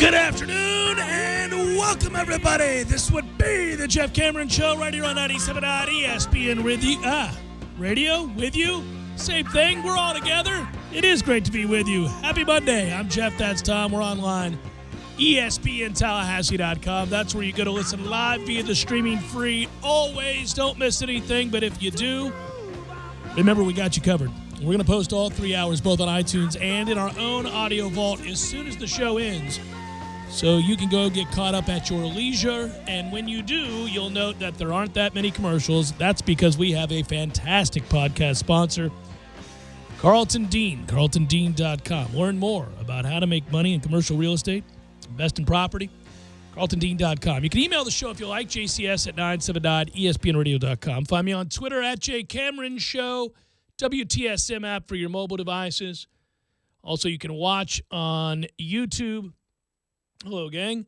Good afternoon and welcome, everybody. This would be the Jeff Cameron Show right here on 97.9 ESPN with you. Radio with you. Same thing. We're all together. It is great to be with you. Happy Monday. I'm Jeff. That's Tom. We're online. ESPNTallahassee.com. That's where you go to listen live via the streaming free. Always don't miss anything, but if you do, remember we got you covered. We're going to post all 3 hours both on iTunes and in our own audio vault as soon as the show ends. So you can go get caught up at your leisure. And when you do, you'll note that there aren't that many commercials. That's because we have a fantastic podcast sponsor, Carlton Dean, carltondean.com. Learn more about how to make money in commercial real estate, invest in property, carltondean.com. You can email the show if you like, jcs at 979espnradio.com. Find me on Twitter at jcameronshow, WTSM app for your mobile devices. Also, you can watch on YouTube. Hello, gang.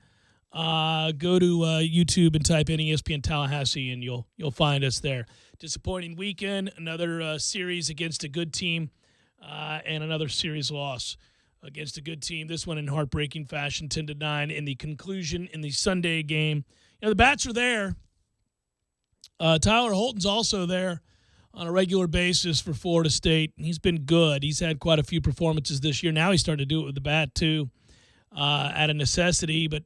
Go to YouTube and type in ESPN Tallahassee, and you'll find us there. Disappointing weekend, another series against a good team, and another series loss against a good team. This one in heartbreaking fashion, 10-9 in the conclusion in the Sunday game. You know, the bats are there. Tyler Holton's also there on a regular basis for Florida State. He's been good. He's had quite a few performances this year. Now he's starting to do it with the bat, too. At a necessity, but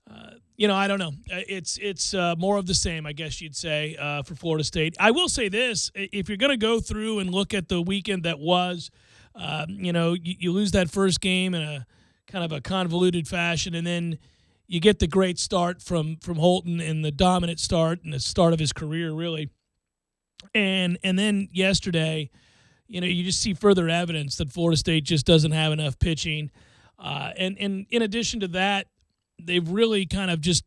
I don't know. It's more of the same, I guess you'd say, for Florida State. I will say this: if you're going to go through and look at the weekend that was, you lose that first game in a kind of a convoluted fashion, and then you get the great start from Holton and the dominant start and the start of his career, really. And then yesterday, you just see further evidence that Florida State just doesn't have enough pitching. And in addition to that, they've really kind of just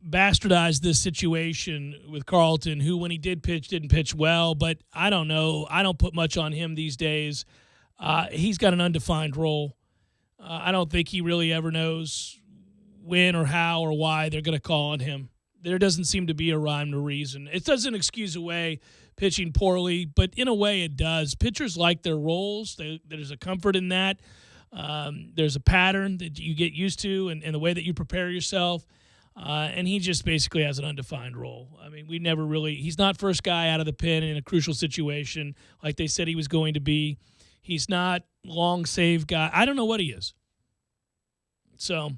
bastardized this situation with Carlton, who, when he did pitch, didn't pitch well. But I don't know. I don't put much on him these days. He's got an undefined role. I don't think he really ever knows when or how or why they're going to call on him. There doesn't seem to be a rhyme or reason. It doesn't excuse away pitching poorly, but in a way it does. Pitchers like their roles. There's a comfort in that. There's a pattern that you get used to and the way that you prepare yourself. And he just basically has an undefined role. I mean, he's not first guy out of the pen in a crucial situation like they said he was going to be. He's not long save guy. I don't know what he is. So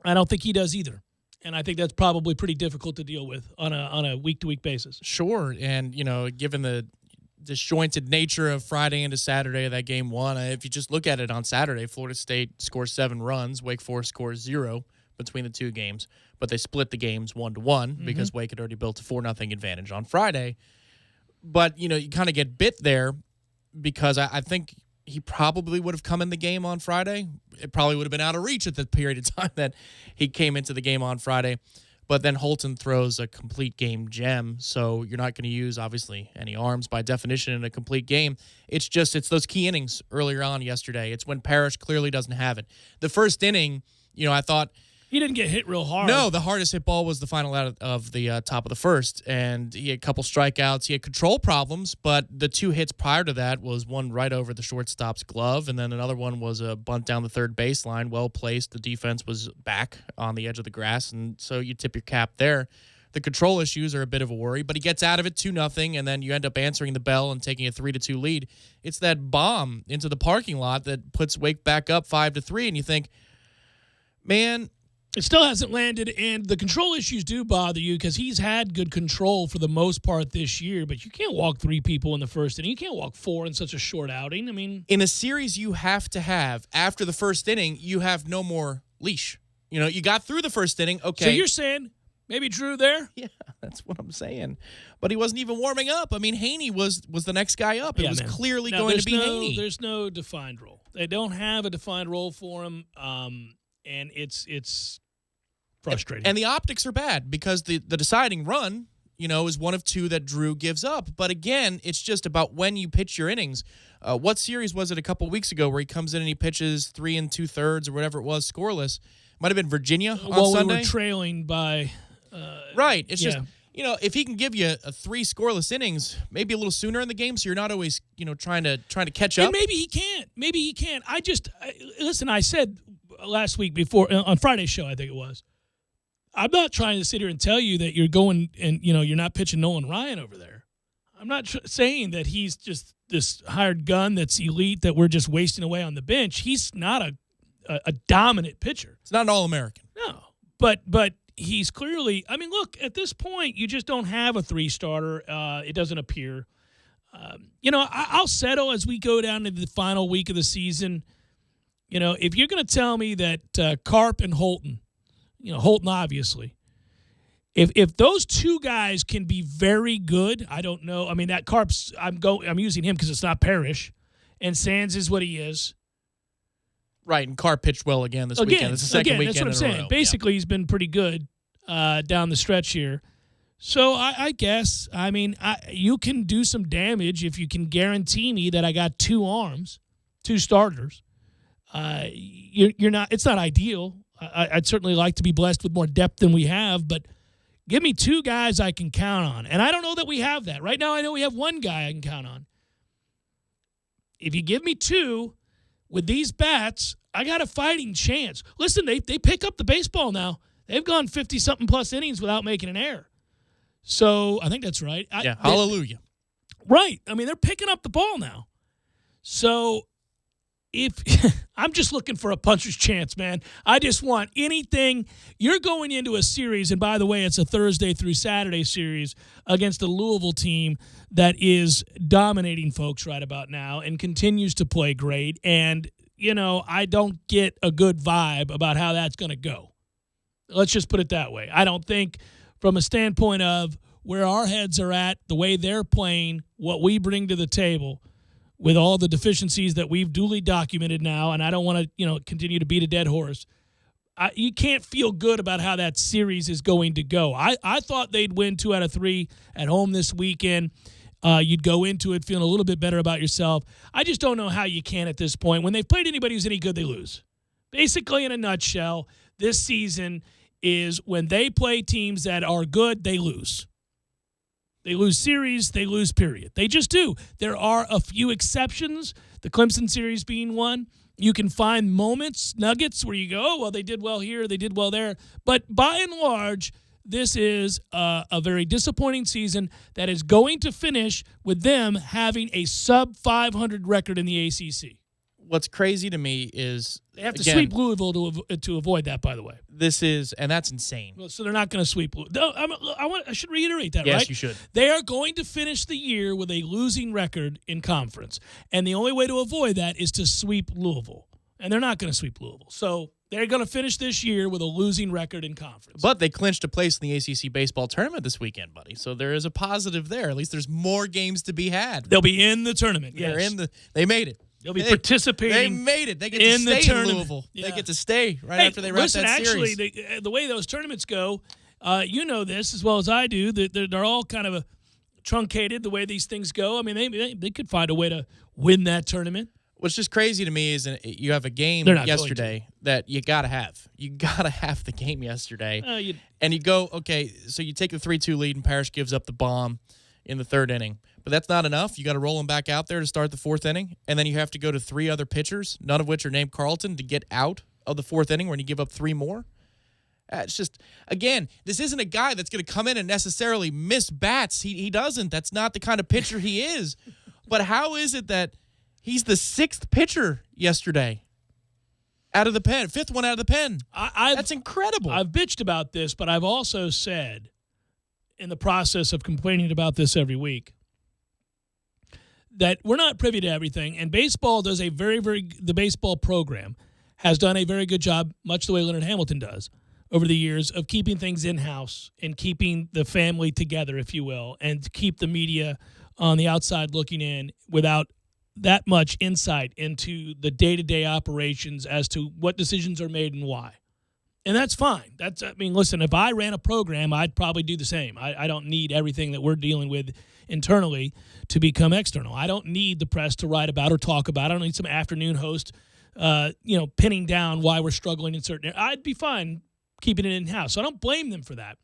I don't think he does either. And I think that's probably pretty difficult to deal with on a week-to-week basis. Sure. And, given the disjointed nature of Friday into Saturday of that game one. If you just look at it on Saturday, Florida State scores 7 runs. Wake Forest scores 0 between the two games, but they split the games 1-1 because Wake had already built a 4-0 advantage on Friday. But, you kind of get bit there because I think he probably would have come in the game on Friday. It probably would have been out of reach at the period of time that he came into the game on Friday. But then Holton throws a complete game gem, so you're not going to use, obviously, any arms by definition in a complete game. It's those key innings earlier on yesterday. It's when Parrish clearly doesn't have it. The first inning, I thought... He didn't get hit real hard. No, the hardest hit ball was the final out of the top of the first, and he had a couple strikeouts. He had control problems, but the 2 hits prior to that was one right over the shortstop's glove, and then another one was a bunt down the third baseline, well placed. The defense was back on the edge of the grass, and so you tip your cap there. The control issues are a bit of a worry, but he gets out of it 2-0, and then you end up answering the bell and taking a 3-2 lead. It's that bomb into the parking lot that puts Wake back up 5-3, and you think, man... It still hasn't landed, and the control issues do bother you because he's had good control for the most part this year, but you can't walk 3 people in the first inning. You can't walk 4 in such a short outing. I mean, in a series you have to have, after the first inning, you have no more leash. You got through the first inning, okay. So you're saying maybe Drew there? Yeah, that's what I'm saying. But he wasn't even warming up. I mean, Haney was the next guy up. It was clearly going to be Haney. There's no defined role. They don't have a defined role for him, and it's frustrating. And the optics are bad because the deciding run, is one of 2 that Drew gives up. But again, it's just about when you pitch your innings. What series was it a couple weeks ago where he comes in and he pitches 3 2/3 or whatever it was, scoreless? Might have been Virginia on Sunday. We were trailing by... right. It's just, if he can give you 3 scoreless innings, maybe a little sooner in the game, so you're not always, trying to catch up. And maybe he can't. Listen, I said last week before on Friday's show, I think it was. I'm not trying to sit here and tell you that you're going and you're not pitching Nolan Ryan over there. I'm not saying that he's just this hired gun that's elite that we're just wasting away on the bench. He's not a dominant pitcher. It's not an All-American. No, but he's clearly. I mean, look, at this point, you just don't have a 3-starter. It doesn't appear. I'll settle as we go down to the final week of the season. If you're going to tell me that Carp and Holton, Holton obviously, if those two guys can be very good, I don't know. I mean, that Carp's I'm using him because it's not Parrish, and Sands is what he is. Right, and Carp pitched well again this weekend. It's the second weekend that's what I'm saying. in a row. Basically, he's been pretty good down the stretch here. So I guess, you can do some damage if you can guarantee me that I got 2 arms, 2 starters. You're not. It's not ideal. I'd certainly like to be blessed with more depth than we have, but give me 2 guys I can count on. And I don't know that we have that. Right now I know we have 1 guy I can count on. If you give me 2 with these bats, I got a fighting chance. Listen, they pick up the baseball now. They've gone 50-something plus innings without making an error. So I think that's right. Hallelujah. Right. I mean, they're picking up the ball now. So if I'm just looking for a puncher's chance, man. I just want anything. You're going into a series, and by the way, it's a Thursday through Saturday series against a Louisville team that is dominating folks right about now and continues to play great. And, I don't get a good vibe about how that's going to go. Let's just put it that way. I don't think from a standpoint of where our heads are at, the way they're playing, what we bring to the table, with all the deficiencies that we've duly documented now, and I don't want to, continue to beat a dead horse, you can't feel good about how that series is going to go. I thought they'd win 2 out of 3 at home this weekend. You'd go into it feeling a little bit better about yourself. I just don't know how you can at this point. When they've played anybody who's any good, they lose. Basically, in a nutshell, this season is when they play teams that are good, they lose. They lose series, they lose period. They just do. There are a few exceptions, the Clemson series being one. You can find moments, nuggets, where you go, oh, well, they did well here, they did well there. But by and large, this is a very disappointing season that is going to finish with them having a sub-500 record in the ACC. What's crazy to me is they have to sweep Louisville to avoid that, by the way. That's insane. Well, so they're not going to sweep Louisville. I should reiterate that, yes, right? Yes, you should. They are going to finish the year with a losing record in conference. And the only way to avoid that is to sweep Louisville. And they're not going to sweep Louisville. So they're going to finish this year with a losing record in conference. But they clinched a place in the ACC baseball tournament this weekend, buddy. So there is a positive there. At least there's more games to be had. They'll be in the tournament. Yes. They made it. They'll be participating. They made it. They get to stay in Louisville. Yeah. They get to stay after they wrap that series. Actually, the way those tournaments go, you know this as well as I do, that they're all kind of truncated the way these things go. I mean, they could find a way to win that tournament. What's just crazy to me is you have a game yesterday that you got to have. You got to have the game yesterday. And you go, okay, so you take the 3-2 lead and Parrish gives up the bomb in the 3rd inning. But that's not enough. You got to roll him back out there to start the 4th inning, and then you have to go to 3 other pitchers, none of which are named Carlton, to get out of the 4th inning when you give up 3 more. It's just, again, this isn't a guy that's going to come in and necessarily miss bats. He doesn't. That's not the kind of pitcher he is. But how is it that he's the 6th pitcher yesterday out of the pen, 5th one out of the pen? That's incredible. I've bitched about this, but I've also said, in the process of complaining about this every week, that we're not privy to everything, and baseball does the baseball program has done a very good job, much the way Leonard Hamilton does over the years, of keeping things in-house and keeping the family together, if you will, and to keep the media on the outside looking in without that much insight into the day-to-day operations as to what decisions are made and why. And that's fine. Listen, if I ran a program, I'd probably do the same. I don't need everything that we're dealing with internally to become external. I don't need the press to write about or talk about. I don't need some afternoon host, pinning down why we're struggling in certain areas. I'd be fine keeping it in-house. So I don't blame them for that.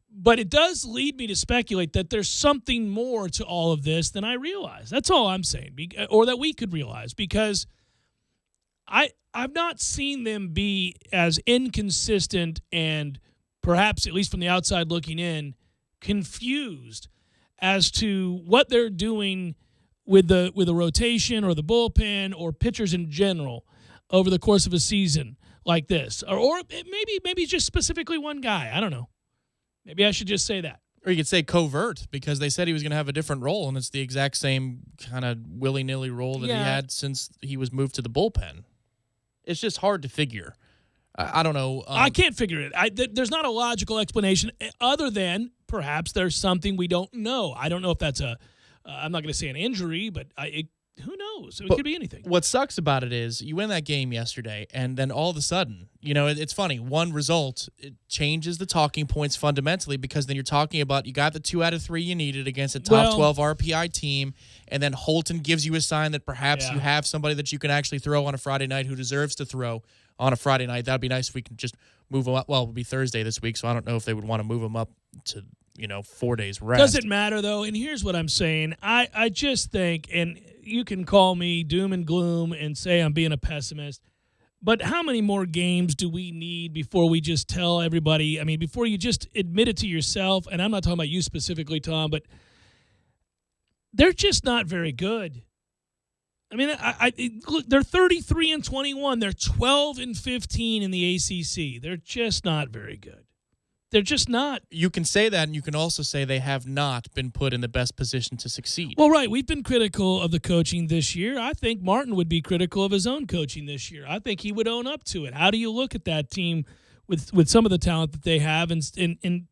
But it does lead me to speculate that there's something more to all of this than I realize. That's all I'm saying, or that we could realize, because I've not seen them be as inconsistent and perhaps, at least from the outside looking in, confused as to what they're doing with the rotation or the bullpen or pitchers in general over the course of a season like this. Or maybe just specifically one guy. I don't know. Maybe I should just say that. Or you could say covert, because they said he was going to have a different role, and it's the exact same kind of willy-nilly role that he had since he was moved to the bullpen. It's just hard to figure. I don't know. I can't figure it. There's not a logical explanation other than perhaps there's something we don't know. I don't know if that's I'm not going to say an injury, but who knows? It could be anything. What sucks about it is you win that game yesterday, and then all of a sudden, it's funny. One result, it changes the talking points fundamentally, because then you're talking about you got the 2 out of 3 you needed against a top 12 RPI team, and then Holton gives you a sign that perhaps you have somebody that you can actually throw on a Friday night who deserves to throw on a Friday night. That would be nice if we could just move him up. Well, it would be Thursday this week, so I don't know if they would want to move him up to 4 days rest. Doesn't matter, though, and here's what I'm saying. I just think, and you can call me doom and gloom and say I'm being a pessimist, but how many more games do we need before we just tell everybody, before you just admit it to yourself, and I'm not talking about you specifically, Tom, but they're just not very good. Look, they're 33-21. They're 12-15 in the ACC. They're just not very good. They're just not. You can say that, and you can also say they have not been put in the best position to succeed. Well, right. We've been critical of the coaching this year. I think Martin would be critical of his own coaching this year. I think he would own up to it. How do you look at that team with some of the talent that they have and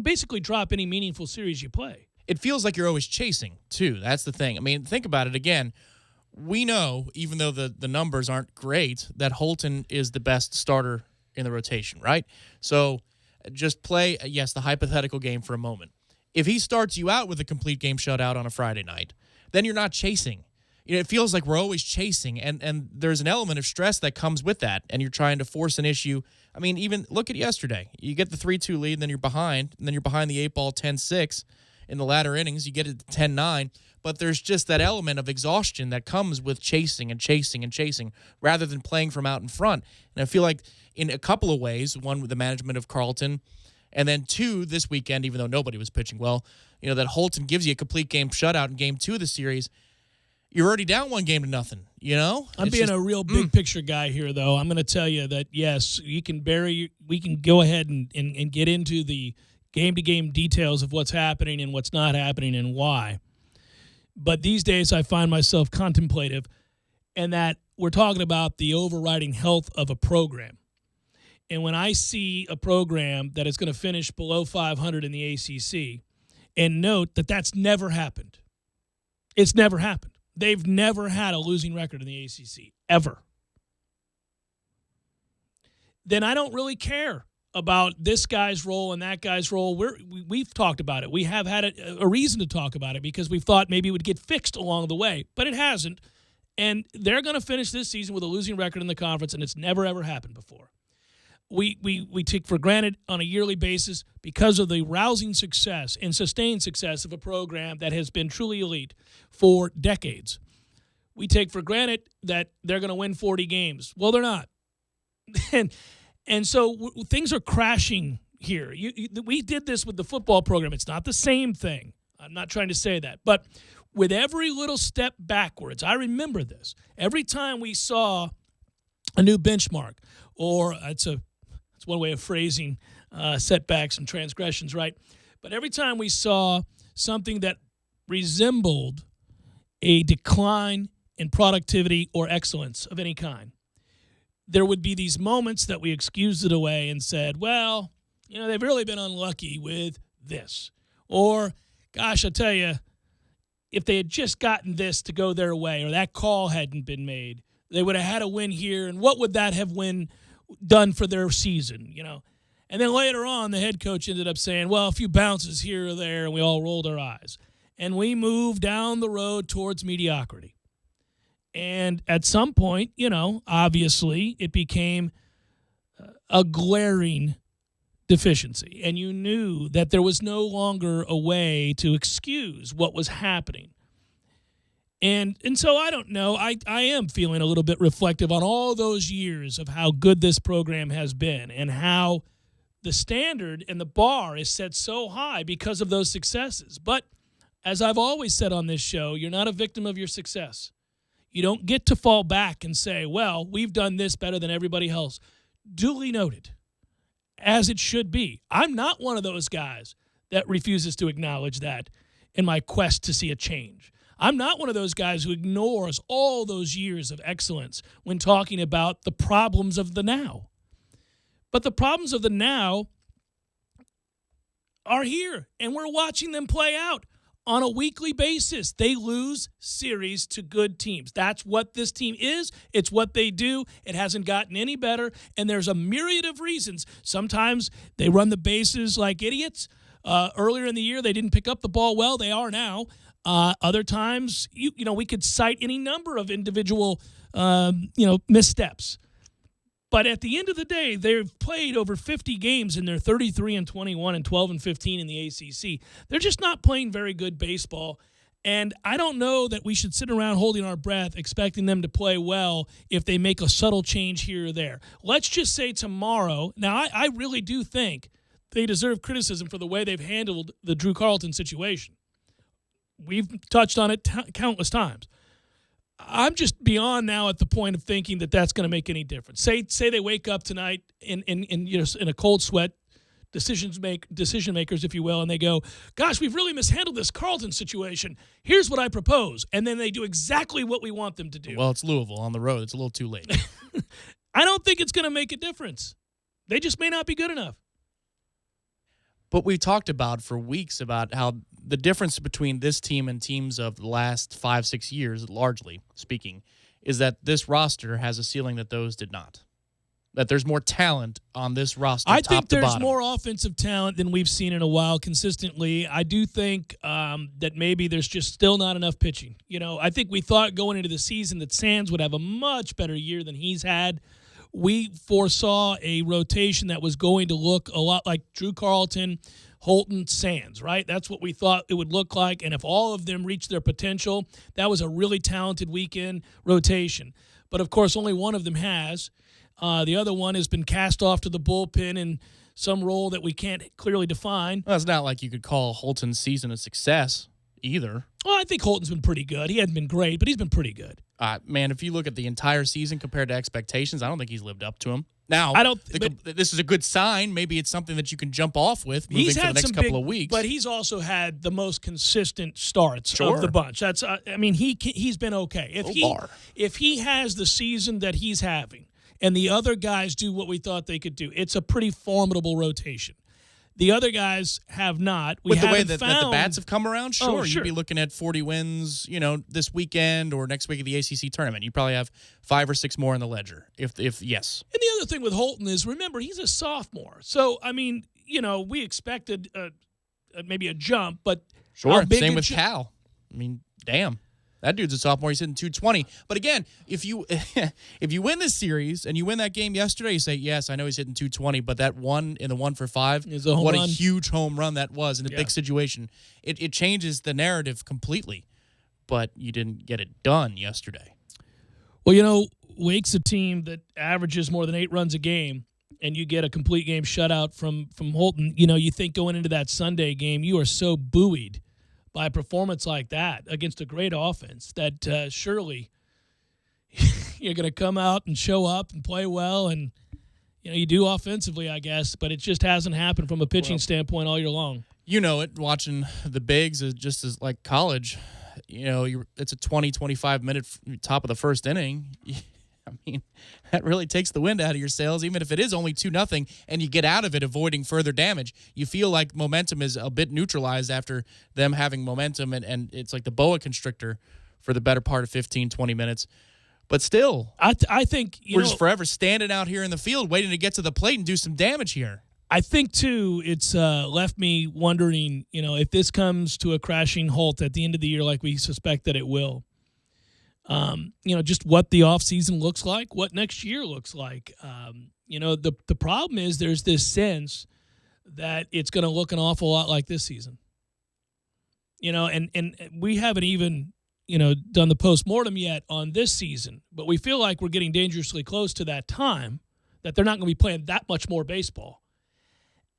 basically drop any meaningful series you play? It feels like you're always chasing, too. That's the thing. Think about it again. We know, even though the numbers aren't great, that Holton is the best starter in the rotation, right? So just play, the hypothetical game for a moment. If he starts you out with a complete game shutout on a Friday night, then you're not chasing. It feels like we're always chasing, and there's an element of stress that comes with that, and you're trying to force an issue. Even look at yesterday. You get the 3-2 lead, and then you're behind, the 8 ball 10-6 in the latter innings. You get it to 10-9, but there's just that element of exhaustion that comes with chasing and chasing and chasing rather than playing from out in front. And I feel like in a couple of ways, one with the management of Carlton, and then two, this weekend, even though nobody was pitching well, that Holton gives you a complete game shutout in game 2 of the series. You're already down 1-0. I'm being a real big picture guy here, though. I'm going to tell you that, yes, we can go ahead and get into the game-to-game details of what's happening and what's not happening and why. But these days I find myself contemplative, and that we're talking about the overriding health of a program. And when I see a program that is going to finish below 500 in the ACC, and note that that's never happened. It's never happened. They've never had a losing record in the ACC, ever. Then I don't really care about this guy's role and that guy's role. We've talked about it. We have had a reason to talk about it because we've thought maybe it would get fixed along the way, but it hasn't. And they're going to finish this season with a losing record in the conference, and it's never, ever happened before. We take for granted on a yearly basis, because of the rousing success and sustained success of a program that has been truly elite for decades. We take for granted that they're going to win 40 games. Well, they're not. And so things are crashing here. We did this with the football program. It's not the same thing. I'm not trying to say that. But with every little step backwards, I remember this. Every time we saw a new benchmark, or it's one way of phrasing setbacks and transgressions, right? But every time we saw something that resembled a decline in productivity or excellence of any kind, there would be these moments that we excused it away and said, well, they've really been unlucky with this. Or, gosh, I tell you, if they had just gotten this to go their way, or that call hadn't been made, they would have had a win here, and what would that have done for their season, And then later on, the head coach ended up saying, well, a few bounces here or there, and we all rolled our eyes. And we moved down the road towards mediocrity. And at some point, obviously, it became a glaring deficiency. And you knew that there was no longer a way to excuse what was happening. And so I don't know. I am feeling a little bit reflective on all those years of how good this program has been and how the standard and the bar is set so high because of those successes. But as I've always said on this show, you're not a victim of your success. You don't get to fall back and say, well, we've done this better than everybody else. Duly noted, as it should be. I'm not one of those guys that refuses to acknowledge that in my quest to see a change. I'm not one of those guys who ignores all those years of excellence when talking about the problems of the now. But the problems of the now are here, and we're watching them play out on a weekly basis. They lose series to good teams. That's what this team is. It's what they do. It hasn't gotten any better, and there's a myriad of reasons. Sometimes they run the bases like idiots. Earlier in the year, they didn't pick up the ball well. They are now. Other times, we could cite any number of individual, missteps. But at the end of the day, they've played over 50 games and they're 33-21 and 12-15 in the ACC. They're just not playing very good baseball. And I don't know that we should sit around holding our breath expecting them to play well if they make a subtle change here or there. Let's just say tomorrow. Now, I really do think they deserve criticism for the way they've handled the Drew Carlton situation. We've touched on it countless times. I'm just beyond now at the point of thinking that that's going to make any difference. Say they wake up tonight in a cold sweat, decision makers, if you will, and they go, gosh, we've really mishandled this Carlton situation. Here's what I propose. And then they do exactly what we want them to do. Well, it's Louisville on the road. It's a little too late. I don't think it's going to make a difference. They just may not be good enough. But we've talked about for weeks about how the difference between this team and teams of the last 5-6 years, largely speaking, is that this roster has a ceiling that those did not. That there's more talent on this roster, I top think to there's bottom. more offensive talent than we've seen in a while consistently. I do think that maybe there's just still not enough pitching. I think we thought going into the season that Sands would have a much better year than he's had. We foresaw a rotation that was going to look a lot like Drew Carlton, Holton, Sands, right? That's what we thought it would look like. And if all of them reached their potential, that was a really talented weekend rotation. But, of course, only one of them has. The other one has been cast off to the bullpen in some role that we can't clearly define. Well, it's not like you could call Holton's season a success either. Well, I think Holton's been pretty good. He hasn't been great, but he's been pretty good. Man, if you look at the entire season compared to expectations, I don't think he's lived up to them. Now, I don't. This is a good sign. Maybe it's something that you can jump off with moving for the next couple of weeks. But he's also had the most consistent starts of the bunch. That's. He's been okay. If he has the season that he's having, and the other guys do what we thought they could do, it's a pretty formidable rotation. The other guys have not. With the way that the bats have come around, sure, sure. You'd be looking at 40 wins, this weekend or next week at the ACC tournament. You probably have 5 or 6 more in the ledger, if yes. And the other thing with Holton is, remember, he's a sophomore. So, we expected maybe a jump, but sure. Same with Cal. Damn. That dude's a sophomore. He's hitting 220. But again, if you win this series and you win that game yesterday, you say, yes, I know he's hitting 220, but that one in the 1 for 5, what a huge home run that was in a big situation. It changes the narrative completely. But you didn't get it done yesterday. Well, Wake's a team that averages more than 8 runs a game, and you get a complete game shutout from Holton. You think going into that Sunday game, you are so buoyed by a performance like that against a great offense that surely you're going to come out and show up and play well. And, you do offensively, I guess, but it just hasn't happened from a pitching standpoint all year long. Watching the bigs is just as like college. It's a 20, 25-minute top of the first inning. That really takes the wind out of your sails, even if it is only 2-0 and you get out of it avoiding further damage. You feel like momentum is a bit neutralized after them having momentum, and it's like the boa constrictor for the better part of 15, 20 minutes. But still, I think we're just forever standing out here in the field waiting to get to the plate and do some damage here. I think, too, it's left me wondering, if this comes to a crashing halt at the end of the year like we suspect that it will. Just what the offseason looks like, what next year looks like. The problem is there's this sense that it's going to look an awful lot like this season. And we haven't even done the postmortem yet on this season, but we feel like we're getting dangerously close to that time that they're not going to be playing that much more baseball,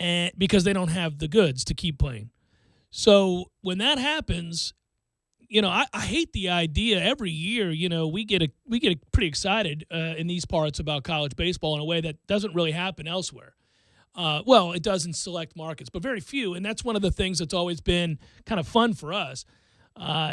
and because they don't have the goods to keep playing. So when that happens, I hate the idea. Every year, we get pretty excited in these parts about college baseball in a way that doesn't really happen elsewhere. Well, it does in select markets, but very few. And that's one of the things that's always been kind of fun for us,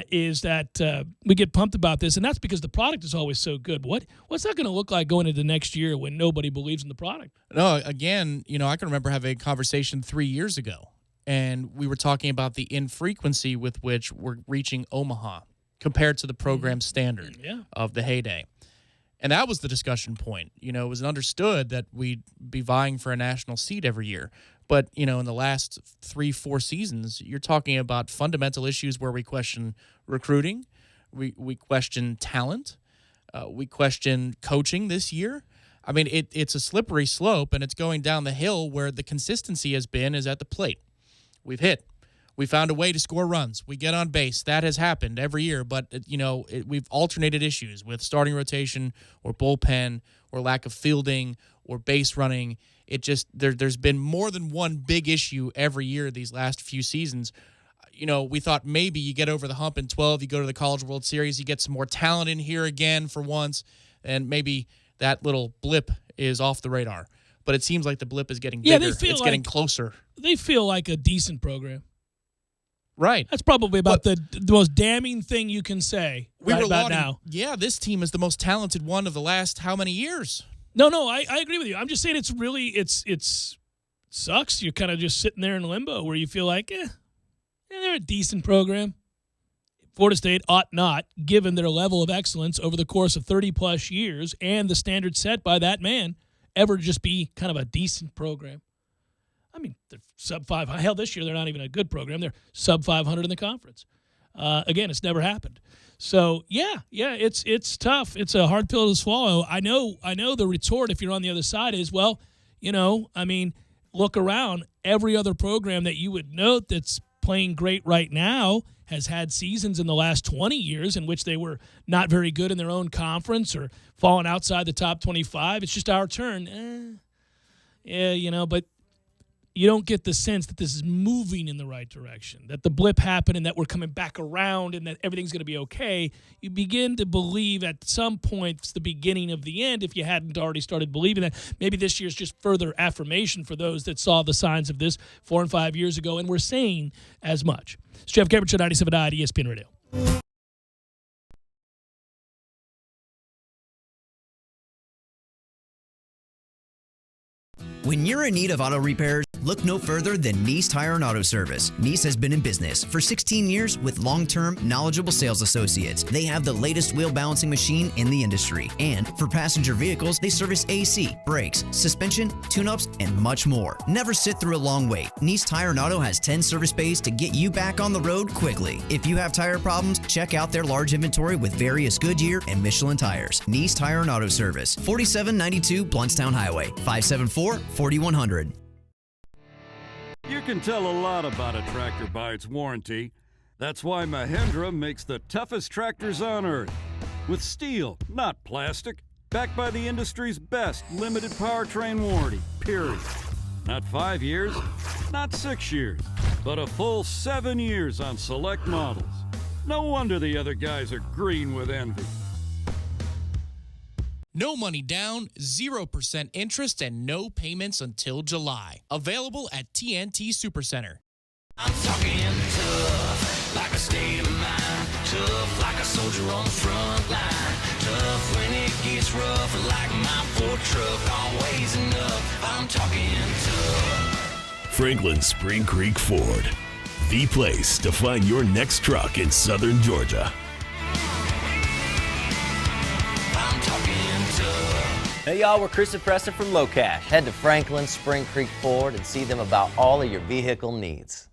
is that we get pumped about this. And that's because the product is always so good. But what's that going to look like going into next year when nobody believes in the product? No, again, I can remember having a conversation 3 years ago, and we were talking about the infrequency with which we're reaching Omaha compared to the program standard of the heyday. And that was the discussion point. It was understood that we'd be vying for a national seat every year. But, in the last 3-4 seasons, you're talking about fundamental issues where we question recruiting, we question talent, we question coaching this year. I mean, it's a slippery slope, and it's going down the hill where the consistency has been is at the plate. We've hit. We found a way to score runs. We get on base. That has happened every year, but we've alternated issues with starting rotation or bullpen or lack of fielding or base running. It just there's been more than one big issue every year these last few seasons. We thought maybe you get over the hump in 12, you go to the College World Series, you get some more talent in here again for once, and maybe that little blip is off the radar. But it seems like the blip is getting bigger. It's getting closer. They feel like a decent program. Right. That's probably about the most damning thing you can say about now. Yeah, this team is the most talented one of the last how many years? No, I agree with you. I'm just saying it's sucks. You're kind of just sitting there in limbo where you feel like, they're a decent program. Florida State ought not, given their level of excellence over the course of 30-plus years and the standard set by that man, ever just be kind of a decent program. I mean, they're sub-5. Hell, this year they're not even a good program. They're sub-500 in the conference. Again, it's never happened. So, it's tough. It's a hard pill to swallow. I know the retort, if you're on the other side, is, look around. Every other program that you would note that's playing great right now has had seasons in the last 20 years in which they were not very good in their own conference or falling outside the top 25. It's just our turn. But you don't get the sense that this is moving in the right direction, that the blip happened and that we're coming back around and that everything's going to be okay. You begin to believe at some point it's the beginning of the end if you hadn't already started believing that. Maybe this year's just further affirmation for those that saw the signs of this 4 and 5 years ago and were saying as much. It's Jeff Cameron, 97.9 ESPN Radio. When you're in need of auto repairs, look no further than Nice Tire and Auto Service. Nice has been in business for 16 years with long-term, knowledgeable sales associates. They have the latest wheel balancing machine in the industry. And for passenger vehicles, they service AC, brakes, suspension, tune-ups, and much more. Never sit through a long wait. Nice Tire and Auto has 10 service bays to get you back on the road quickly. If you have tire problems, check out their large inventory with various Goodyear and Michelin tires. Nice Tire and Auto Service, 4792 Bluntstown Highway, 574-4100. You can tell a lot about a tractor by its warranty. That's why Mahindra makes the toughest tractors on earth. With steel, not plastic. Backed by the industry's best limited powertrain warranty, period. Not 5 years, not 6 years, but a full 7 years on select models. No wonder the other guys are green with envy. No money down, 0% interest, and no payments until July. Available at TNT Supercenter. I'm talking tough, like a state of mind. Tough, like a soldier on the front line. Tough when it gets rough, like my Ford truck. Always enough, I'm talking tough. Franklin Spring Creek Ford, the place to find your next truck in southern Georgia. I'm talking tough. Hey y'all, we're Chris and Preston from Low Cash. Head to Franklin Spring Creek Ford and see them about all of your vehicle needs.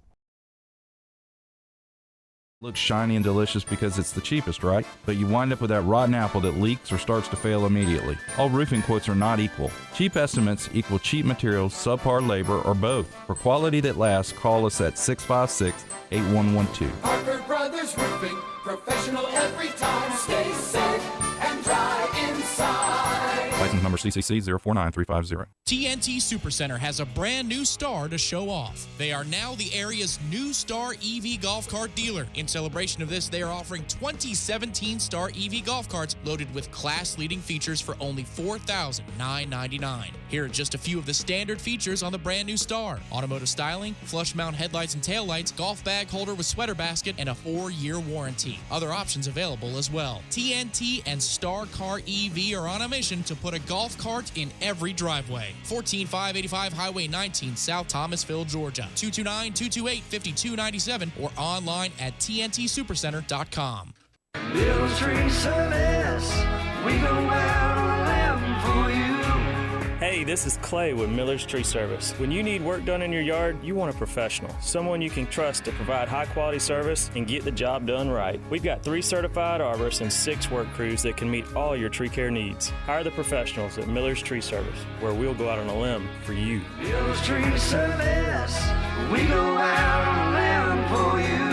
Looks shiny and delicious because it's the cheapest, right? But you wind up with that rotten apple that leaks or starts to fail immediately. All roofing quotes are not equal. Cheap estimates equal cheap materials, subpar labor, or both. For quality that lasts, call us at 656-8112. Harper Brothers Roofing. professional every time. Stay safe and dry inside. License number CCC 049350. TNT Supercenter has a brand new Star to show off. They are now the area's new Star EV golf cart dealer. In celebration of this, they are offering 2017 Star EV golf carts loaded with class-leading features for only $4,999. Here are just a few of the standard features on the brand new Star: automotive styling, flush mount headlights and taillights, golf bag holder with sweater basket, and a 4-year warranty. Other options available as well. TNT and Star Car EV are on a mission to put a golf cart in every driveway. 14585 Highway 19, South Thomasville, Georgia. 229-228-5297 or online at tntsupercenter.com. Miller's Tree Service, we go out on a limb for you. Hey, this is Clay with Miller's Tree Service. When you need work done in your yard, you want a professional, someone you can trust to provide high-quality service and get the job done right. We've got 3 certified arborists and 6 work crews that can meet all your tree care needs. Hire the professionals at Miller's Tree Service, where we'll go out on a limb for you. Miller's Tree Service, we go out on a limb for you.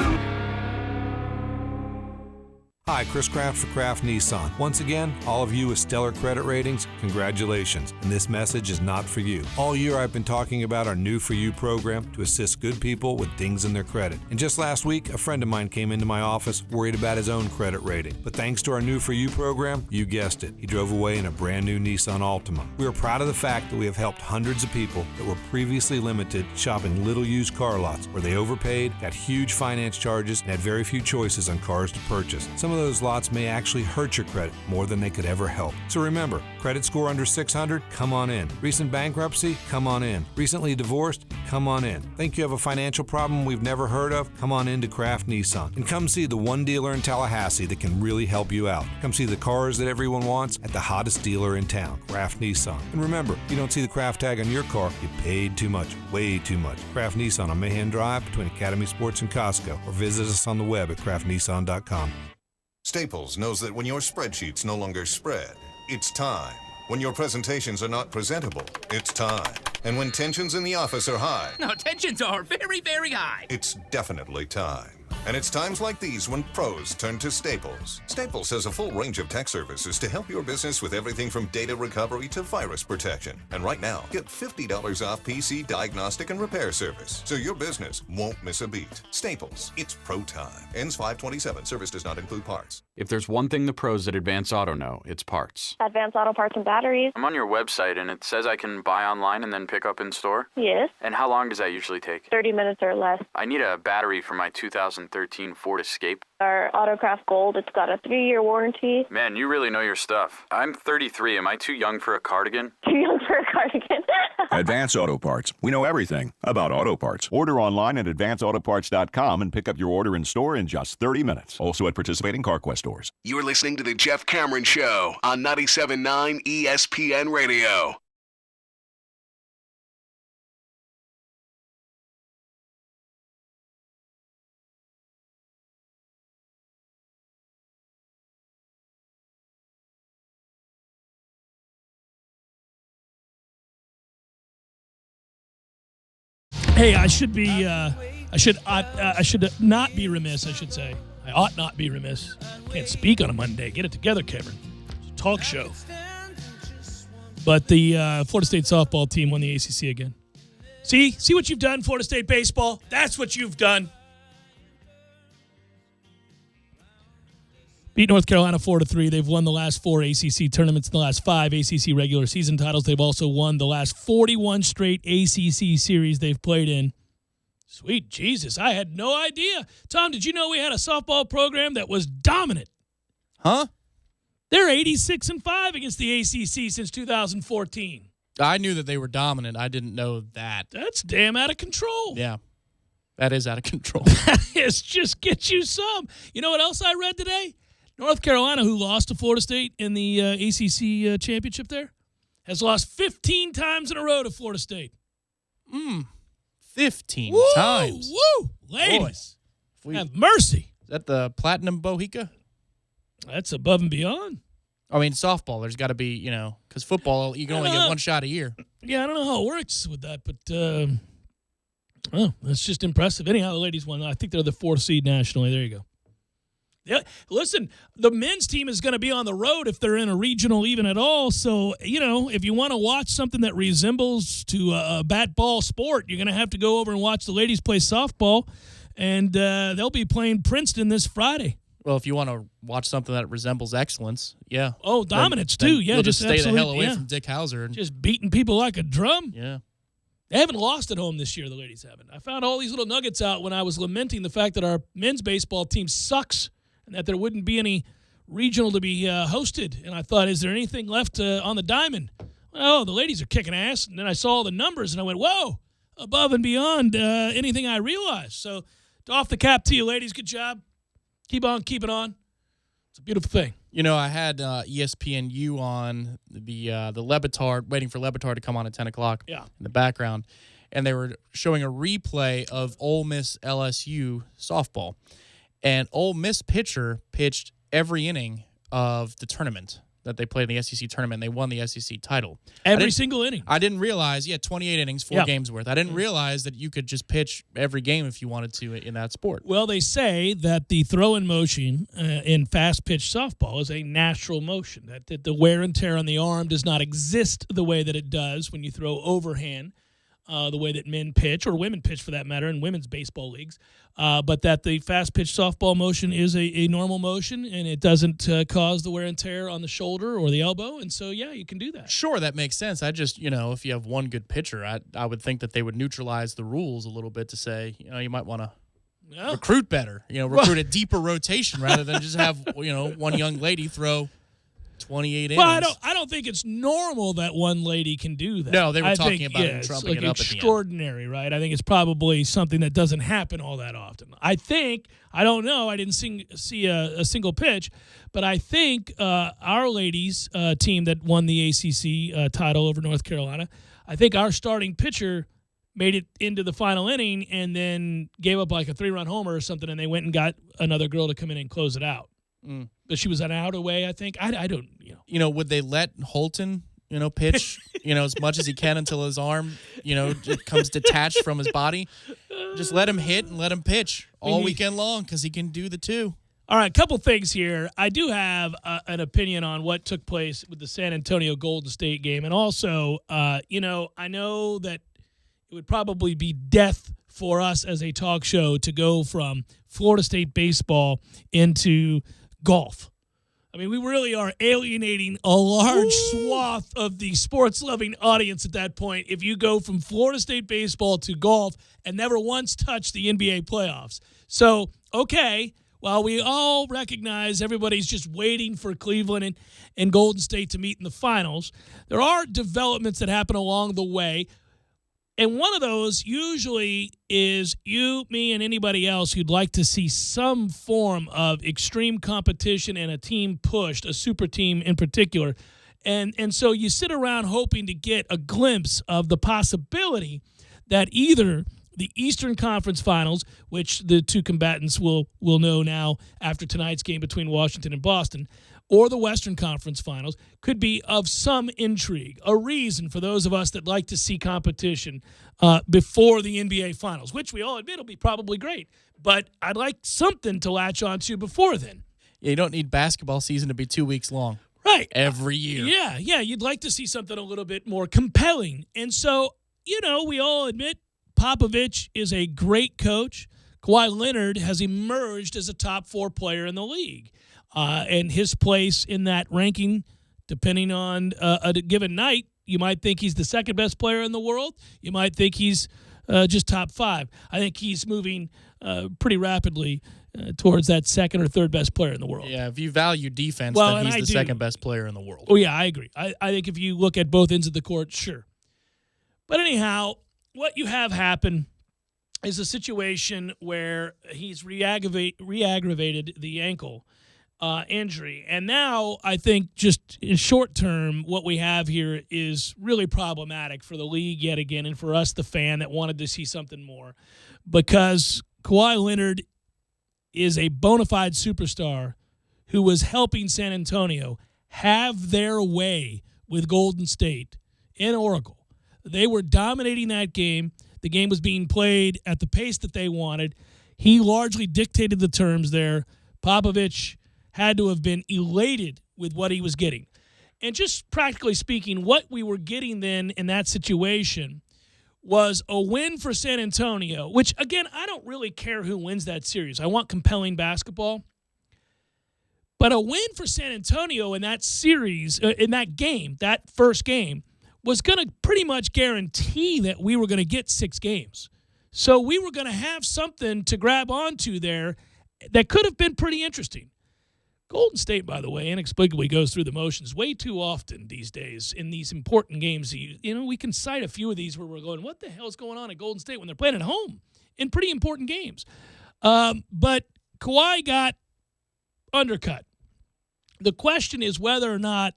Hi, Chris Kraft for Kraft Nissan. Once again, all of you with stellar credit ratings, congratulations. And this message is not for you. All year I've been talking about our New For You program to assist good people with things in their credit. And just last week, a friend of mine came into my office worried about his own credit rating. But thanks to our New For You program, you guessed it, he drove away in a brand new Nissan Altima. We are proud of the fact that we have helped hundreds of people that were previously limited shopping little used car lots where they overpaid, got huge finance charges, and had very few choices on cars to purchase. Some of those lots may actually hurt your credit more than they could ever help. So remember, credit score under 600? Come on in. Recent bankruptcy? Come on in. Recently divorced? Come on in. Think you have a financial problem we've never heard of? Come on in to Kraft Nissan. And come see the one dealer in Tallahassee that can really help you out. Come see the cars that everyone wants at the hottest dealer in town, Kraft Nissan. And remember, if you don't see the Kraft tag on your car, you paid too much, way too much. Kraft Nissan on Mahan Drive between Academy Sports and Costco, or visit us on the web at craftnissan.com. Staples knows that when your spreadsheets no longer spread, it's time. When your presentations are not presentable, it's time. And when tensions in the office are high, no, tensions are very, very high. It's definitely time. And it's times like these when pros turn to Staples. Staples has a full range of tech services to help your business with everything from data recovery to virus protection. And right now, get $50 off PC diagnostic and repair service, so your business won't miss a beat. Staples, it's pro time. Ends 5/27. Service does not include parts. If there's one thing the pros at Advance Auto know, it's parts. Advance Auto Parts and Batteries. I'm on your website and it says I can buy online and then pick up in store? Yes. And how long does that usually take? 30 minutes or less. I need a battery for my 2013 Ford Escape. Our Autocraft Gold, it's got a 3-year warranty. Man, you really know your stuff. I'm 33. Am I too young for a cardigan? Too young for a cardigan. Advance Auto Parts. We know everything about auto parts. Order online at advanceautoparts.com and pick up your order in store in just 30 minutes. Also at participating CarQuest stores. You're listening to The Jeff Cameron Show on 97.9 ESPN Radio. Hey, I should not be remiss, I should say. I ought not be remiss. Can't speak on a Monday. Get it together, Cameron. It's a talk show. But the Florida State softball team won the ACC again. See what you've done, Florida State baseball? That's what you've done. Beat North Carolina 4-3. They've won the last 4 ACC tournaments in the last 5 ACC regular season titles. They've also won the last 41 straight ACC series they've played in. Sweet Jesus, I had no idea. Tom, did you know we had a softball program that was dominant? Huh? They're 86-5 against the ACC since 2014. I knew that they were dominant. I didn't know that. That's damn out of control. Yeah, that is out of control. It's just get you some. You know what else I read today? North Carolina, who lost to Florida State in the ACC championship there, has lost 15 times in a row to Florida State. 15 times. Woo! Ladies, have mercy. Is that the Platinum Bohica? That's above and beyond. I mean, softball, there's got to be, because football, you can only get one shot a year. Yeah, I don't know how it works with that, but that's just impressive. Anyhow, the ladies won. I think they're the 4th seed nationally. There you go. Yeah, listen, the men's team is going to be on the road if they're in a regional even at all. So, if you want to watch something that resembles to a bat ball sport, you're going to have to go over and watch the ladies play softball. And they'll be playing Princeton this Friday. Well, if you want to watch something that resembles excellence, yeah. Oh, dominance too. Yeah, you'll just stay the hell away yeah. from Dick Hauser. Just beating people like a drum. Yeah. They haven't lost at home this year, the ladies haven't. I found all these little nuggets out when I was lamenting the fact that our men's baseball team sucks and that there wouldn't be any regional to be hosted. And I thought, is there anything left on the diamond? Well, the ladies are kicking ass. And then I saw the numbers and I went, whoa, above and beyond anything I realized. So, off the cap to you, ladies. Good job. Keep on keeping on. It's a beautiful thing. I had ESPNU on the Le Batard, waiting for Le Batard to come on at 10 o'clock in the background, and they were showing a replay of Ole Miss LSU softball. And Ole Miss pitcher pitched every inning of the tournament that they played in the SEC tournament. They won the SEC title. Every single inning. I didn't realize, 28 innings, 4 games worth. I didn't realize that you could just pitch every game if you wanted to in that sport. Well, they say that the throw-in motion in fast-pitch softball is a natural motion, that the wear and tear on the arm does not exist the way that it does when you throw overhand, the way that men pitch, or women pitch for that matter, in women's baseball leagues, but that the fast-pitch softball motion is a normal motion, and it doesn't cause the wear and tear on the shoulder or the elbow, and so, you can do that. Sure, that makes sense. I just, if you have one good pitcher, I would think that they would neutralize the rules a little bit to say, you might want to recruit better, recruit a deeper rotation rather than just have, one young lady throw 28 innings. Well, I don't think it's normal that one lady can do that. No, they were talking about it and trumping it up at the end. Extraordinary, right? I think it's probably something that doesn't happen all that often. I don't know, I didn't see a single pitch, but I think our ladies team that won the ACC title over North Carolina, I think our starting pitcher made it into the final inning and then gave up like a 3-run homer or something, and they went and got another girl to come in and close it out. But she was an out away, I think. I don't, would they let Holton, pitch, as much as he can until his arm, comes detached from his body? Just let him hit and let him pitch all weekend long because he can do the two. All right, a couple things here. I do have an opinion on what took place with the San Antonio Golden State game. And also, I know that it would probably be death for us as a talk show to go from Florida State baseball into golf. I mean, we really are alienating a large swath of the sports-loving audience at that point if you go from Florida State baseball to golf and never once touch the NBA playoffs. So, okay, while we all recognize everybody's just waiting for Cleveland and Golden State to meet in the finals, there are developments that happen along the way. And one of those usually is you, me, and anybody else who'd like to see some form of extreme competition and a team pushed, a super team in particular. And so you sit around hoping to get a glimpse of the possibility that either the Eastern Conference Finals, which the two combatants will know now after tonight's game between Washington and Boston, or the Western Conference Finals, could be of some intrigue, a reason for those of us that like to see competition before the NBA Finals, which we all admit will be probably great. But I'd like something to latch onto before then. Yeah, you don't need basketball season to be 2 weeks long. Right. Every year. Yeah, you'd like to see something a little bit more compelling. And so, we all admit Popovich is a great coach. Kawhi Leonard has emerged as a top 4 player in the league. And his place in that ranking, depending on a given night, you might think he's the second best player in the world. You might think he's just top 5. I think he's moving pretty rapidly towards that second or third best player in the world. Yeah, if you value defense, then he's the second best player in the world. Oh, yeah, I agree. I think if you look at both ends of the court, sure. But anyhow, what you have happen is a situation where he's re-aggravated the ankle injury. And now I think just in short term, what we have here is really problematic for the league yet again and for us, the fan, that wanted to see something more. Because Kawhi Leonard is a bona fide superstar who was helping San Antonio have their way with Golden State in Oracle. They were dominating that game. The game was being played at the pace that they wanted. He largely dictated the terms there. Popovich had to have been elated with what he was getting. And just practically speaking, what we were getting then in that situation was a win for San Antonio, which, again, I don't really care who wins that series. I want compelling basketball. But a win for San Antonio in that series, in that game, that first game, was going to pretty much guarantee that we were going to get 6 games. So we were going to have something to grab onto there that could have been pretty interesting. Golden State, by the way, inexplicably goes through the motions way too often these days in these important games. We can cite a few of these where we're going, what the hell is going on at Golden State when they're playing at home in pretty important games? But Kawhi got undercut. The question is whether or not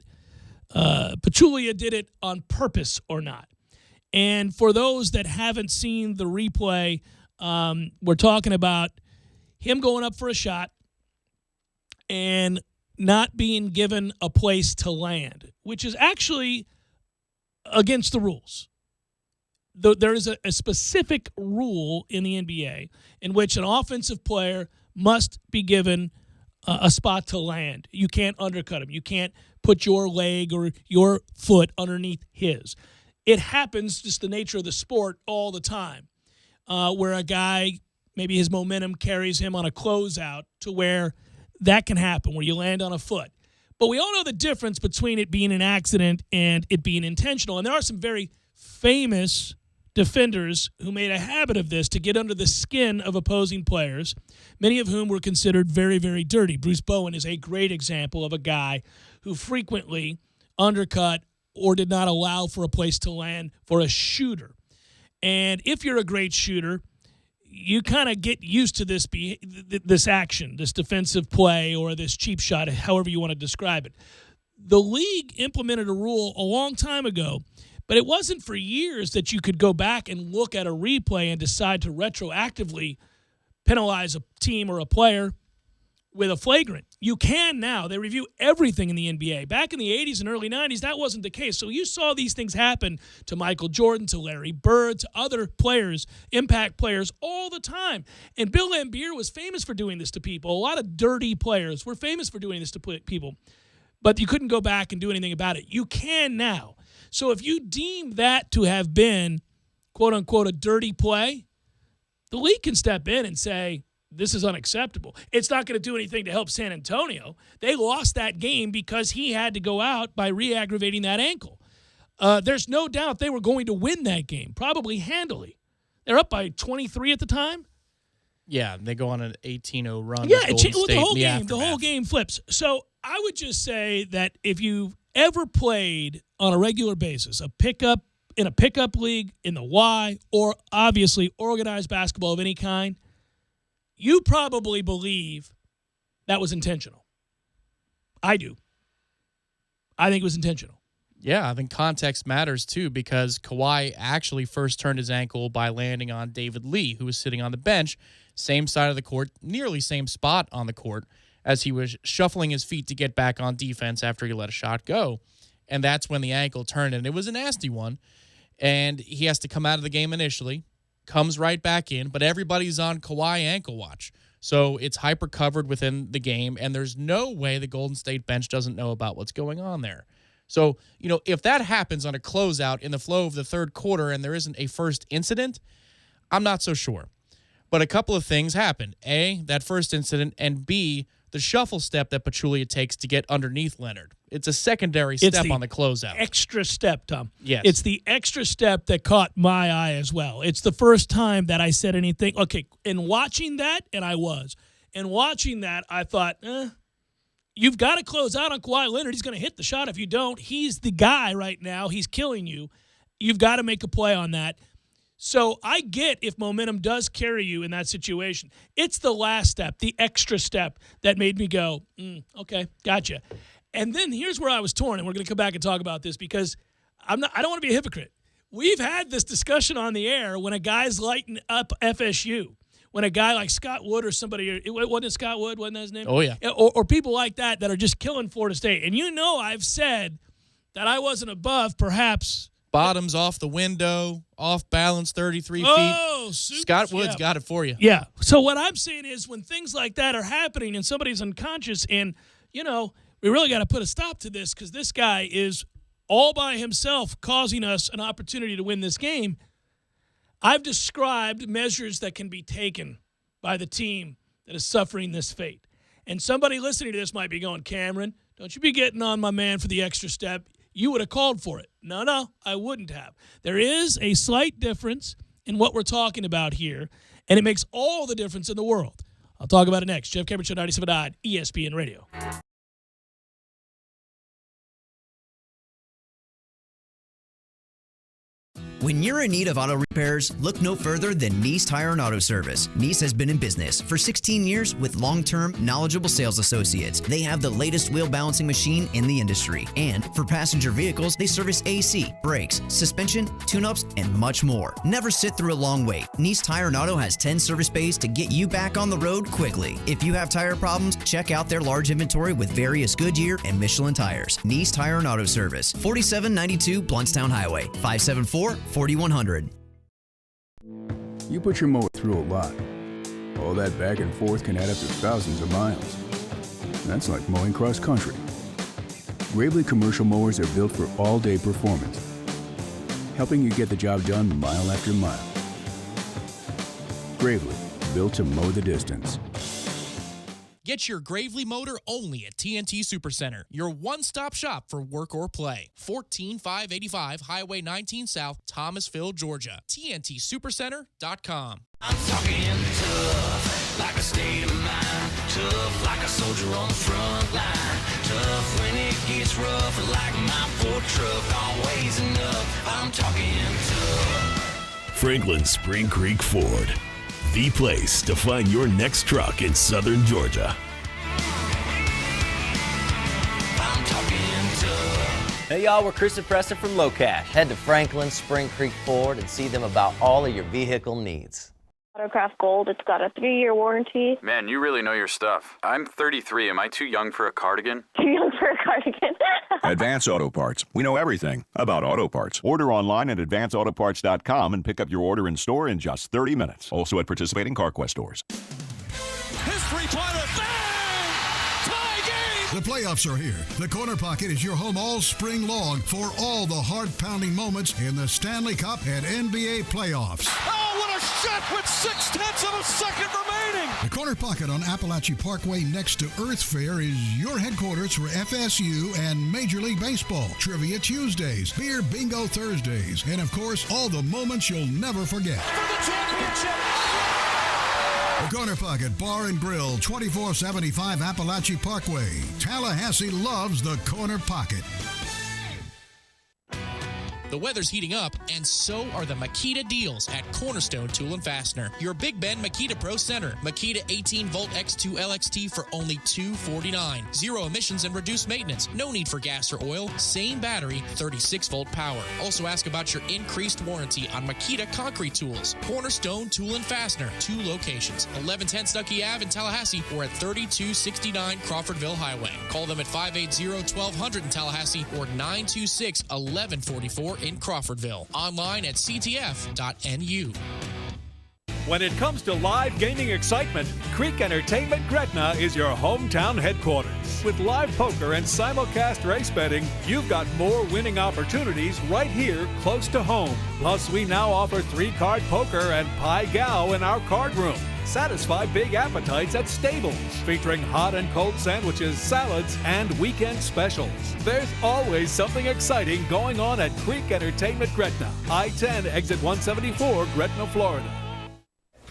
Pachulia did it on purpose or not. And for those that haven't seen the replay, we're talking about him going up for a shot and not being given a place to land, which is actually against the rules. There is a specific rule in the NBA in which an offensive player must be given a spot to land. You can't undercut him. You can't put your leg or your foot underneath his. It happens, just the nature of the sport, all the time, where a guy, maybe his momentum carries him on a closeout to where that can happen, where you land on a foot. But we all know the difference between it being an accident and it being intentional. And there are some very famous defenders who made a habit of this to get under the skin of opposing players, many of whom were considered very, very dirty. Bruce Bowen is a great example of a guy who frequently undercut or did not allow for a place to land for a shooter. And if you're a great shooter, you kind of get used to this action, this defensive play or this cheap shot, however you want to describe it. The league implemented a rule a long time ago, but it wasn't for years that you could go back and look at a replay and decide to retroactively penalize a team or a player with a flagrant. You can now. They review everything in the NBA. Back in the 80s and early 90s, that wasn't the case. So you saw these things happen to Michael Jordan, to Larry Bird, to other players, impact players, all the time. And Bill Laimbeer was famous for doing this to people. A lot of dirty players were famous for doing this to people. But you couldn't go back and do anything about it. You can now. So if you deem that to have been, quote-unquote, a dirty play, the league can step in and say, this is unacceptable. It's not going to do anything to help San Antonio. They lost that game because he had to go out by re-aggravating that ankle. There's no doubt they were going to win that game, probably handily. They're up by 23 at the time. Yeah, they go on an 18-0 run. Yeah, the whole game flips. So I would just say that if you've ever played on a regular basis, in a pickup league, in the Y, or obviously organized basketball of any kind, you probably believe that was intentional. I do. I think it was intentional. Yeah, I think context matters too, because Kawhi actually first turned his ankle by landing on David Lee, who was sitting on the bench, same side of the court, nearly same spot on the court, as he was shuffling his feet to get back on defense after he let a shot go. And that's when the ankle turned, and it was a nasty one. And he has to come out of the game initially, comes right back in, but everybody's on Kawhi ankle watch. So it's hyper covered within the game, and there's no way the Golden State bench doesn't know about what's going on there. So, if that happens on a closeout in the flow of the third quarter and there isn't a first incident, I'm not so sure. But a couple of things happened. A, that first incident, and B, the shuffle step that Pachulia takes to get underneath Leonard. It's a secondary step on the closeout. Extra step, Tom. Yes. It's the extra step that caught my eye as well. It's the first time that I said anything. Okay, in watching that, and I was, in watching that, I thought, you've got to close out on Kawhi Leonard. He's going to hit the shot if you don't. He's the guy right now. He's killing you. You've got to make a play on that. So I get if momentum does carry you in that situation. It's the last step, the extra step, that made me go, okay, gotcha. And then here's where I was torn, and we're going to come back and talk about this because I don't want to be a hypocrite. We've had this discussion on the air when a guy's lighting up FSU, when a guy like Scott Wood or somebody, wasn't it Scott Wood, wasn't that his name? Oh, yeah. Or people like that are just killing Florida State. And I've said that I wasn't above perhaps Bottoms off the window, off balance 33 feet. Oh, super. Scott Woods got it for you. Yeah. So what I'm saying is when things like that are happening and somebody's unconscious and, we really got to put a stop to this because this guy is all by himself causing us an opportunity to win this game. I've described measures that can be taken by the team that is suffering this fate. And somebody listening to this might be going, Cameron, don't you be getting on my man for the extra step. You would have called for it. No, I wouldn't have. There is a slight difference in what we're talking about here, and it makes all the difference in the world. I'll talk about it next. Jeff Cameron Show, 97.9 ESPN Radio. When you're in need of auto repairs, look no further than Nice Tire and Auto Service. Nice has been in business for 16 years with long-term, knowledgeable sales associates. They have the latest wheel balancing machine in the industry. And for passenger vehicles, they service AC, brakes, suspension, tune-ups, and much more. Never sit through a long wait. Nice Tire and Auto has 10 service bays to get you back on the road quickly. If you have tire problems, check out their large inventory with various Goodyear and Michelin tires. Nice Tire and Auto Service, 4792 Bluntstown Highway, 574-4100. You put your mower through a lot. All that back and forth can add up to thousands of miles. That's like mowing cross country. Gravely commercial mowers are built for all-day performance, helping you get the job done mile after mile. Gravely, built to mow the distance. Get your Gravely motor only at TNT Supercenter, your one-stop shop for work or play. 14585 Highway 19 South, Thomasville, Georgia. TNTSupercenter.com. I'm talking tough, like a state of mind. Tough, like a soldier on the front line. Tough when it gets rough, like my Ford truck. Always enough. I'm talking tough. Franklin Spring Creek Ford, the place to find your next truck in southern Georgia. I'm talking tough. Hey y'all, we're Chris and Preston from Low Cash. Head to Franklin Spring Creek Ford and see them about all of your vehicle needs. Autocraft Gold, it's got a 3-year warranty. Man, you really know your stuff. I'm 33. Am I too young for a cardigan? Too young for a cardigan. Advance Auto Parts. We know everything about auto parts. Order online at advanceautoparts.com and pick up your order in store in just 30 minutes. Also at participating CarQuest stores. His three-pointer, bang! Tie game! The playoffs are here. The Corner Pocket is your home all spring long for all the heart-pounding moments in the Stanley Cup and NBA playoffs. Oh, what a shot with 0.6 of a second remaining! The Corner Pocket on Appalachian Parkway next to Earth Fair is your headquarters for FSU and Major League Baseball. Trivia Tuesdays, Beer Bingo Thursdays, and of course, all the moments you'll never forget. For the championship! The Corner Pocket Bar and Grill, 2475 Appalachian Parkway. Tallahassee loves the Corner Pocket. The weather's heating up, and so are the Makita deals at Cornerstone Tool & Fastener. Your Big Ben Makita Pro Center. Makita 18-volt X2 LXT for only $249. 0 emissions and reduced maintenance. No need for gas or oil. Same battery, 36-volt power. Also ask about your increased warranty on Makita concrete tools. Cornerstone Tool & Fastener. 2 locations. 1110 Stuckey Ave in Tallahassee or at 3269 Crawfordville Highway. Call them at 580-1200 in Tallahassee or 926-1144 in Crawfordville. Online at ctf.nu. When it comes to live gaming excitement, Creek Entertainment Gretna is your hometown headquarters. With live poker and simulcast race betting, you've got more winning opportunities right here close to home. Plus, we now offer 3-card poker and Pai Gow in our card room. Satisfy big appetites at Stables, featuring hot and cold sandwiches, salads, and weekend specials. There's always something exciting going on at Creek Entertainment Gretna. I-10, exit 174, Gretna, Florida.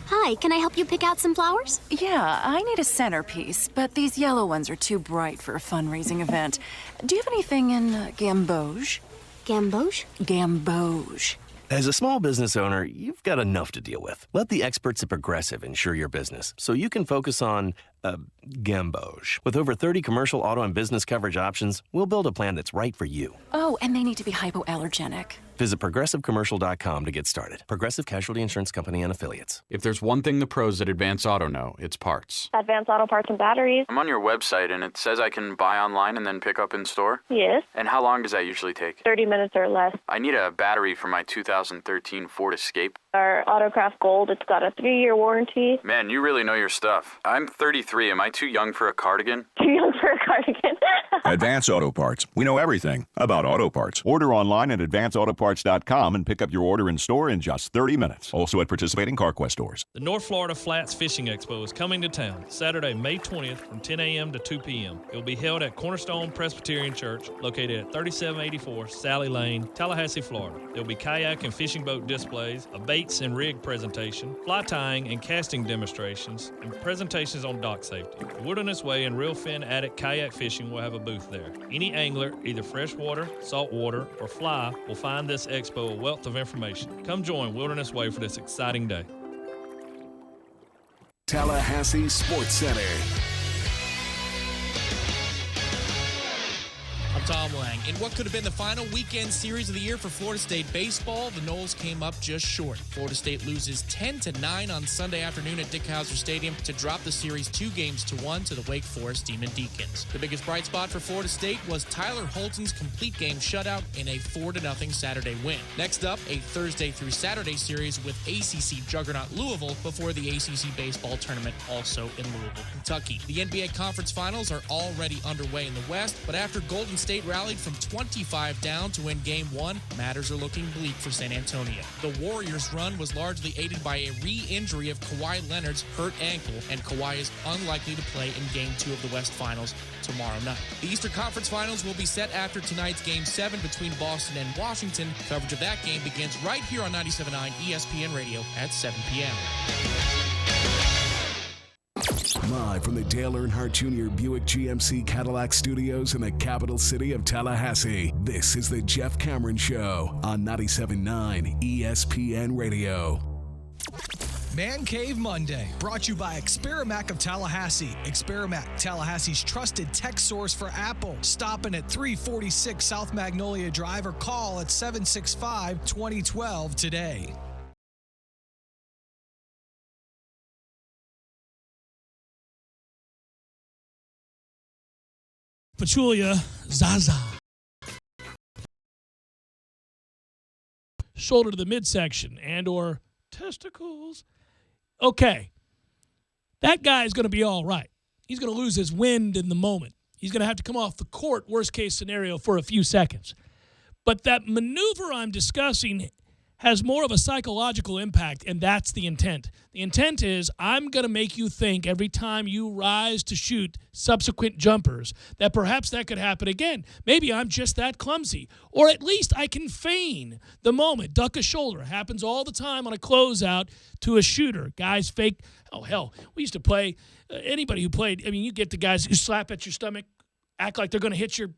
Hi, can I help you pick out some flowers? Yeah, I need a centerpiece, but these yellow ones are too bright for a fundraising event. Do you have anything in gamboge? Gamboge? Gamboge. As a small business owner, you've got enough to deal with. Let the experts at Progressive insure your business so you can focus on Gamboge. With over 30 commercial, auto, and business coverage options, we'll build a plan that's right for you. Oh, and they need to be hypoallergenic. Visit ProgressiveCommercial.com to get started. Progressive Casualty Insurance Company and Affiliates. If there's one thing the pros at Advance Auto know, it's parts. Advanced Auto Parts and Batteries. I'm on your website, and it says I can buy online and then pick up in store? Yes. And how long does that usually take? 30 minutes or less. I need a battery for my 2013 Ford Escape. Our Autocraft Gold, it's got a 3-year warranty. Man, you really know your stuff. I'm 33. Am I too young for a cardigan? Too young for a cardigan. Advance Auto Parts. We know everything about auto parts. Order online at advanceautоparts.com and pick up your order in store in just 30 minutes. Also at participating CarQuest stores. The North Florida Flats Fishing Expo is coming to town Saturday, May 20th from 10 a.m. to 2 p.m. It will be held at Cornerstone Presbyterian Church, located at 3784 Sally Lane, Tallahassee, Florida. There will be kayak and fishing boat displays, a baits and rig presentation, fly tying and casting demonstrations, and presentations on dock safety. The Wilderness Way and Real Fin Attic Kayak Fishing will have a booth there. Any angler, either freshwater, saltwater, or fly, will find this expo a wealth of information. Come join Wilderness Way for this exciting day. Tallahassee Sports Center. I'm Tom Lang. In what could have been the final weekend series of the year for Florida State baseball, the Noles came up just short. Florida State loses 10-9 on Sunday afternoon at Dick Howser Stadium to drop the series 2-1 to the Wake Forest Demon Deacons. The biggest bright spot for Florida State was Tyler Holton's complete game shutout in a 4-0 Saturday win. Next up, a Thursday through Saturday series with ACC juggernaut Louisville before the ACC baseball tournament also in Louisville, Kentucky. The NBA Conference Finals are already underway in the West, but after Golden State rallied from 25 down to win Game 1, matters are looking bleak for San Antonio. The Warriors' run was largely aided by a re-injury of Kawhi Leonard's hurt ankle, and Kawhi is unlikely to play in Game 2 of the West Finals tomorrow night. The Eastern Conference Finals will be set after tonight's Game 7 between Boston and Washington. Coverage of that game begins right here on 97.9 ESPN Radio at 7 p.m. Live from the Dale Earnhardt Jr. Buick GMC Cadillac Studios in the capital city of Tallahassee, this is the Jeff Cameron Show on 97.9 ESPN Radio. Man Cave Monday, brought to you by Experimag of Tallahassee. Experimag, Tallahassee's trusted tech source for Apple. Stopping at 346 South Magnolia Drive or call at 765-2012 today. Pachulia Zaza. Shoulder to the midsection and or testicles. Okay. That guy is going to be all right. He's going to lose his wind in the moment. He's going to have to come off the court, worst case scenario, for a few seconds. But that maneuver I'm discussing has more of a psychological impact, and that's the intent. The intent is I'm going to make you think every time you rise to shoot subsequent jumpers that perhaps that could happen again. Maybe I'm just that clumsy. Or at least I can feign the moment. Duck a shoulder. Happens all the time on a closeout to a shooter. Guys fake. Oh, hell. We used to play. Anybody who played, I mean, you get the guys who slap at your stomach, act like they're going to hit your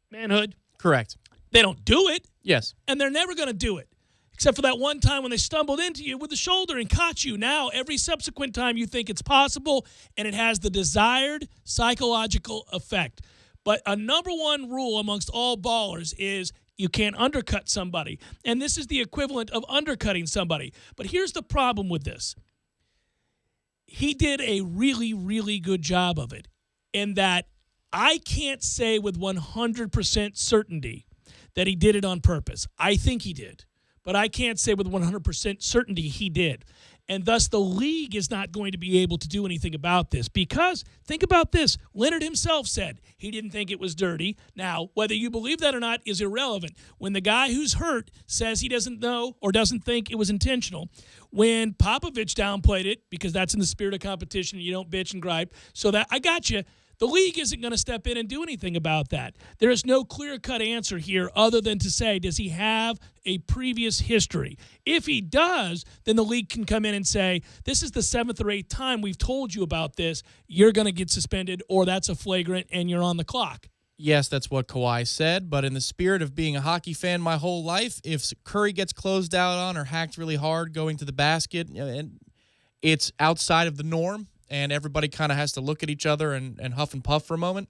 manhood. Correct. They don't do it. Yes. And they're never going to do it. Except for that one time when they stumbled into you with the shoulder and caught you. Now, every subsequent time you think it's possible, and it has the desired psychological effect. But a number one rule amongst all ballers is you can't undercut somebody. And this is the equivalent of undercutting somebody. But here's the problem with this. He did a really, really good job of it in that I can't say with 100% certainty that he did it on purpose. I think he did. But I can't say with 100% certainty he did. And thus the league is not going to be able to do anything about this because, think about this, Leonard himself said he didn't think it was dirty. Now, whether you believe that or not is irrelevant. When the guy who's hurt says he doesn't know or doesn't think it was intentional, when Popovich downplayed it, because that's in the spirit of competition, you don't bitch and gripe, so that I got you. The league isn't going to step in and do anything about that. There is no clear-cut answer here other than to say, does he have a previous history? If he does, then the league can come in and say, this is the 7th or 8th time we've told you about this. You're going to get suspended, or that's a flagrant, and you're on the clock. Yes, that's what Kawhi said, but in the spirit of being a hockey fan my whole life, if Curry gets closed out on or hacked really hard going to the basket, and it's outside of the norm, and everybody kind of has to look at each other and huff and puff for a moment,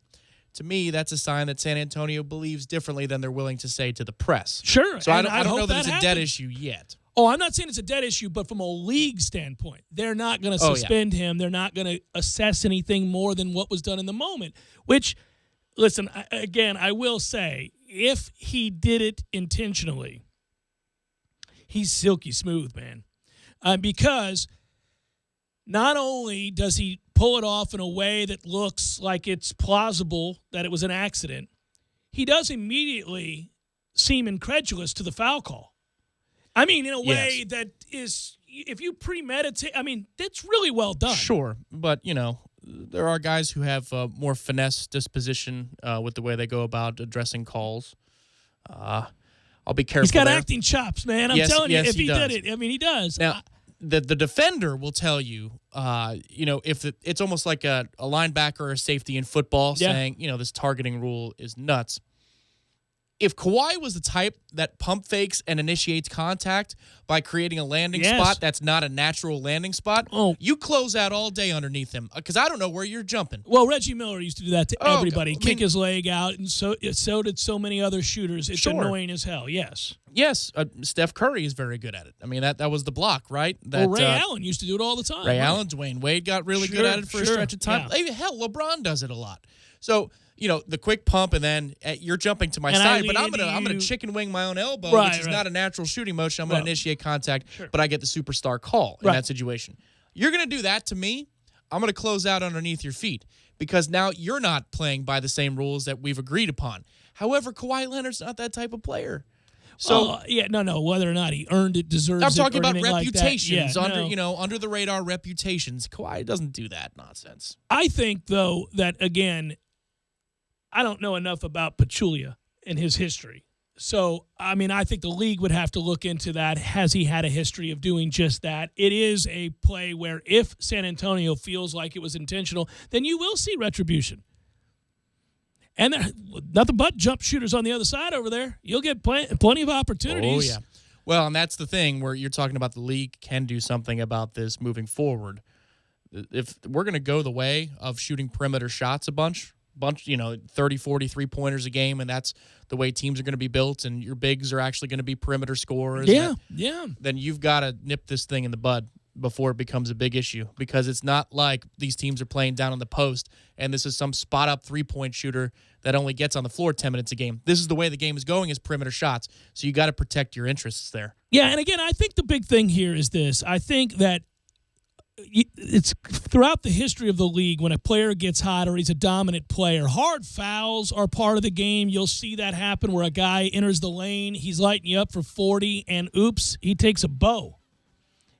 to me, that's a sign that San Antonio believes differently than they're willing to say to the press. Sure. So I don't hope know that it's a dead happens. issue yet. Oh, I'm not saying it's a dead issue, but from a league standpoint, they're not going to suspend him. They're not going to assess anything more than what was done in the moment, which, listen, again, I will say, if he did it intentionally, he's silky smooth, man. Because not only does he pull it off in a way that looks like it's plausible that it was an accident, he does immediately seem incredulous to the foul call. I mean, in a way that is, if you premeditate, I mean, that's really well done. Sure, but, there are guys who have more finesse disposition with the way they go about addressing calls. I'll be careful. He's got there. acting chops, man. I'm Yes, telling you, yes, if he does. did it, I mean, he does. Now, the defender will tell you, if it's almost like a linebacker or a safety in football saying, this targeting rule is nuts. If Kawhi was the type that pump fakes and initiates contact by creating a landing spot that's not a natural landing spot, you close out all day underneath him because I don't know where you're jumping. Well, Reggie Miller used to do that to everybody, kick his leg out, and so did so many other shooters. It's annoying as hell, yes. Yes, Steph Curry is very good at it. I mean, that was the block, right? Well, Ray Allen used to do it all the time. Ray Allen, Dwayne Wade got really good at it for a stretch of time. Yeah. Hell, LeBron does it a lot. So, the quick pump and then you're jumping to my side, but I'm gonna chicken wing my own elbow, which is not a natural shooting motion. I'm gonna initiate contact, but I get the superstar call in that situation. You're gonna do that to me. I'm gonna close out underneath your feet because now you're not playing by the same rules that we've agreed upon. However, Kawhi Leonard's not that type of player. So no. Whether or not he earned it, deserves it. I'm talking about like reputations, that. under the radar reputations. Kawhi doesn't do that nonsense. I think though that again, I don't know enough about Pachulia and his history. So, I mean, I think the league would have to look into that. Has he had a history of doing just that? It is a play where if San Antonio feels like it was intentional, then you will see retribution. And there, nothing but jump shooters on the other side over there. You'll get plenty of opportunities. Oh, yeah. Well, and that's the thing where you're talking about the league can do something about this moving forward. If we're going to go the way of shooting perimeter shots a bunch, 30, 40 three-pointers a game, and that's the way teams are going to be built, and your bigs are actually going to be perimeter scorers. Then you've got to nip this thing in the bud before it becomes a big issue, because it's not like these teams are playing down on the post, and this is some spot-up three-point shooter that only gets on the floor 10 minutes a game. This is the way the game is going, is perimeter shots, so you got to protect your interests there. Yeah, and again, I think the big thing here is this. I think that it's throughout the history of the league, when a player gets hot or he's a dominant player, hard fouls are part of the game. You'll see that happen where a guy enters the lane, he's lighting you up for 40, and oops, he takes a bow.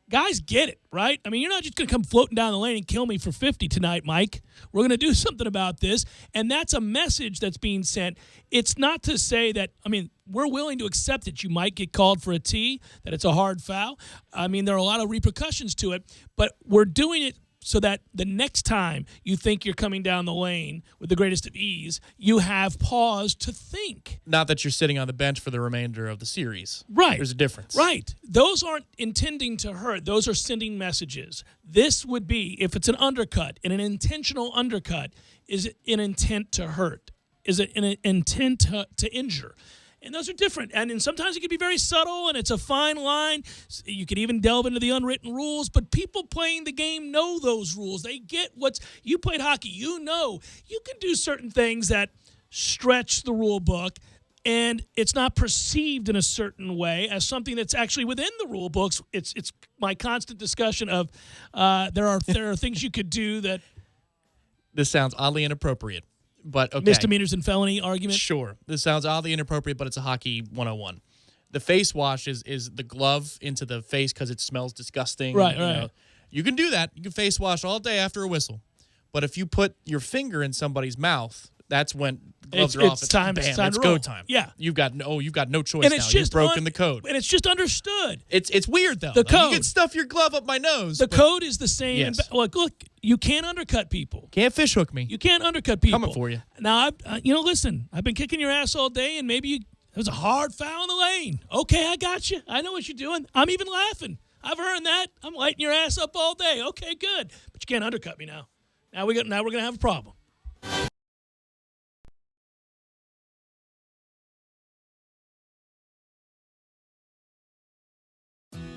Guys get it, right? I mean, you're not just going to come floating down the lane and kill me for 50 tonight, Mike. We're going to do something about this, and that's a message that's being sent. It's not to say that, I mean, we're willing to accept that you might get called for a tee, that it's a hard foul. I mean, there are a lot of repercussions to it, but we're doing it so that the next time you think you're coming down the lane with the greatest of ease, you have pause to think. Not that you're sitting on the bench for the remainder of the series. Right. There's a difference. Right. Those aren't intending to hurt. Those are sending messages. This would be, if it's an undercut, and an intentional undercut, is it an intent to hurt? Is it an intent to injure? And those are different. And sometimes it can be very subtle, and it's a fine line. You could even delve into the unwritten rules, but people playing the game know those rules. They get you played hockey. You know you can do certain things that stretch the rule book, and it's not perceived in a certain way as something that's actually within the rule books. It's my constant discussion of there are things you could do that. This sounds oddly inappropriate. But okay. Misdemeanors and felony argument? Sure. This sounds oddly inappropriate, but it's a hockey 101. The face wash is the glove into the face because it smells disgusting. Right. You can do that. You can face wash all day after a whistle. But if you put your finger in somebody's mouth, that's when gloves are off. It's time it's to go roll. time. Yeah. You've got no choice and now. It's You've broken the code. And it's just understood. It's weird, though. The code. You can stuff your glove up my nose. The code is the same. Yes. Look, you can't undercut people. Can't fish hook me. You can't undercut people. Coming for you. Now, listen, I've been kicking your ass all day, and maybe it was a hard foul in the lane. Okay, I got you. I know what you're doing. I'm even laughing. I've earned that. I'm lighting your ass up all day. Okay, good. But you can't undercut me now. Now we're gonna have a problem.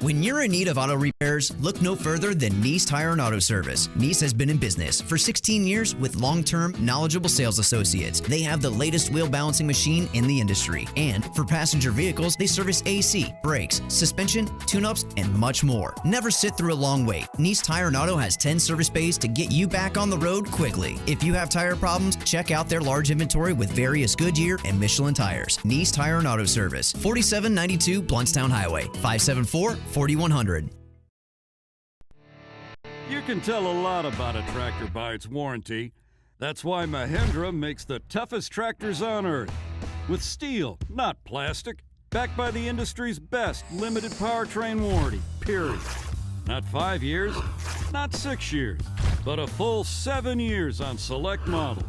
When you're in need of auto repairs, look no further than Nice Tire and Auto Service. Nice has been in business for 16 years with long-term, knowledgeable sales associates. They have the latest wheel balancing machine in the industry. And for passenger vehicles, they service AC, brakes, suspension, tune-ups, and much more. Never sit through a long wait. Nice Tire and Auto has 10 service bays to get you back on the road quickly. If you have tire problems, check out their large inventory with various Goodyear and Michelin tires. Nice Tire and Auto Service, 4792 Bluntstown Highway, 574-4100. You can tell a lot about a tractor by its warranty. That's why Mahindra makes the toughest tractors on earth. With steel, not plastic. Backed by the industry's best limited powertrain warranty, period. Not 5 years, not 6 years, but a full 7 years on select models.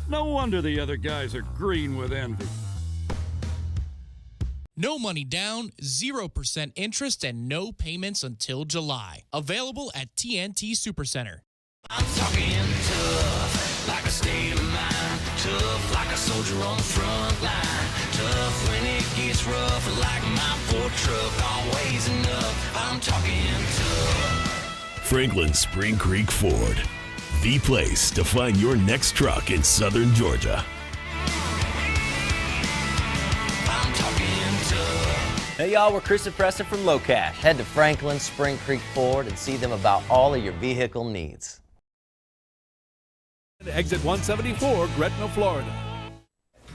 No wonder the other guys are green with envy. No money down, 0% interest, and no payments until July. Available at TNT Supercenter. I'm talking tough, like a state of mind. Tough, like a soldier on the front line. Tough when it gets rough, like my Ford truck. Always enough, I'm talking tough. Franklin Spring Creek Ford, the place to find your next truck in southern Georgia. I'm talking tough. Hey y'all, we're Chris and Preston from Low Cash. Head to Franklin Spring Creek Ford and see them about all of your vehicle needs. Exit 174, Gretna, Florida.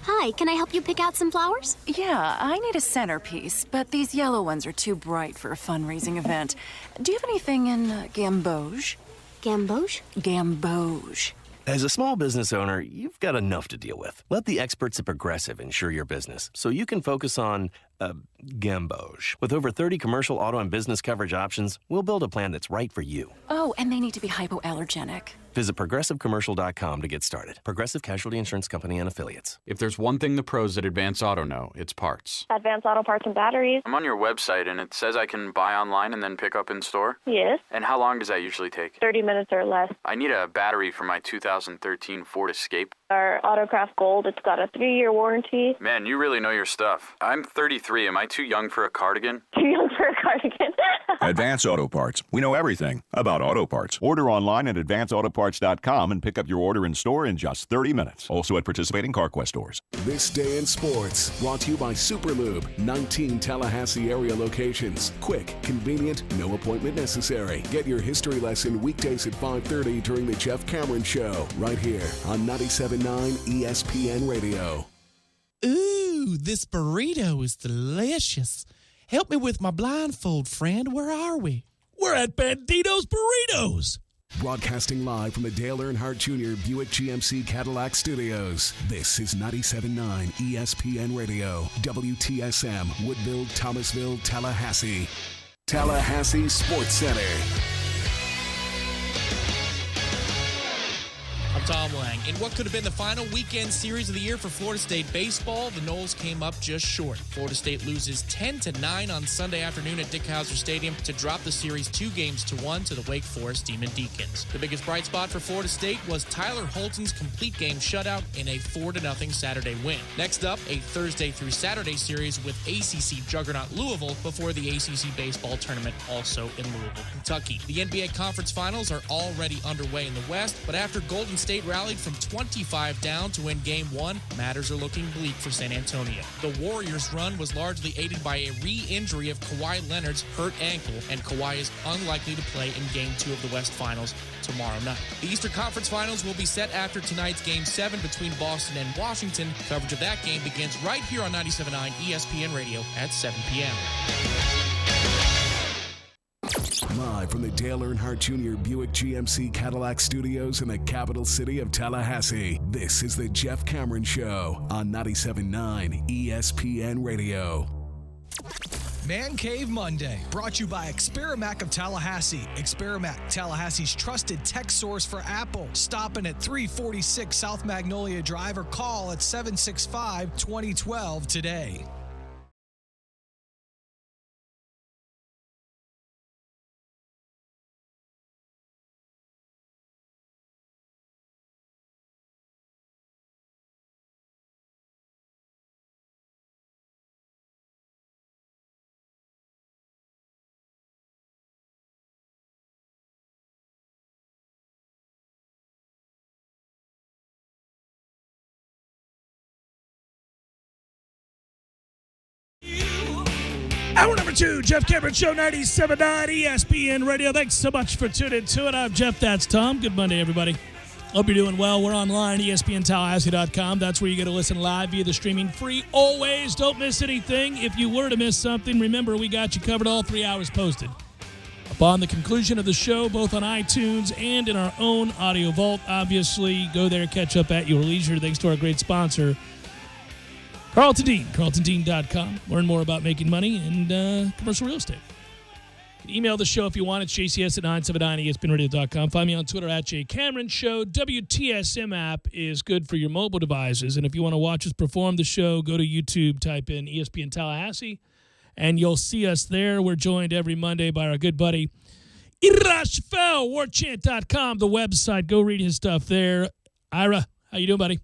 Hi, can I help you pick out some flowers? Yeah, I need a centerpiece, but these yellow ones are too bright for a fundraising event. Do you have anything in gamboge? Gamboge? Gamboge. As a small business owner, you've got enough to deal with. Let the experts at Progressive insure your business so you can focus on gamboge. With over 30 commercial, auto, and business coverage options, we'll build a plan that's right for you. Oh, and they need to be hypoallergenic. Visit progressivecommercial.com to get started. Progressive Casualty Insurance Company and Affiliates. If there's one thing the pros at Advance Auto know, it's parts. Advanced Auto Parts and Batteries. I'm on your website and it says I can buy online and then pick up in store? Yes. And how long does that usually take? 30 minutes or less. I need a battery for my 2013 Ford Escape. Our Autocraft Gold, it's got a 3-year warranty. Man, you really know your stuff. I'm 33. Am I too young for a cardigan? Too young for a cardigan. Advance Auto Parts. We know everything about auto parts. Order online at advanceautoparts.com and pick up your order in store in just 30 minutes. Also at participating CarQuest stores. This Day in Sports, brought to you by Superlube, 19 Tallahassee area locations. Quick, convenient, no appointment necessary. Get your history lesson weekdays at 5:30 during the Jeff Cameron Show, right here on 97.9 ESPN Radio. Ooh, this burrito is delicious. Help me with my blindfold, friend. Where are we? We're at Bandito's Burritos. Broadcasting live from the Dale Earnhardt Jr. Buick GMC Cadillac Studios. This is 97.9 ESPN Radio, WTSM, Woodville, Thomasville, Tallahassee. Tallahassee Sports Center. I'm Tom Lang. In what could have been the final weekend series of the year for Florida State baseball, the Noles came up just short. Florida State loses 10-9 on Sunday afternoon at Dick Howser Stadium to drop the series 2-1 to the Wake Forest Demon Deacons. The biggest bright spot for Florida State was Tyler Holton's complete game shutout in a 4-0 Saturday win. Next up, a Thursday through Saturday series with ACC juggernaut Louisville before the ACC baseball tournament also in Louisville, Kentucky. The NBA Conference Finals are already underway in the West, but after Golden State rallied from 25 down to win Game 1, matters are looking bleak for San Antonio. The Warriors' run was largely aided by a re-injury of Kawhi Leonard's hurt ankle, and Kawhi is unlikely to play in Game 2 of the West Finals tomorrow night. The Eastern Conference Finals will be set after tonight's Game 7 between Boston and Washington. Coverage of that game begins right here on 97.9 ESPN Radio at 7 p.m. Live from the Dale Earnhardt Jr. Buick GMC Cadillac Studios in the capital city of Tallahassee, this is the Jeff Cameron Show on 97.9 ESPN Radio. Man Cave Monday, brought to you by Experamac of Tallahassee. Experamac, Tallahassee's trusted tech source for Apple. Stopping at 346 South Magnolia Drive or call at 765-2012 today. Hour number 2, Jeff Cameron Show, 97.9 ESPN Radio. Thanks so much for tuning to it. I'm Jeff, that's Tom. Good Monday, everybody. Hope you're doing well. We're online, ESPNTallahassee.com. That's where you get to listen live via the streaming free. Always don't miss anything. If you were to miss something, remember we got you covered, all 3 hours posted. Upon the conclusion of the show, both on iTunes and in our own audio vault, obviously, go there, catch up at your leisure. Thanks to our great sponsor, Carlton Dean, carltondean.com. Learn more about making money and commercial real estate. You can email the show if you want. It's jcs at 979espnradio.com. Find me on Twitter at jcameronshow. WTSM app is good for your mobile devices. And if you want to watch us perform the show, go to YouTube, type in ESPN Tallahassee, and you'll see us there. We're joined every Monday by our good buddy, Ira Shafel, warchant.com, the website. Go read his stuff there. Ira, how you doing, buddy?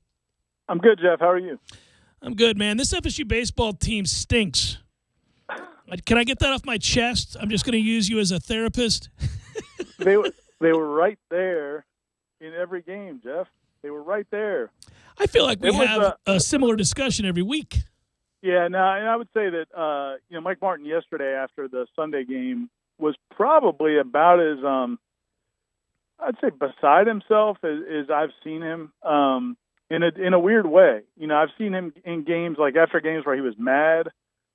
I'm good, Jeff. How are you? I'm good, man. This FSU baseball team stinks. Can I get that off my chest? I'm just going to use you as a therapist. They were right there in every game, Jeff. They were right there. I feel like we have a similar discussion every week. Yeah, no, and I would say that Mike Martin yesterday after the Sunday game was probably about as I'd say beside himself as I've seen him in a weird way. You know, I've seen him in games like after games where he was mad.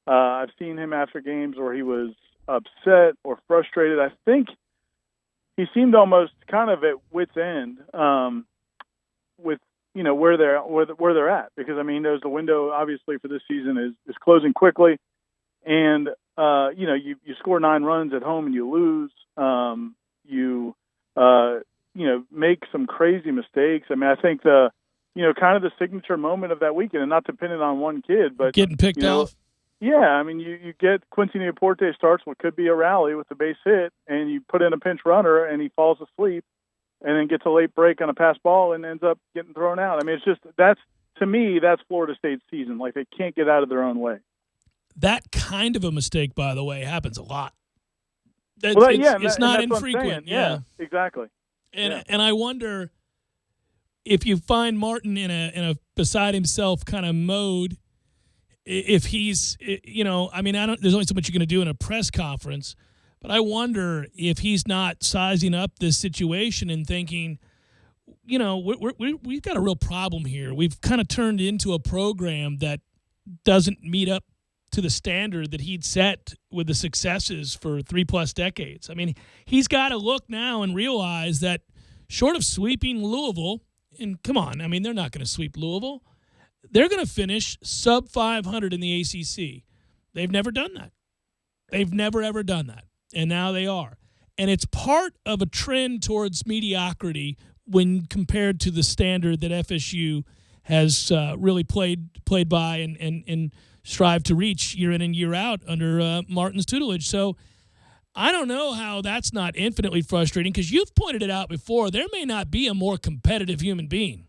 I've seen him after games where he was upset or frustrated. I think he seemed almost kind of at wit's end with where they're at, because I mean, there's the window obviously for this season is closing quickly, and you score 9 runs at home and you lose. You make some crazy mistakes. I mean, I think kind of the signature moment of that weekend, and not dependent on one kid, but getting picked off. Yeah, I mean, you get Quincy Neoporte starts what could be a rally with a base hit, and you put in a pinch runner, and he falls asleep, and then gets a late break on a pass ball and ends up getting thrown out. I mean, it's just that's Florida State's season. Like, they can't get out of their own way. That kind of a mistake, by the way, happens a lot. It's not infrequent. Yeah, exactly. And I wonder if you find Martin in a beside himself kind of mode. If he's, there's only so much you're going to do in a press conference, but I wonder if he's not sizing up this situation and thinking, we've got a real problem here. We've kind of turned into a program that doesn't meet up to the standard that he'd set with the successes for 3+ decades. I mean, he's got to look now and realize that short of sweeping Louisville, and come on, I mean, they're not going to sweep Louisville. They're going to finish sub 500 in the ACC. They've never done that. They've never, ever done that. And now they are. And it's part of a trend towards mediocrity when compared to the standard that FSU has really played by and strived to reach year in and year out under Martin's tutelage. So I don't know how that's not infinitely frustrating, because you've pointed it out before. There may not be a more competitive human being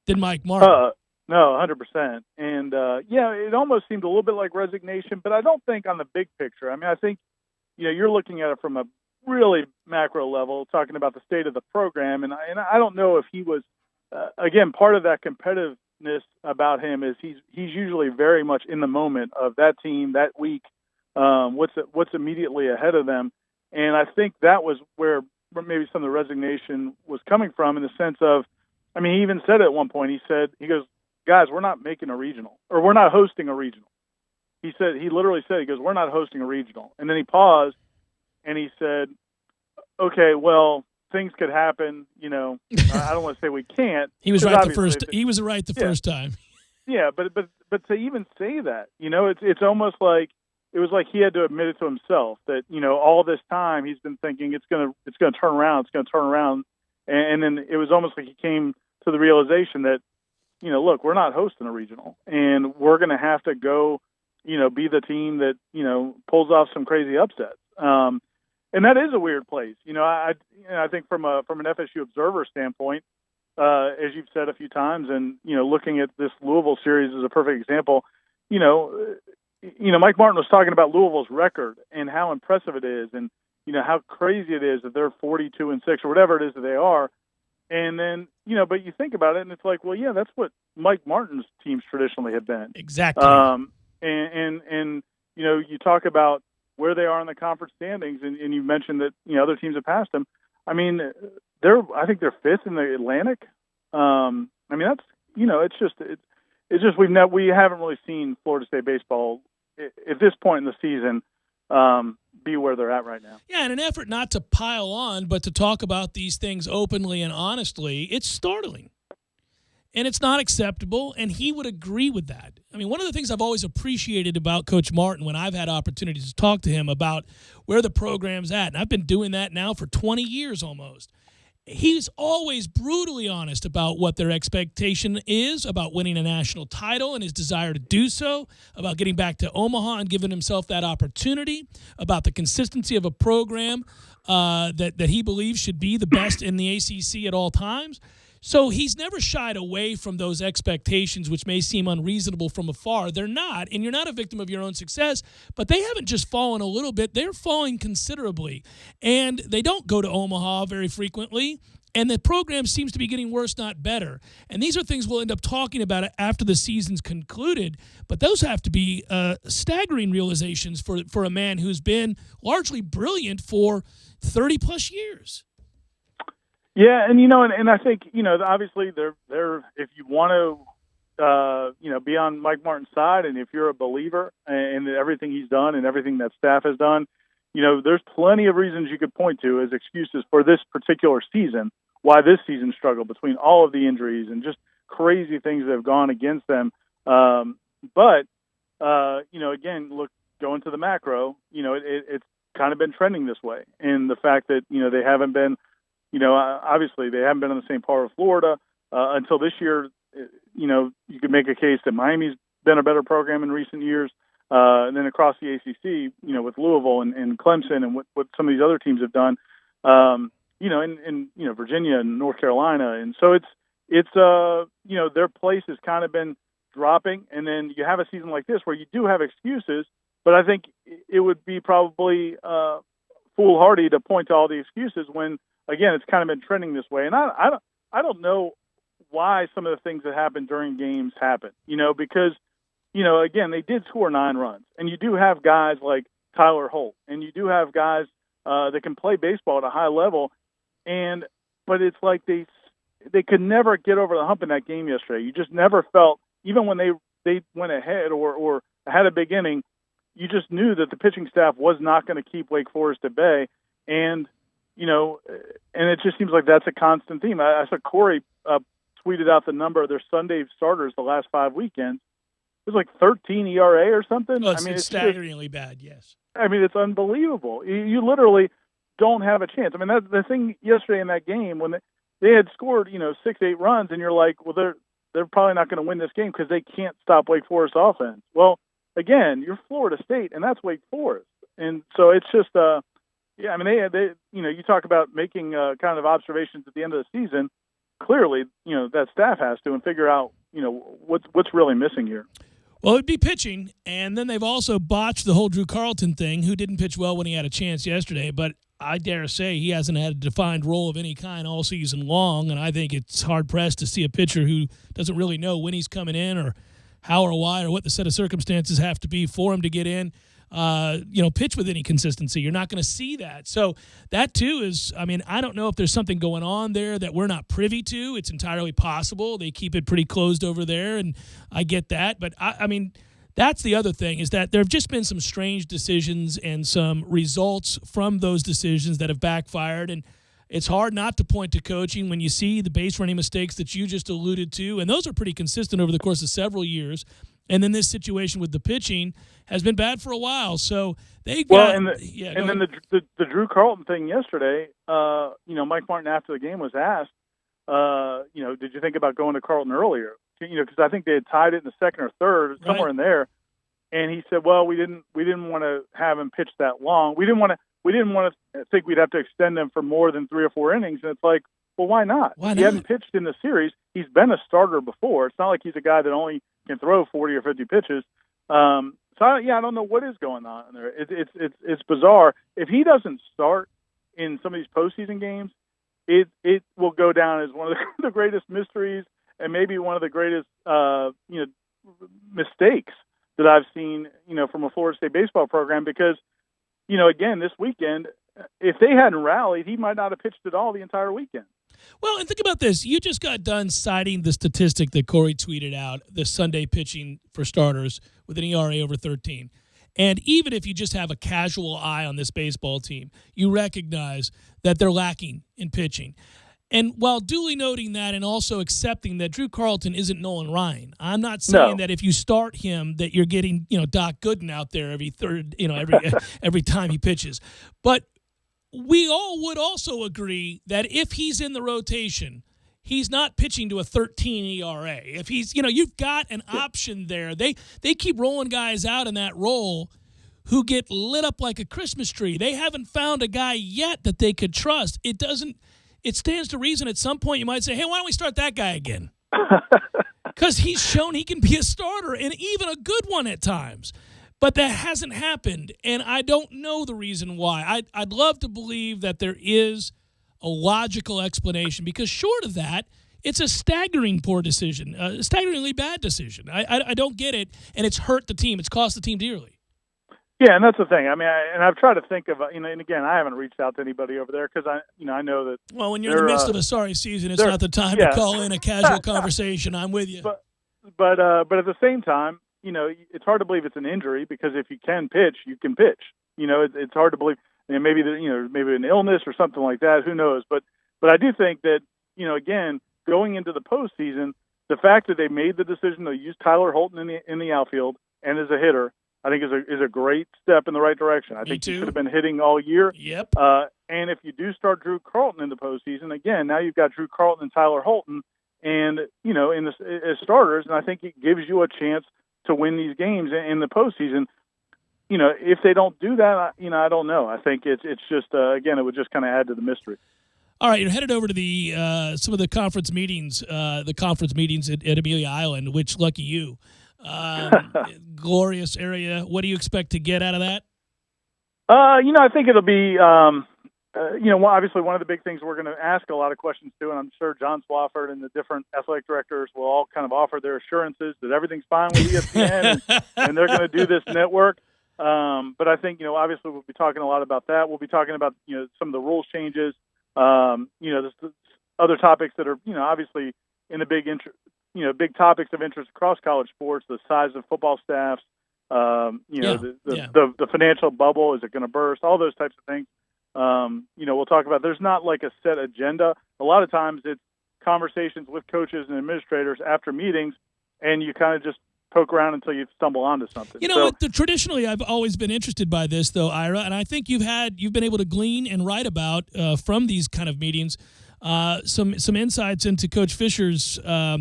than Mike Martin. No, 100%. And, it almost seemed a little bit like resignation, but I don't think on the big picture. I mean, I think, you're looking at it from a really macro level, talking about the state of the program. And I don't know if he was, again, part of that competitiveness about him is he's usually very much in the moment of that team, that week, what's immediately ahead of them. And I think that was where maybe some of the resignation was coming from, in the sense of, I mean, he even said it at one point. He goes, guys, we're not making a regional, or we're not hosting a regional. He literally said, we're not hosting a regional. And then he paused and he said, okay, well, things could happen. I don't want to say we can't. He was right the first. He was right the first time. Yeah, but to even say that, it's almost like it was like he had to admit it to himself that all this time he's been thinking it's gonna turn around, and then it was almost like he came to the realization that, look, we're not hosting a regional, and we're going to have to go, be the team that, pulls off some crazy upsets. And that is a weird place. I think from an FSU observer standpoint, as you've said a few times, and, looking at this Louisville series is a perfect example. Mike Martin was talking about Louisville's record and how impressive it is, and, how crazy it is that they're 42-6 or whatever it is that they are. And then, but you think about it and it's like, well, yeah, that's what Mike Martin's teams traditionally have been. Exactly. And you talk about where they are in the conference standings, and you mentioned that other teams have passed them. I mean, I think they're fifth in the Atlantic. I mean, that's it's just we haven't really seen Florida State baseball at this point in the season be where they're at right now. Yeah, in an effort not to pile on, but to talk about these things openly and honestly, it's startling. And it's not acceptable, and he would agree with that. I mean, one of the things I've always appreciated about Coach Martin when I've had opportunities to talk to him about where the program's at, and I've been doing that now for 20 years almost, he's always brutally honest about what their expectation is, about winning a national title and his desire to do so, about getting back to Omaha and giving himself that opportunity, about the consistency of a program that he believes should be the best in the ACC at all times. So he's never shied away from those expectations, which may seem unreasonable from afar. They're not, and you're not a victim of your own success, but they haven't just fallen a little bit. They're falling considerably, and they don't go to Omaha very frequently, and the program seems to be getting worse, not better. And these are things we'll end up talking about after the season's concluded, but those have to be staggering realizations for a man who's been largely brilliant for 30-plus years. Yeah, and and I think obviously they're if you want to be on Mike Martin's side, and if you're a believer in everything he's done and everything that staff has done, there's plenty of reasons you could point to as excuses for this particular season, why this season struggled between all of the injuries and just crazy things that have gone against them. But again, look, going to the macro, it's kind of been trending this way, and the fact that they haven't been. Obviously they haven't been in the same part of Florida until this year. You could make a case that Miami's been a better program in recent years, and then across the ACC, with Louisville and Clemson and what some of these other teams have done, in Virginia and North Carolina, and so it's their place has kind of been dropping, and then you have a season like this where you do have excuses, but I think it would be probably foolhardy to point to all the excuses when. Again, it's kind of been trending this way, and I don't know why some of the things that happen during games happen. Because again, they did score 9 runs, and you do have guys like Tyler Holt, and you do have guys that can play baseball at a high level, but it's like they could never get over the hump in that game yesterday. You just never felt, even when they went ahead or had a big inning, you just knew that the pitching staff was not going to keep Wake Forest at bay, and and it just seems like that's a constant theme. I saw Corey tweeted out the number of their Sunday starters the last 5 weekends. It was like 13 ERA or something. Oh, it's staggeringly bad, yes. I mean, it's unbelievable. You literally don't have a chance. I mean, that's the thing yesterday in that game when they had scored, 6-8 runs, and you're like, well, they're probably not going to win this game because they can't stop Wake Forest offense. Well, again, you're Florida State, and that's Wake Forest. And so it's just yeah, I mean, they you talk about making kind of observations at the end of the season. Clearly, that staff has to and figure out, what's really missing here. Well, it'd be pitching, and then they've also botched the whole Drew Carlton thing, who didn't pitch well when he had a chance yesterday, but I dare say he hasn't had a defined role of any kind all season long, and I think it's hard-pressed to see a pitcher who doesn't really know when he's coming in or how or why or what the set of circumstances have to be for him to get in. Pitch with any consistency. You're not going to see that. So that too is, I mean, I don't know if there's something going on there that we're not privy to. It's entirely possible. They keep it pretty closed over there, and I get that. But I mean, that's the other thing, is that there have just been some strange decisions and some results from those decisions that have backfired. And it's hard not to point to coaching when you see the base running mistakes that you just alluded to. And those are pretty consistent over the course of several years. And then this situation with the pitching has been bad for a while. So they got then the Drew Carlton thing yesterday. Mike Martin after the game was asked, did you think about going to Carlton earlier? Because I think they had tied it in the second or third, somewhere in there. And he said, well, we didn't want to have him pitch that long. We didn't want to think we'd have to extend him for more than 3 or 4 innings. And it's like, well, why not? He hadn't pitched in the series. He's been a starter before. It's not like he's a guy that only can throw 40 or 50 pitches. I don't know what is going on there. It's bizarre. If he doesn't start in some of these postseason games, it will go down as one of the greatest mysteries and maybe one of the greatest mistakes that I've seen, from a Florida State baseball program because, again, this weekend, if they hadn't rallied, he might not have pitched at all the entire weekend. Well, and think about this. You just got done citing the statistic that Corey tweeted out, the Sunday pitching for starters with an ERA over 13. And even if you just have a casual eye on this baseball team, you recognize that they're lacking in pitching. And while duly noting that and also accepting that Drew Carlton isn't Nolan Ryan, I'm not saying that if you start him that you're getting, Doc Gooden out there every time he pitches. But we all would also agree that if he's in the rotation, he's not pitching to a 13 ERA. If he's, you've got an option there. They keep rolling guys out in that role who get lit up like a Christmas tree. They haven't found a guy yet that they could trust. It stands to reason at some point you might say, hey, why don't we start that guy again? Because he's shown he can be a starter and even a good one at times. But that hasn't happened, and I don't know the reason why. I'd love to believe that there is a logical explanation because short of that, it's a staggering poor decision, a staggeringly bad decision. I don't get it, and it's hurt the team. It's cost the team dearly. Yeah, and that's the thing. I mean, I've tried to think of, and again, I haven't reached out to anybody over there because I know that. Well, when you're in the midst of a sorry season, it's not the time to call in a casual conversation. I'm with you. But at the same time, it's hard to believe it's an injury because if you can pitch, you can pitch. It's hard to believe. Maybe maybe an illness or something like that. Who knows? But I do think that again, going into the postseason, the fact that they made the decision to use Tyler Holton in the outfield and as a hitter, I think is a great step in the right direction. I think he should have been hitting all year. Yep. And if you do start Drew Carlton in the postseason, again, now you've got Drew Carlton and Tyler Holton, and as starters, and I think it gives you a chance to win these games in the postseason. If they don't do that, I don't know. I think it's just again, it would just kind of add to the mystery. All right, you're headed over to the some of the conference meetings at Amelia Island, which lucky you. Glorious area. What do you expect to get out of that? I think it'll be, obviously one of the big things we're going to ask a lot of questions to, and I'm sure John Swafford and the different athletic directors will all kind of offer their assurances that everything's fine with ESPN and they're going to do this network. But I think, obviously we'll be talking a lot about that. We'll be talking about, some of the rules changes, there's other topics that are, obviously in the big topics of interest across college sports, the size of football staffs, the financial bubble, is it going to burst? All those types of things. We'll talk about. There's not like a set agenda. A lot of times it's conversations with coaches and administrators after meetings, and you kind of just poke around until you stumble onto something. Traditionally, I've always been interested by this, though, Ira, and I think you've been able to glean and write about from these kind of meetings some insights into Coach Fisher's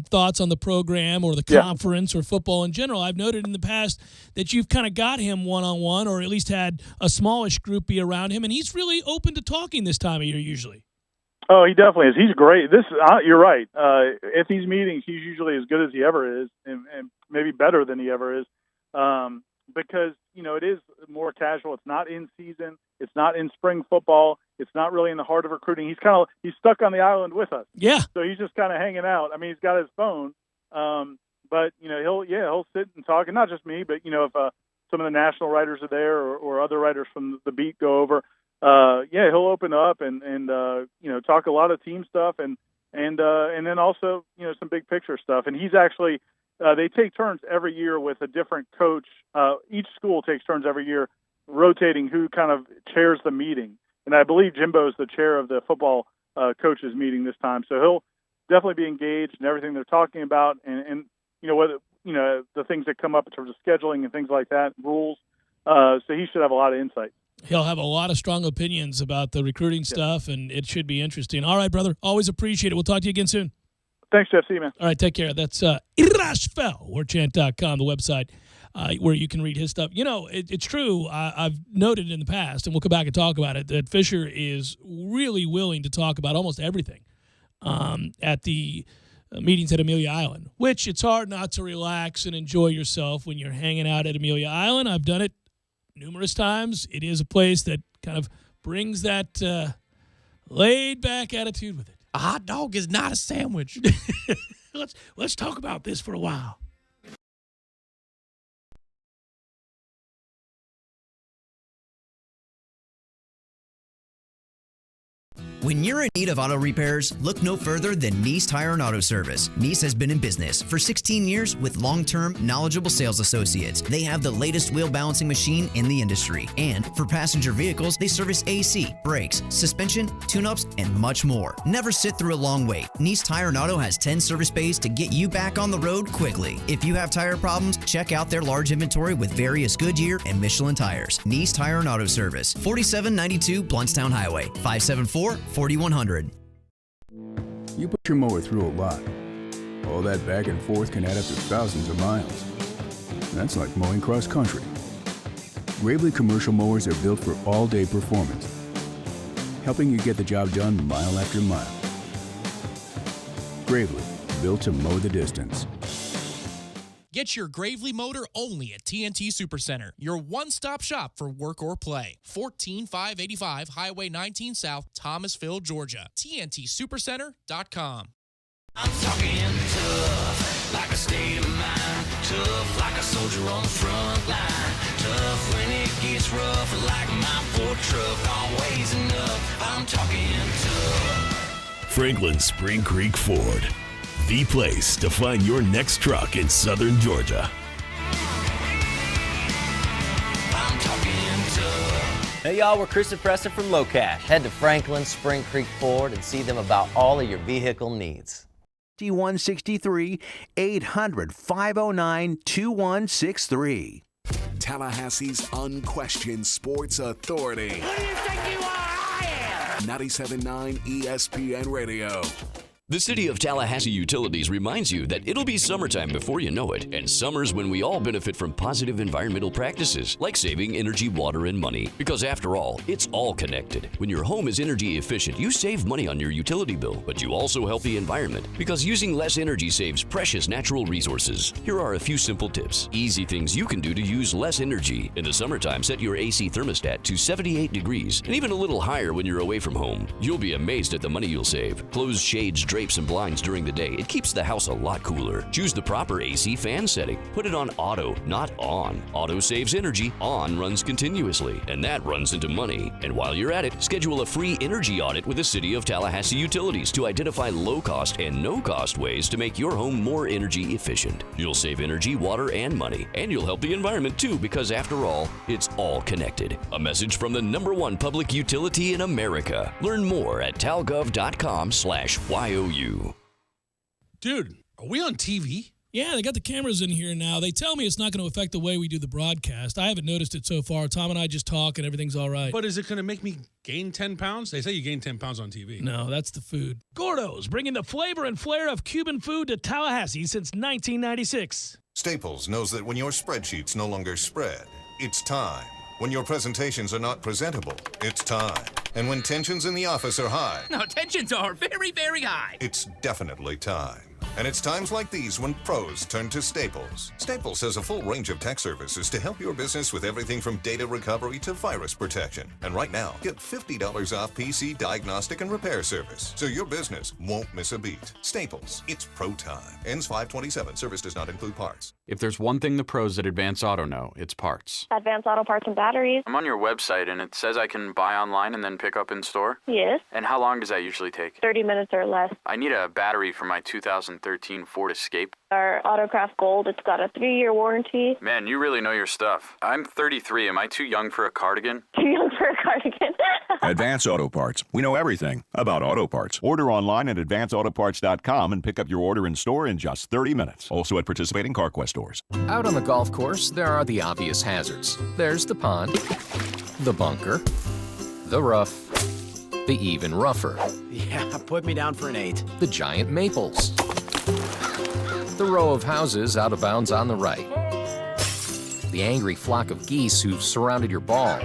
thoughts on the program or the conference or football in general. I've noted in the past that you've kind of got him one-on-one or at least had a smallish group be around him, and he's really open to talking this time of year usually. Oh, he definitely is. He's great. You're right. At these meetings, he's usually as good as he ever is and maybe better than he ever is because, it is more casual. It's not in season. It's not in spring football. It's not really in the heart of recruiting. He's stuck on the island with us. Yeah. So he's just kind of hanging out. I mean, he's got his phone, but he'll sit and talk, and not just me, but if some of the national writers are there or other writers from the beat go over, he'll open up and talk a lot of team stuff and then also some big picture stuff. And he's actually they take turns every year with a different coach. Each school takes turns every year rotating who kind of chairs the meeting. And I believe Jimbo's the chair of the football coaches meeting this time. So he'll definitely be engaged in everything they're talking about and the things that come up in terms of scheduling and things like that, rules. So he should have a lot of insight. He'll have a lot of strong opinions about the recruiting stuff, and it should be interesting. All right, brother. Always appreciate it. We'll talk to you again soon. Thanks, Jeff. See you, man. All right, take care. That's Irashfel, warchant.com, the website where you can read his stuff. It's true. I've noted in the past, and we'll come back and talk about it, that Fisher is really willing to talk about almost everything at the meetings at Amelia Island, which it's hard not to relax and enjoy yourself when you're hanging out at Amelia Island. I've done it numerous times. It is a place that kind of brings that laid-back attitude with it. A hot dog is not a sandwich. Let's talk about this for a while. When you're in need of auto repairs, look no further than Nice Tire and Auto Service. Nice has been in business for 16 years with long-term, knowledgeable sales associates. They have the latest wheel balancing machine in the industry. And for passenger vehicles, they service AC, brakes, suspension, tune-ups, and much more. Never sit through a long wait. Nice Tire and Auto has 10 service bays to get you back on the road quickly. If you have tire problems, check out their large inventory with various Goodyear and Michelin tires. Nice Tire and Auto Service, 4792 Bluntstown Highway, 574-4100. You put your mower through a lot. All that back and forth can add up to thousands of miles. That's like mowing cross country. Gravely commercial mowers are built for all-day performance, helping you get the job done mile after mile. Gravely, built to mow the distance. Get your Gravely motor only at TNT Supercenter, your one-stop shop for work or play. 14585 Highway 19 South, Thomasville, Georgia. TNTSupercenter.com. I'm talking tough, like a state of mind. Tough, like a soldier on the front line. Tough when it gets rough, like my Ford truck. Always enough. I'm talking tough. Franklin Spring Creek Ford, the place to find your next truck in southern Georgia. I'm talking tough. Hey y'all, we're Chris and Preston from Low Cash. Head to Franklin Spring Creek Ford and see them about all of your vehicle needs. D163 800-509-2163. Tallahassee's unquestioned sports authority. Who do you think you are? I am. 97.9 ESPN Radio. The City of Tallahassee Utilities reminds you that it'll be summertime before you know it, and summer's when we all benefit from positive environmental practices like saving energy, water, and money. Because after all, it's all connected. When your home is energy efficient, you save money on your utility bill, but you also help the environment because using less energy saves precious natural resources. Here are a few simple tips. Easy things you can do to use less energy. In the summertime, set your AC thermostat to 78 degrees and even a little higher when you're away from home. You'll be amazed at the money you'll save. Close shades, drapes, and blinds during the day. It keeps the house a lot cooler. Choose the proper AC fan setting. Put it on auto, not on. Auto saves energy, on runs continuously, and that runs into money. And while you're at it, schedule a free energy audit with the City of Tallahassee Utilities to identify low-cost and no-cost ways to make your home more energy efficient. You'll save energy, water, and money, and you'll help the environment too, because after all, it's all connected. A message from the #1 public utility in America. Learn more at talgov.com/YOU. Dude, are we on TV? Yeah, they got the cameras in here now. They tell me it's not going to affect the way we do the broadcast. I haven't noticed it so far. Tom and I just talk and everything's all right. But is it going to make me gain 10 pounds? They say you gain 10 pounds on TV. No, that's the food. Gordo's, bringing the flavor and flair of Cuban food to Tallahassee since 1996. Staples knows that when your spreadsheets no longer spread, it's time. When your presentations are not presentable, it's time. And when tensions in the office are high, No, tensions are very, very high. it's definitely time. And it's times like these when pros turn to Staples. Staples has a full range of tech services to help your business with everything from data recovery to virus protection. And right now, get $50 off PC diagnostic and repair service, so your business won't miss a beat. Staples, it's pro time. Ends 5/27. Service does not include parts. If there's one thing the pros at Advance Auto know, it's parts. Advanced Auto Parts and Batteries. I'm on your website and it says I can buy online and then pick up in store? Yes. And how long does that usually take? 30 minutes or less. I need a battery for my 2013 Ford Escape. Our Autocraft Gold, it's got a 3-year warranty. Man, you really know your stuff. I'm 33. Am I too young for a cardigan? Too young for a cardigan. Advance Auto Parts. We know everything about auto parts. Order online at advanceautoparts.com and pick up your order in store in just 30 minutes. Also at participating CarQuest stores. Out on the golf course, there are the obvious hazards. There's the pond, the bunker, the rough, the even rougher. Yeah, put me down for an 8. The giant maples. The row of houses out of bounds on the right. The angry flock of geese who've surrounded your ball.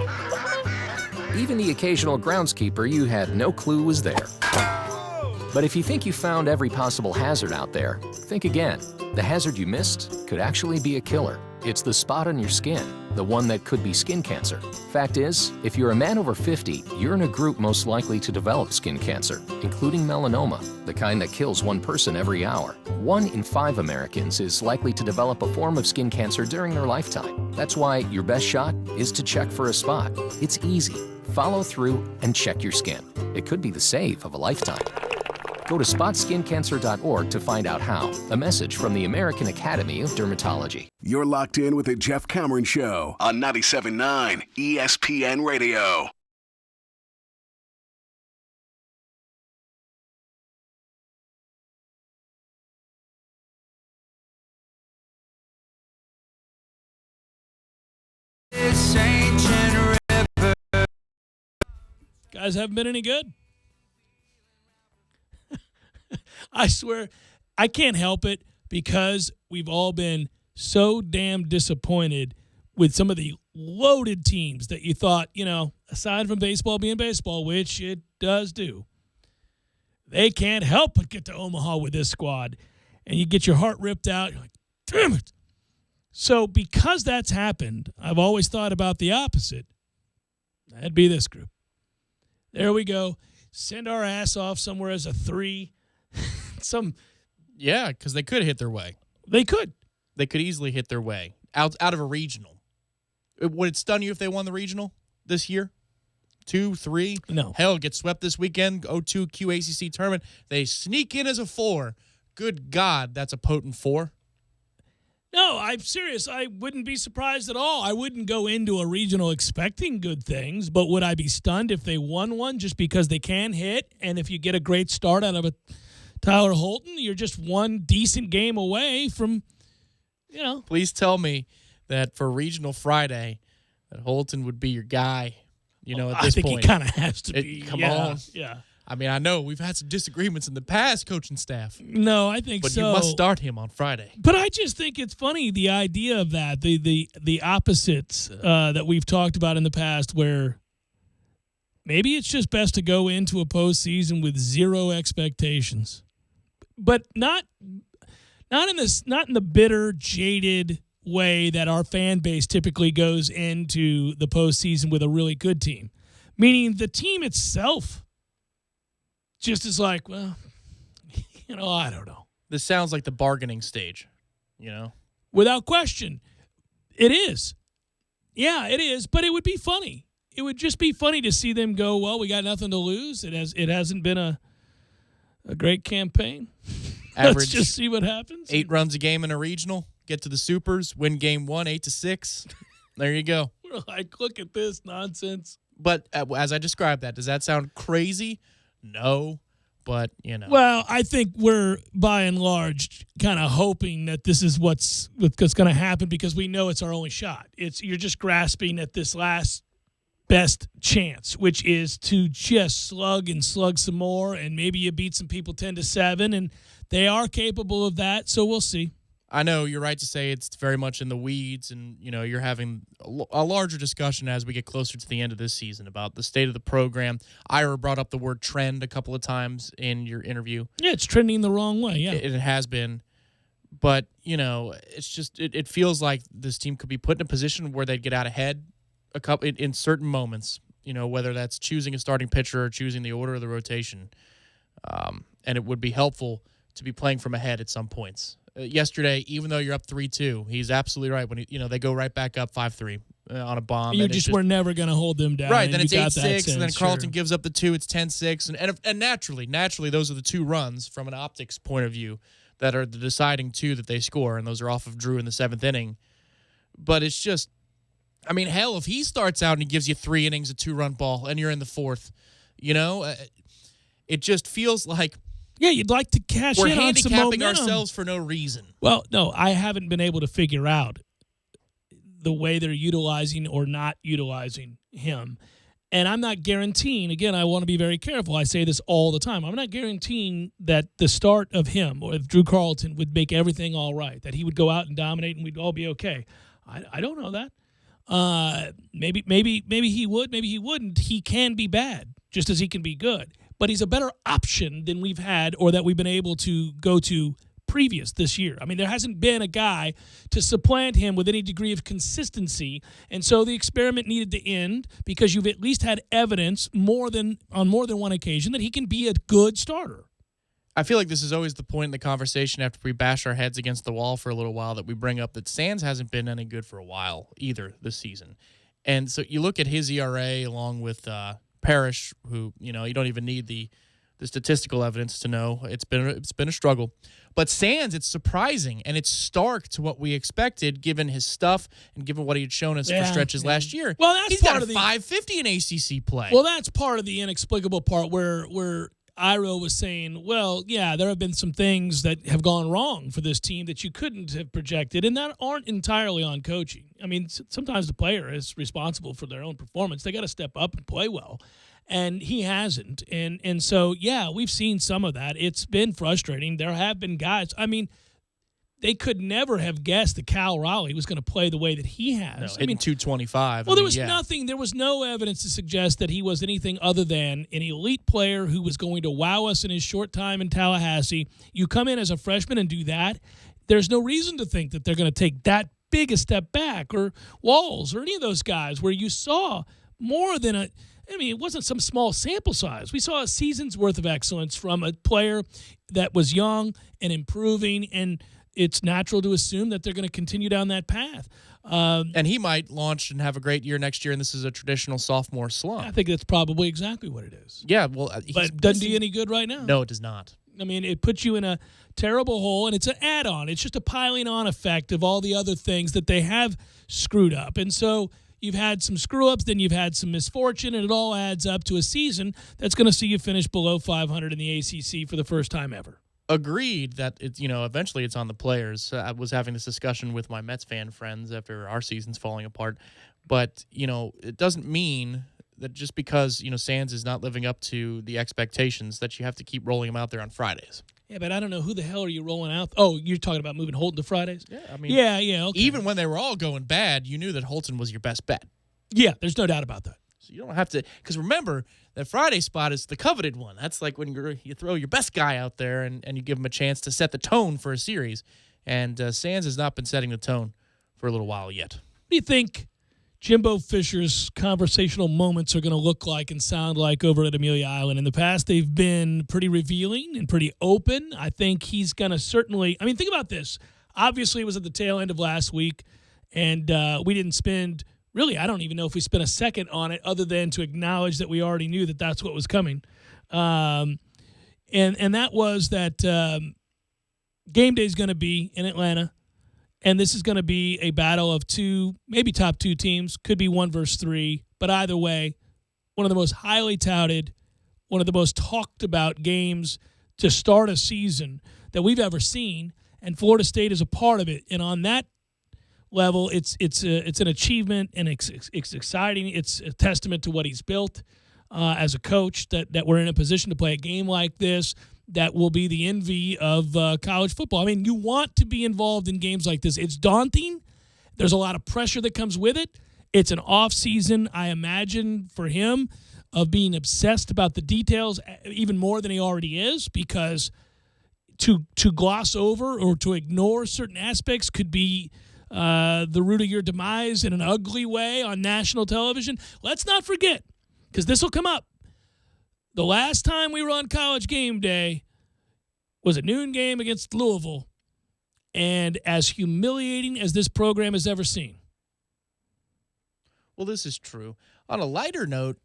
Even the occasional groundskeeper you had no clue was there. But if you think you found every possible hazard out there, think again. The hazard you missed could actually be a killer. It's the spot on your skin. the one that could be skin cancer. Fact is, if you're a man over 50, you're in a group most likely to develop skin cancer, including melanoma, the kind that kills one person every hour. 1 in 5 Americans is likely to develop a form of skin cancer during their lifetime. That's why your best shot is to check for a spot. It's easy. Follow through and check your skin. It could be the save of a lifetime. Go to spotskincancer.org to find out how. A message from the American Academy of Dermatology. You're locked in with the Jeff Cameron Show on 97.9 ESPN Radio. Guys haven't been any good. I swear, I can't help it because we've all been so damn disappointed with some of the loaded teams that you thought, aside from baseball being baseball, which it does do, they can't help but get to Omaha with this squad. And you get your heart ripped out. You're like, damn it. So because that's happened, I've always thought about the opposite. That'd be this group. There we go. Send our ass off somewhere as a 3. Yeah, because they could hit their way. They could. They could easily hit their way out of a regional. Would it stun you if they won the regional this year? 2, 3? No. Hell, get swept this weekend, 0-2 QACC tournament. They sneak in as a 4. Good God, that's a potent 4. No, I'm serious. I wouldn't be surprised at all. I wouldn't go into a regional expecting good things, but would I be stunned if they won one just because they can hit? And if you get a great start out of a Tyler Holton, you're just one decent game away from, Please tell me that for Regional Friday, that Holton would be your guy, at this point. I think he kind of has to be. Come on. Yeah. I mean, I know we've had some disagreements in the past, coaching staff. No, I think but so. But you must start him on Friday. But I just think it's funny, the idea of that, the opposites that we've talked about in the past, where maybe it's just best to go into a postseason with zero expectations. But not in the bitter, jaded way that our fan base typically goes into the postseason with a really good team. Meaning the team itself just is like, well, I don't know. This sounds like the bargaining stage, Without question. It is. Yeah, it is. But it would be funny. It would just be funny to see them go, well, we got nothing to lose. It hasn't been a great campaign. Average. Let's just see what happens. 8 runs a game in a regional. Get to the Supers. Win game 1, 8-6. There you go. We're like, look at this nonsense. But as I described that, does that sound crazy? No. But, Well, I think we're, by and large, kind of hoping that this is what's going to happen because we know it's our only shot. You're just grasping at this last best chance, which is to just slug some more, and maybe you beat some people 10-7, and they are capable of that, so we'll see. I know you're right to say it's very much in the weeds, and you're having a larger discussion as we get closer to the end of this season about the state of the program. Ira brought up the word trend a couple of times in your interview. Yeah, it's trending the wrong way. Yeah, it has been, but it's just it feels like this team could be put in a position where they'd get out ahead in certain moments. Whether that's choosing a starting pitcher or choosing the order of the rotation, and it would be helpful to be playing from ahead at some points. Yesterday, even though you're up 3-2, he's absolutely right. When they go right back up 5-3 on a bomb. You just were never going to hold them down. Right, then it's 8-6, and then Carlton gives up the 2, it's 10-6. And naturally, those are the 2 runs from an optics point of view that are the deciding 2 that they score, and those are off of Drew in the 7th inning. But it's just, hell, if he starts out and he gives you 3 innings, a 2-run ball, and you're in the 4th, it just feels like yeah, you'd like to cash we're in on some momentum. handicapping ourselves for no reason. Well, no, I haven't been able to figure out the way they're utilizing or not utilizing him. And I'm not guaranteeing, again, I want to be very careful. I say this all the time. I'm not guaranteeing that the start of him or of Drew Carlton would make everything all right, that he would go out and dominate and we'd all be okay. I don't know that. Maybe he would, maybe he wouldn't. He can be bad just as he can be good. But he's a better option than we've had or that we've been able to go to previous this year. I mean, there hasn't been a guy to supplant him with any degree of consistency, and so the experiment needed to end because you've at least had evidence on more than one occasion that he can be a good starter. I feel like this is always the point in the conversation after we bash our heads against the wall for a little while that we bring up that Sands hasn't been any good for a while either this season. And so you look at his ERA along with Parrish, who, you don't even need the statistical evidence to know it's been a struggle. But Sands, it's surprising and it's stark to what we expected given his stuff and given what he had shown us for stretches last year. Well, that's he's part got of the 550 in ACC play. Well, that's part of the inexplicable part where Iro was saying, well, yeah, there have been some things that have gone wrong for this team that you couldn't have projected, and that aren't entirely on coaching. I mean, sometimes the player is responsible for their own performance. They got to step up and play well, and he hasn't. And so, yeah, we've seen some of that. It's been frustrating. There have been guys. I mean, they could never have guessed that Cal Raleigh was going to play the way that he has. Hitting 225. Well, there was nothing. There was no evidence to suggest that he was anything other than an elite player who was going to wow us in his short time in Tallahassee. You come in as a freshman and do that. There's no reason to think that they're going to take that big a step back, or Walls or any of those guys where you saw more than it wasn't some small sample size. We saw a season's worth of excellence from a player that was young and improving, and it's natural to assume that they're going to continue down that path. And he might launch and have a great year next year, and this is a traditional sophomore slump. I think that's probably exactly what it is. Yeah, well, but it doesn't do you any good right now. No, it does not. I mean, it puts you in a terrible hole, and it's an add-on. It's just a piling on effect of all the other things that they have screwed up. And so you've had some screw-ups, then you've had some misfortune, and it all adds up to a season that's going to see you finish below 500 in the ACC for the first time ever. Agreed that it's eventually it's on the players. I was having this discussion with my Mets fan friends after our season's falling apart, but it doesn't mean that just because Sands is not living up to the expectations that you have to keep rolling him out there on Fridays. Yeah, but I don't know who the hell are you rolling out. Oh, you're talking about moving Holton to Fridays? Yeah, I mean, yeah. Okay. Even when they were all going bad, you knew that Holton was your best bet. Yeah, there's no doubt about that. So you don't have to, because remember, that Friday spot is the coveted one. That's like when you throw your best guy out there and you give him a chance to set the tone for a series. And Sands has not been setting the tone for a little while yet. What do you think Jimbo Fisher's conversational moments are going to look like and sound like over at Amelia Island? In the past, they've been pretty revealing and pretty open. I think he's going to certainly – I mean, think about this. Obviously, it was at the tail end of last week, and we didn't spend – really, I don't even know if we spent a second on it other than to acknowledge that we already knew that that's what was coming. And that was that game day is going to be in Atlanta, and this is going to be a battle of two, maybe top two teams. Could be 1 versus 3, but either way, one of the most highly touted, one of the most talked about games to start a season that we've ever seen, and Florida State is a part of it. And on that level, it's an achievement, and it's exciting. It's a testament to what he's built as a coach, that we're in a position to play a game like this that will be the envy of college football. I mean, you want to be involved in games like this. It's daunting. There's a lot of pressure that comes with it. It's an off season, I imagine, for him, of being obsessed about the details even more than he already is, because to gloss over or to ignore certain aspects could be the root of your demise in an ugly way on national television. Let's not forget, because this will come up, the last time we were on College Game Day was a noon game against Louisville, and as humiliating as this program has ever seen. Well, this is true. On a lighter note,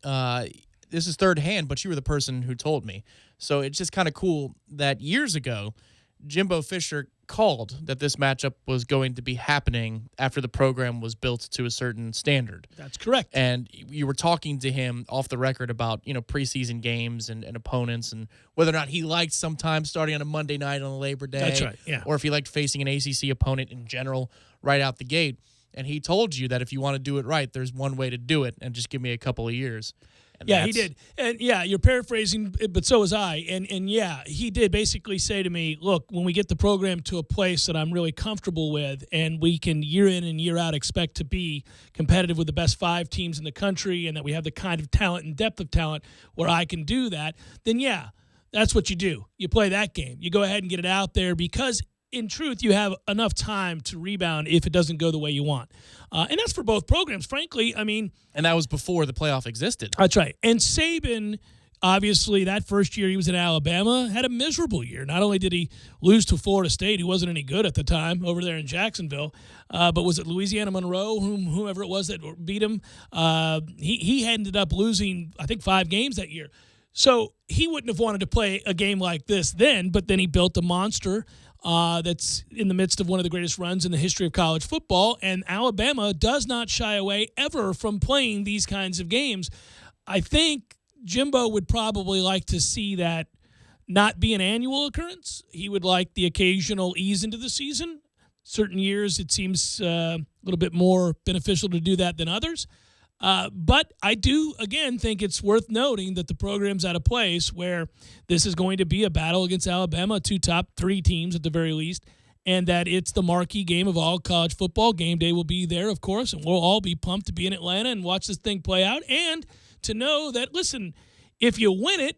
this is third hand, but you were the person who told me. So it's just kind of cool that years ago, Jimbo Fisher called that this matchup was going to be happening after the program was built to a certain standard. That's correct. And you were talking to him off the record about, preseason games and opponents, and whether or not he liked sometimes starting on a Monday night on a Labor Day. That's right, yeah. Or if he liked facing an ACC opponent in general right out the gate. And he told you that if you want to do it right, there's one way to do it, and just give me a couple of years. Yeah, he did. And yeah, you're paraphrasing, but so was I. And yeah, he did basically say to me, look, when we get the program to a place that I'm really comfortable with, and we can year in and year out expect to be competitive with the best 5 teams in the country, and that we have the kind of talent and depth of talent where I can do that, then yeah, that's what you do. You play that game. You go ahead and get it out there, because in truth, you have enough time to rebound if it doesn't go the way you want. And that's for both programs, frankly. I mean, and that was before the playoff existed. That's right. And Saban, obviously, that first year he was in Alabama, had a miserable year. Not only did he lose to Florida State, who wasn't any good at the time over there in Jacksonville, but was it Louisiana Monroe, whomever it was that beat him? He ended up losing, I think, 5 games that year. So he wouldn't have wanted to play a game like this then, but then he built a monster that's in the midst of one of the greatest runs in the history of college football, and Alabama does not shy away ever from playing these kinds of games. I think Jimbo would probably like to see that not be an annual occurrence. He would like the occasional ease into the season. Certain years it seems a little bit more beneficial to do that than others. But I do, again, think it's worth noting that the program's at a place where this is going to be a battle against Alabama, 2 top 3 teams at the very least, and that it's the marquee game of all college football. Game day will be there, of course, and we'll all be pumped to be in Atlanta and watch this thing play out, and to know that, listen, if you win it,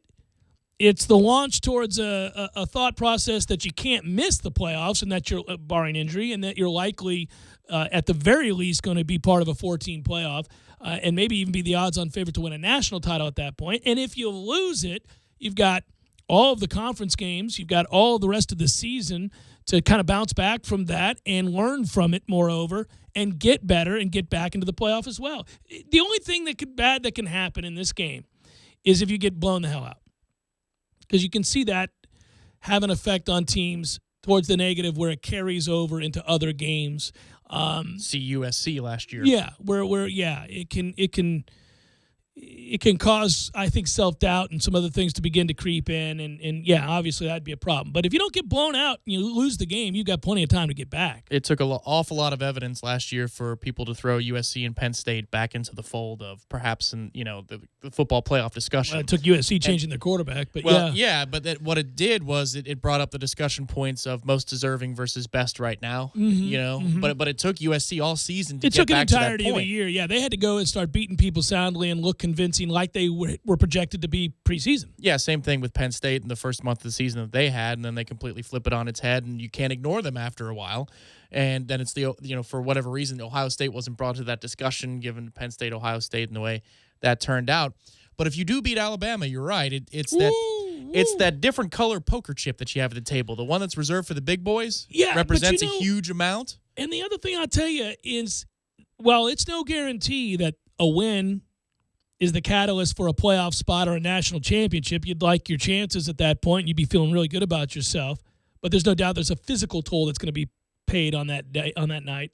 it's the launch towards a thought process that you can't miss the playoffs and that you're, barring injury, and that you're likely, at the very least, going to be part of a 14 playoff. And maybe even be the odds-on favorite to win a national title at that point. And if you lose it, you've got all of the conference games, you've got all of the rest of the season to kind of bounce back from that and learn from it, moreover, and get better and get back into the playoff as well. The only thing bad that can happen in this game is if you get blown the hell out. Because you can see that have an effect on teams towards the negative where it carries over into other games. See USC last year. Yeah, where it can cause, I think, self-doubt and some other things to begin to creep in, and yeah, obviously that'd be a problem. But if you don't get blown out and you lose the game, you've got plenty of time to get back. It took an awful lot of evidence last year for people to throw USC and Penn State back into the fold of perhaps the football playoff discussion. Well, it took USC changing their quarterback, but but what it did was it brought up the discussion points of most deserving versus best right now. But it took USC all season to get back to that point. It took an entirety of a year. Yeah, they had to go and start beating people soundly and look convincing like they were projected to be preseason. Yeah, same thing with Penn State in the first month of the season that they had, and then they completely flip it on its head, and you can't ignore them after a while. And then it's for whatever reason, Ohio State wasn't brought to that discussion given Penn State, Ohio State, and the way that turned out. But if you do beat Alabama, you're right. It's that different color poker chip that you have at the table. The one that's reserved for the big boys represents a huge amount. And the other thing I'll tell you is, while it's no guarantee that a win is the catalyst for a playoff spot or a national championship, you'd like your chances at that point. You'd be feeling really good about yourself. But there's no doubt there's a physical toll that's going to be paid on that day, on that night.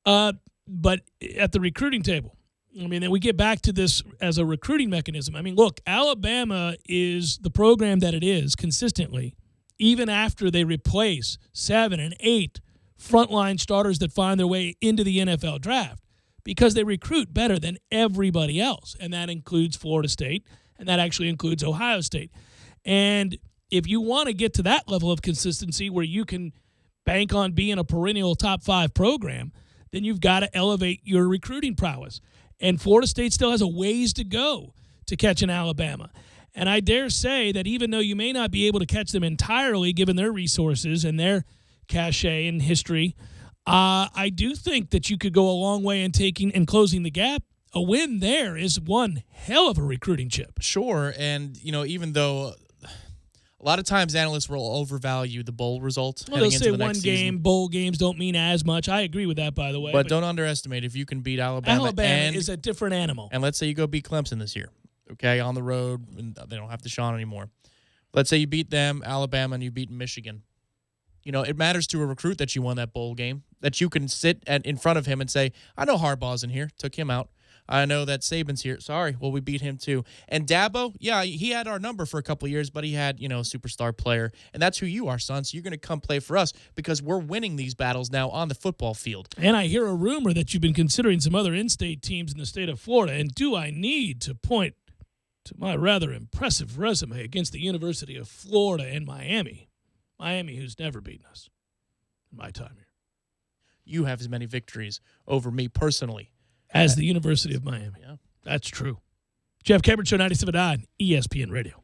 But at the recruiting table, I mean, then we get back to this as a recruiting mechanism. I mean, look, Alabama is the program that it is consistently, even after they replace 7 and 8 frontline starters that find their way into the NFL draft, because they recruit better than everybody else, and that includes Florida State, and that actually includes Ohio State. And if you want to get to that level of consistency where you can bank on being a perennial top 5 program, then you've got to elevate your recruiting prowess. And Florida State still has a ways to go to catch an Alabama. And I dare say that even though you may not be able to catch them entirely given their resources and their cachet and history, I do think that you could go a long way in taking and closing the gap. A win there is one hell of a recruiting chip. Sure, and even though a lot of times analysts will overvalue the bowl result. Well, they'll say one game, bowl games don't mean as much. I agree with that, by the way. But don't underestimate if you can beat Alabama. Alabama is a different animal. And let's say you go beat Clemson this year, okay, on the road, and they don't have Deshaun anymore. Let's say you beat them, Alabama, and you beat Michigan. It matters to a recruit that you won that bowl game, that you can sit in front of him and say, I know Harbaugh's in here, took him out. I know that Saban's here. Sorry, well, we beat him too. And Dabo, yeah, he had our number for a couple of years, but he had, a superstar player. And that's who you are, son. So you're going to come play for us because we're winning these battles now on the football field. And I hear a rumor that you've been considering some other in-state teams in the state of Florida. And do I need to point to my rather impressive resume against the University of Florida and Miami? Miami, who's never beaten us in my time here. You have as many victories over me personally as the University of Miami. Yeah. That's true. Jeff Cameron Show, 97.9 ESPN Radio.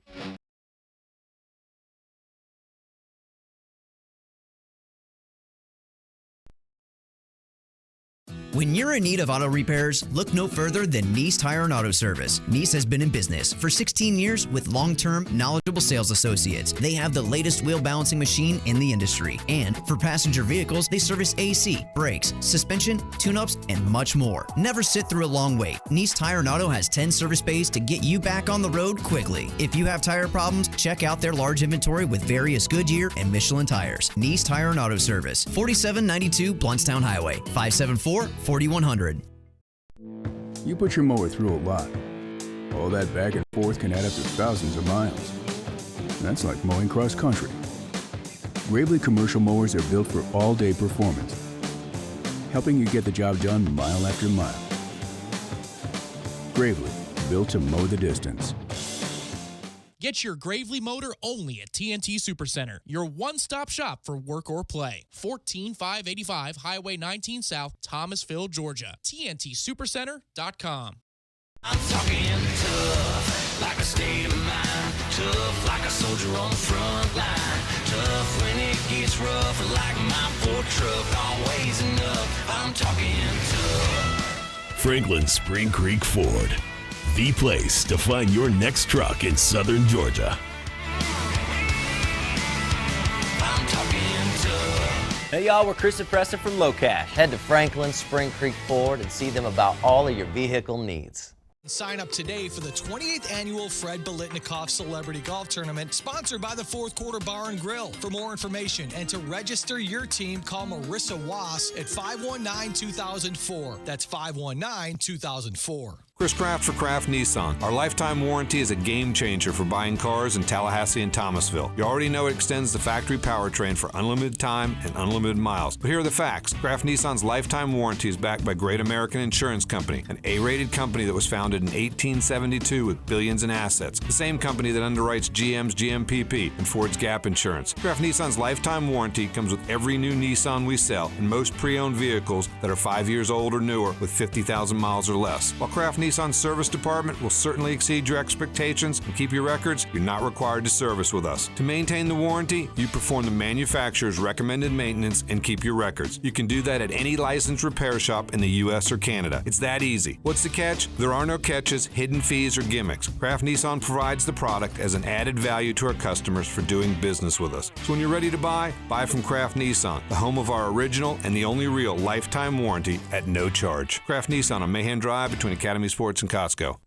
When you're in need of auto repairs, look no further than Nice Tire and Auto Service. Nice has been in business for 16 years with long-term, knowledgeable sales associates. They have the latest wheel balancing machine in the industry. And for passenger vehicles, they service AC, brakes, suspension, tune-ups, and much more. Never sit through a long wait. Nice Tire and Auto has 10 service bays to get you back on the road quickly. If you have tire problems, check out their large inventory with various Goodyear and Michelin tires. Nice Tire and Auto Service, 4792 Blountstown Highway, 574-4100. You put your mower through a lot. All that back and forth can add up to thousands of miles. That's like mowing cross country. Gravely commercial mowers are built for all-day performance, helping you get the job done mile after mile. Gravely, built to mow the distance. Get your Gravely motor only at TNT Supercenter, your one-stop shop for work or play. 14585 Highway 19 South, Thomasville, Georgia. TNTSupercenter.com. I'm talking tough, like a state of mind. Tough, like a soldier on the front line. Tough when it gets rough, like my Ford truck. Always enough. I'm talking tough. Franklin Spring Creek Ford, the place to find your next truck in southern Georgia. I'm talking tough. Hey y'all, we're Chris and Preston from Low Cash. Head to Franklin Spring Creek Ford and see them about all of your vehicle needs. Sign up today for the 28th Annual Fred Biletnikoff Celebrity Golf Tournament, sponsored by the Fourth Quarter Bar and Grill. For more information and to register your team, call Marissa Wass at 519-2004. That's 519-2004. Chris Kraft for Kraft Nissan. Our lifetime warranty is a game changer for buying cars in Tallahassee and Thomasville. You already know it extends the factory powertrain for unlimited time and unlimited miles. But here are the facts. Kraft Nissan's lifetime warranty is backed by Great American Insurance Company, an A-rated company that was founded in 1872 with billions in assets. The same company that underwrites GM's GMPP and Ford's Gap Insurance. Kraft Nissan's lifetime warranty comes with every new Nissan we sell and most pre-owned vehicles that are 5 years old or newer with 50,000 miles or less. While Kraft Nissan service department will certainly exceed your expectations and keep your records, you're not required to service with us. To maintain the warranty, you perform the manufacturer's recommended maintenance and keep your records. You can do that at any licensed repair shop in the U.S. or Canada. It's that easy. What's the catch? There are no catches, hidden fees, or gimmicks. Kraft Nissan provides the product as an added value to our customers for doing business with us. So when you're ready to buy from Kraft Nissan, the home of our original and the only real lifetime warranty at no charge. Kraft Nissan on Mahan Drive between Academy Sports and Costco.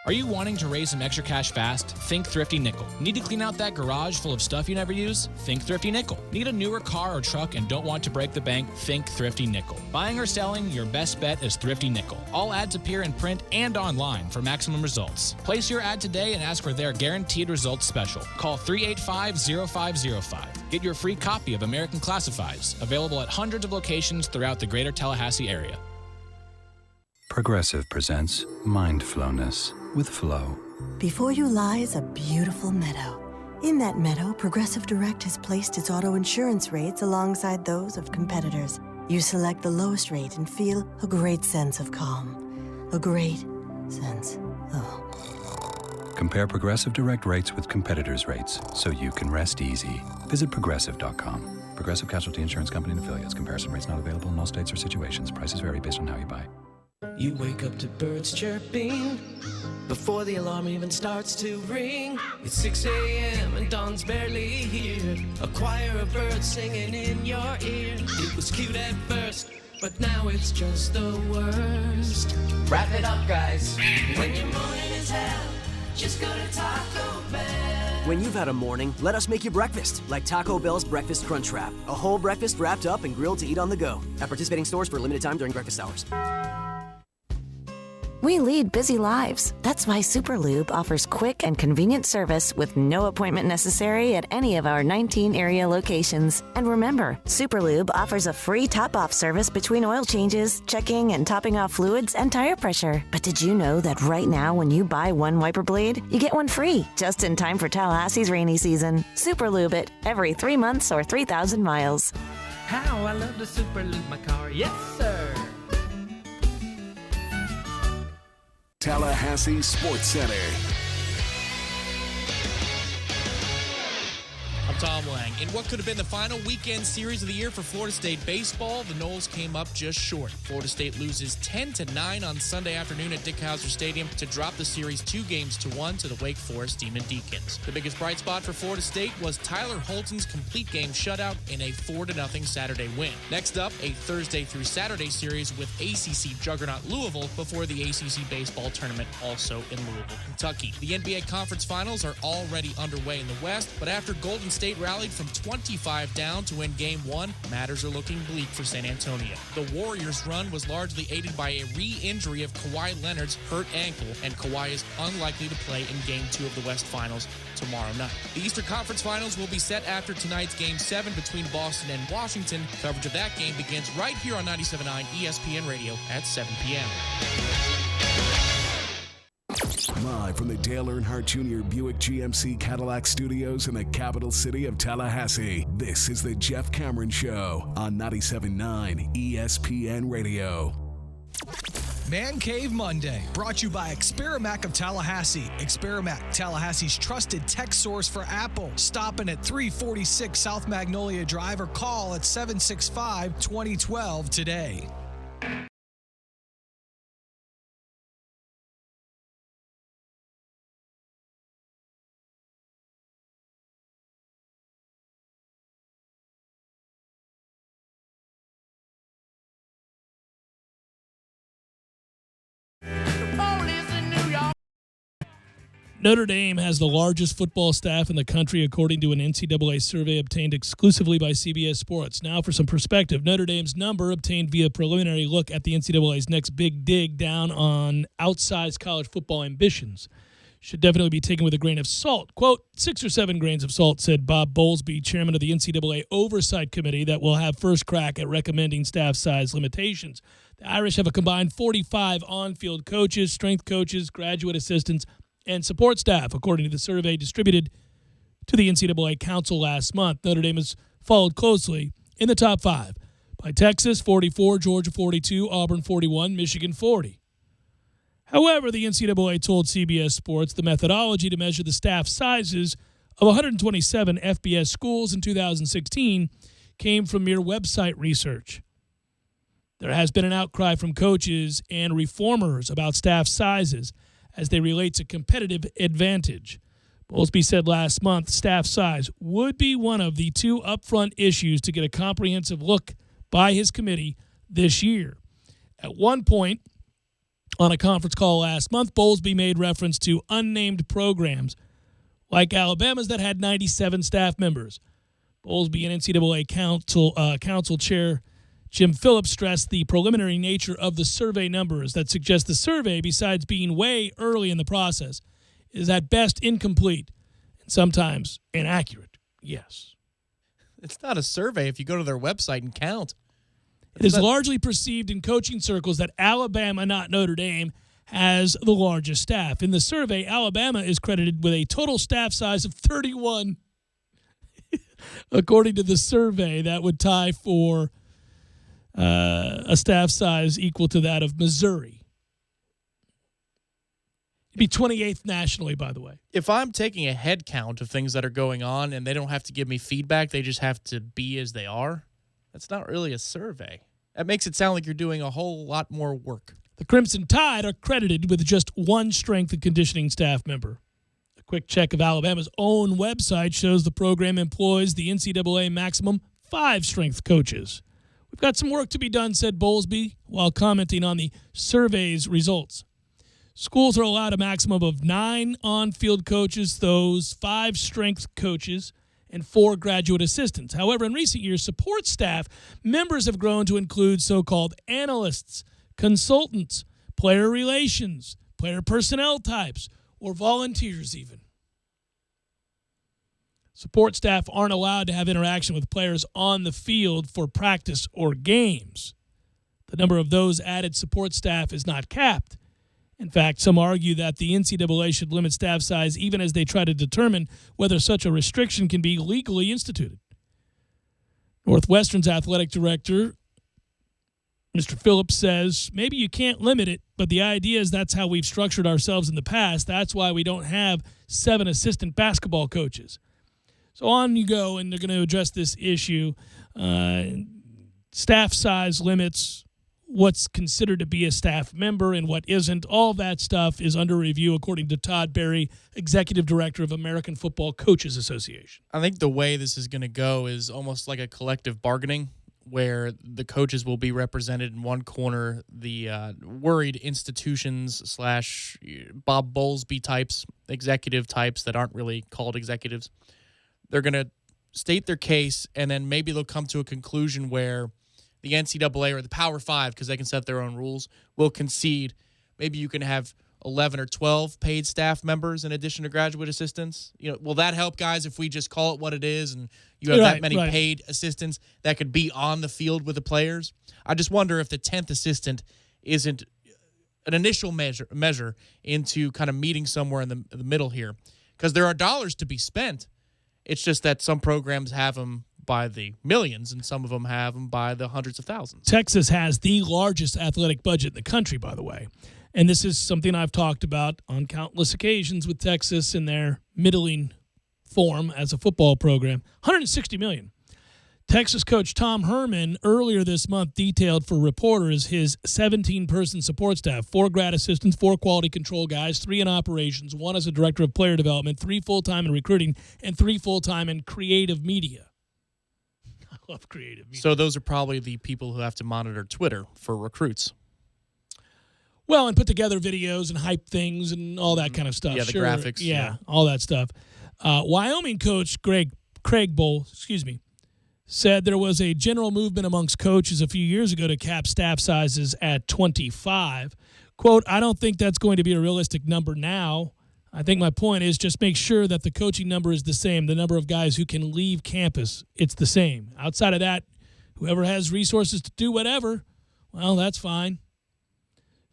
Are you wanting to raise some extra cash fast? Think Thrifty Nickel. Need to clean out that garage full of stuff you never use? Think Thrifty Nickel. Need a newer car or truck and don't want to break the bank? Think Thrifty Nickel. Buying or selling, your best bet is Thrifty Nickel. All ads appear in print and online for maximum results. Place your ad today and ask for their guaranteed results special. Call 385-0505. Get your free copy of American Classifieds, available at hundreds of locations throughout the greater Tallahassee area. Progressive presents Mindflowness with Flow. Before you lies a beautiful meadow. In that meadow, Progressive Direct has placed its auto insurance rates alongside those of competitors. You select the lowest rate and feel a great sense of calm. A great sense of... Compare Progressive Direct rates with competitors' rates so you can rest easy. Visit Progressive.com. Progressive Casualty Insurance Company and Affiliates. Comparison rates not available in all states or situations. Prices vary based on how you buy. You wake up to birds chirping before the alarm even starts to ring. It's 6 a.m. and dawn's barely here. A choir of birds singing in your ear. It was cute at first, but now it's just the worst. Wrap it up, guys. When your morning is hell, just go to Taco Bell. When you've had a morning, let us make you breakfast, like Taco Bell's Breakfast Crunch Wrap. A whole breakfast wrapped up and grilled to eat on the go. At participating stores for a limited time during breakfast hours. We lead busy lives. That's why Superlube offers quick and convenient service with no appointment necessary at any of our 19 area locations. And remember, Superlube offers a free top-off service between oil changes, checking and topping off fluids, and tire pressure. But did you know that right now when you buy one wiper blade, you get one free, just in time for Tallahassee's rainy season? Superlube it every 3 months or 3,000 miles. How I love to Superlube my car, yes sir. Tallahassee Sports Center. I'm Tom Lang. In what could have been the final weekend series of the year for Florida State baseball, the Noles came up just short. Florida State loses 10-9 on Sunday afternoon at Dick Howser Stadium to drop the series 2-1 to the Wake Forest Demon Deacons. The biggest bright spot for Florida State was Tyler Holton's complete game shutout in a 4-0 Saturday win. Next up, a Thursday through Saturday series with ACC juggernaut Louisville before the ACC baseball tournament also in Louisville, Kentucky. The NBA Conference Finals are already underway in the West, but after Golden State rallied from 25 down to win Game 1, matters are looking bleak for San Antonio. The Warriors' run was largely aided by a re-injury of Kawhi Leonard's hurt ankle, and Kawhi is unlikely to play in Game 2 of the West Finals tomorrow night. The Eastern Conference Finals will be set after tonight's Game 7 between Boston and Washington. Coverage of that game begins right here on 97.9 ESPN Radio at 7 p.m. Live from the Dale Earnhardt Jr. Buick GMC Cadillac Studios in the capital city of Tallahassee, this is the Jeff Cameron Show on 97.9 ESPN Radio. Man Cave Monday, brought to you by Experimag of Tallahassee. Experimag, Tallahassee's trusted tech source for Apple. Stop in at 346 South Magnolia Drive or call at 765-2012 today. Notre Dame has the largest football staff in the country, according to an NCAA survey obtained exclusively by CBS Sports. Now, for some perspective, Notre Dame's number, obtained via preliminary look at the NCAA's next big dig down on outsized college football ambitions, should definitely be taken with a grain of salt. Quote, 6 or 7 grains of salt, said Bob Bowlesby, chairman of the NCAA Oversight Committee that will have first crack at recommending staff size limitations. The Irish have a combined 45 on-field coaches, strength coaches, graduate assistants, and support staff, according to the survey distributed to the NCAA Council last month. Notre Dame is followed closely in the top 5 by Texas, 44, Georgia, 42, Auburn, 41, Michigan, 40. However, the NCAA told CBS Sports the methodology to measure the staff sizes of 127 FBS schools in 2016 came from mere website research. There has been an outcry from coaches and reformers about staff sizes as they relate to competitive advantage. Bowlesby said last month staff size would be one of the 2 upfront issues to get a comprehensive look by his committee this year. At one point on a conference call last month, Bowlesby made reference to unnamed programs like Alabama's that had 97 staff members. Bowlesby and NCAA Council Chair Jim Phillips stressed the preliminary nature of the survey numbers that suggest the survey, besides being way early in the process, is at best incomplete and sometimes inaccurate. Yes. It's not a survey if you go to their website and count. It is largely perceived in coaching circles that Alabama, not Notre Dame, has the largest staff. In the survey, Alabama is credited with a total staff size of 31. According to the survey, that would tie for a staff size equal to that of Missouri. It'd be 28th nationally, by the way. If I'm taking a head count of things that are going on and they don't have to give me feedback, they just have to be as they are, that's not really a survey. That makes it sound like you're doing a whole lot more work. The Crimson Tide are credited with just 1 strength and conditioning staff member. A quick check of Alabama's own website shows the program employs the NCAA maximum 5 strength coaches. We've got some work to be done, said Bowlesby, while commenting on the survey's results. Schools are allowed a maximum of 9 on-field coaches, those 5 strength coaches, and 4 graduate assistants. However, in recent years, support staff members have grown to include so-called analysts, consultants, player relations, player personnel types, or volunteers even. Support staff aren't allowed to have interaction with players on the field for practice or games. The number of those added support staff is not capped. In fact, some argue that the NCAA should limit staff size even as they try to determine whether such a restriction can be legally instituted. Northwestern's athletic director, Mr. Phillips, says, maybe you can't limit it, but the idea is that's how we've structured ourselves in the past. That's why we don't have 7 assistant basketball coaches. So on you go, and they're going to address this issue. Staff size limits, what's considered to be a staff member and what isn't. All that stuff is under review, according to Todd Berry, Executive Director of American Football Coaches Association. I think the way this is going to go is almost like a collective bargaining, where the coaches will be represented in one corner, the worried institutions / Bob Bowlesby types, executive types that aren't really called executives. They're going to state their case, and then maybe they'll come to a conclusion where the NCAA or the Power 5, because they can set their own rules, will concede. Maybe you can have 11 or 12 paid staff members in addition to graduate assistants. Will that help, guys, if we just call it what it is and you have that many paid assistants that could be on the field with the players? I just wonder if the 10th assistant isn't an initial measure into kind of meeting somewhere in the middle here, because there are dollars to be spent. It's just that some programs have them by the millions, and some of them have them by the hundreds of thousands. Texas has the largest athletic budget in the country, by the way. And this is something I've talked about on countless occasions with Texas in their middling form as a football program. $160 million. Texas coach Tom Herman earlier this month detailed for reporters his 17-person support staff, 4 grad assistants, 4 quality control guys, 3 in operations, 1 as a director of player development, 3 full-time in recruiting, and 3 full-time in creative media. I love creative media. So those are probably the people who have to monitor Twitter for recruits. Well, and put together videos and hype things and all that kind of stuff. Yeah, the graphics. Yeah, all that stuff. Wyoming coach Craig Bowl, said there was a general movement amongst coaches a few years ago to cap staff sizes at 25. Quote, I don't think that's going to be a realistic number now. I think my point is just make sure that the coaching number is the same. The number of guys who can leave campus, it's the same. Outside of that, whoever has resources to do whatever, well, that's fine.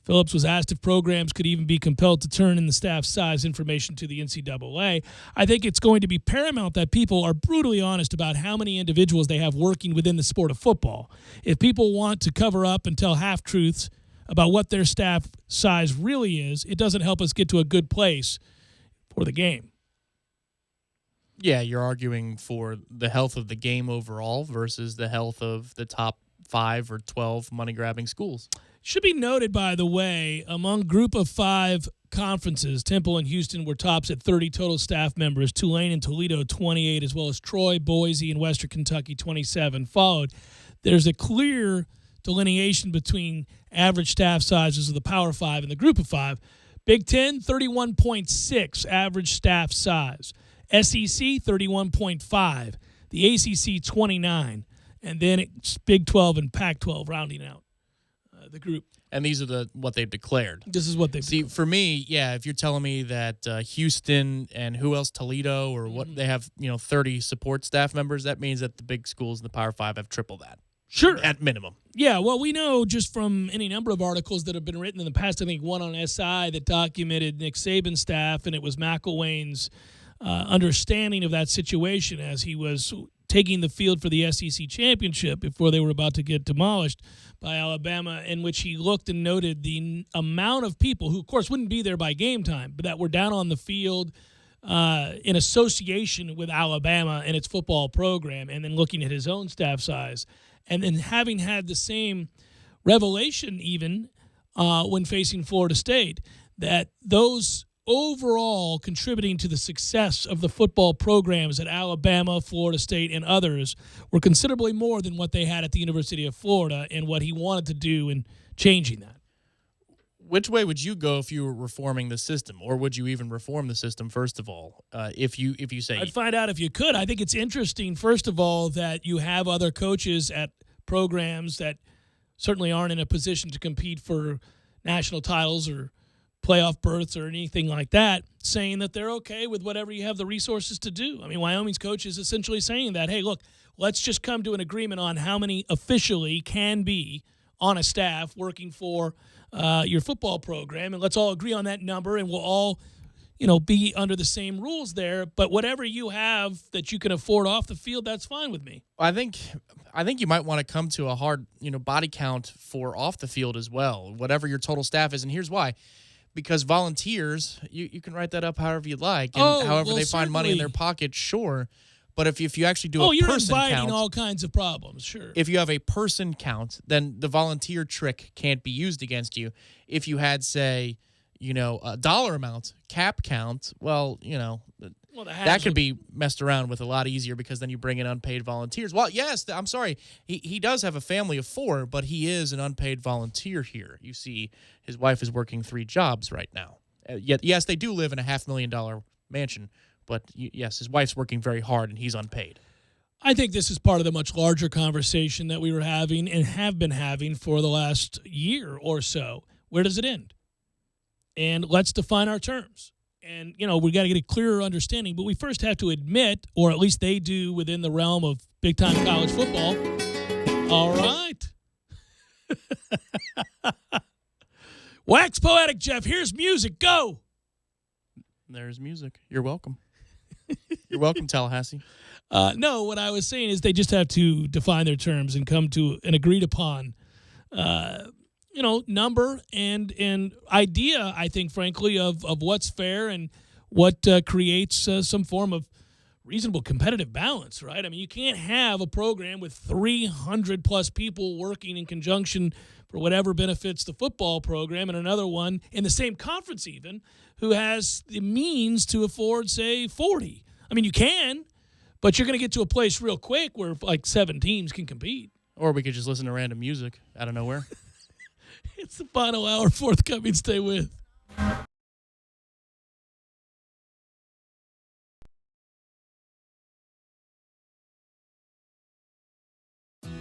Phillips was asked if programs could even be compelled to turn in the staff size information to the NCAA. I think it's going to be paramount that people are brutally honest about how many individuals they have working within the sport of football. If people want to cover up and tell half-truths about what their staff size really is, it doesn't help us get to a good place for the game. Yeah, you're arguing for the health of the game overall versus the health of the top 5 or 12 money-grabbing schools. Should be noted, by the way, among group of 5 conferences, Temple and Houston were tops at 30 total staff members, Tulane and Toledo 28, as well as Troy, Boise, and Western Kentucky 27 followed. There's a clear delineation between average staff sizes of the Power 5 and the group of 5. Big Ten, 31.6 average staff size. SEC, 31.5. The ACC, 29. And then it's Big 12 and Pac-12 rounding out the group. And these are what they've declared. This is what they've declared. For me, yeah, if you're telling me that Houston and who else, Toledo, or what they have, 30 support staff members, that means that the big schools in the Power 5 have triple that. Sure. At minimum. Yeah, well, we know just from any number of articles that have been written in the past, I think one on SI that documented Nick Saban's staff, and it was McElwain's understanding of that situation as he was taking the field for the SEC championship before they were about to get demolished by Alabama, in which he looked and noted the amount of people who, of course, wouldn't be there by game time, but that were down on the field in association with Alabama and its football program, and then looking at his own staff size. And then having had the same revelation even when facing Florida State, that those overall contributing to the success of the football programs at Alabama, Florida State, and others were considerably more than what they had at the University of Florida, and what he wanted to do in changing that. Which way would you go if you were reforming the system, or would you even reform the system first of all? If you say I'd find out if you could. I think it's interesting, first of all, that you have other coaches at programs that certainly aren't in a position to compete for national titles or playoff berths or anything like that, saying that they're okay with whatever you have the resources to do. I mean, Wyoming's coach is essentially saying that, hey, look, let's just come to an agreement on how many officially can be on a staff working for your football program, and let's all agree on that number, and we'll all, be under the same rules there. But whatever you have that you can afford off the field, that's fine with me. I think you might want to come to a hard, body count for off the field as well, whatever your total staff is, and here's why. Because volunteers, you can write that up however you like, and however they find money in their pocket, sure. But if you actually do a you're person inviting count, all kinds of problems, sure. if you have a person count, then the volunteer trick can't be used against you. If you had, say, a dollar amount, cap count, that could be messed around with a lot easier because then you bring in unpaid volunteers. Well, yes, I'm sorry. He does have a family of 4, but he is an unpaid volunteer here. You see, his wife is working 3 jobs right now. Yet, yes, they do live in a $500,000 mansion, but yes, his wife's working very hard and he's unpaid. I think this is part of the much larger conversation that we were having and have been having for the last year or so. Where does it end? And let's define our terms. And, we got to get a clearer understanding, but we first have to admit, or at least they do within the realm of big-time college football. All right. Wax poetic, Jeff. Here's music. Go. There's music. You're welcome. You're welcome, Tallahassee. No, what I was saying is they just have to define their terms and come to an agreed upon number and idea, I think, frankly, of what's fair and what creates some form of reasonable competitive balance, right? I mean, you can't have a program with 300-plus people working in conjunction for whatever benefits the football program and another one in the same conference even who has the means to afford, say, 40. I mean, you can, but you're going to get to a place real quick where, 7 teams can compete. Or we could just listen to random music out of nowhere. It's the final hour forthcoming. Stay with.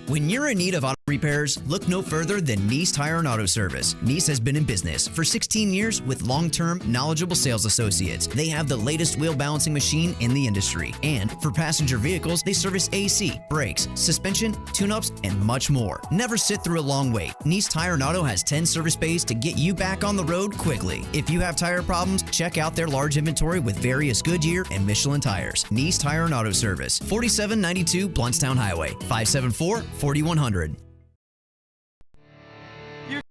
When you're in need of auto repairs, look no further than Nice Tire and Auto Service. Nice has been in business for 16 years with long-term, knowledgeable sales associates. They have the latest wheel balancing machine in the industry. And for passenger vehicles, they service AC, brakes, suspension, tune-ups, and much more. Never sit through a long wait. Nice Tire and Auto has 10 service bays to get you back on the road quickly. If you have tire problems, check out their large inventory with various Goodyear and Michelin tires. Nice Tire and Auto Service, 4792 Blountstown Highway, 574-4100. You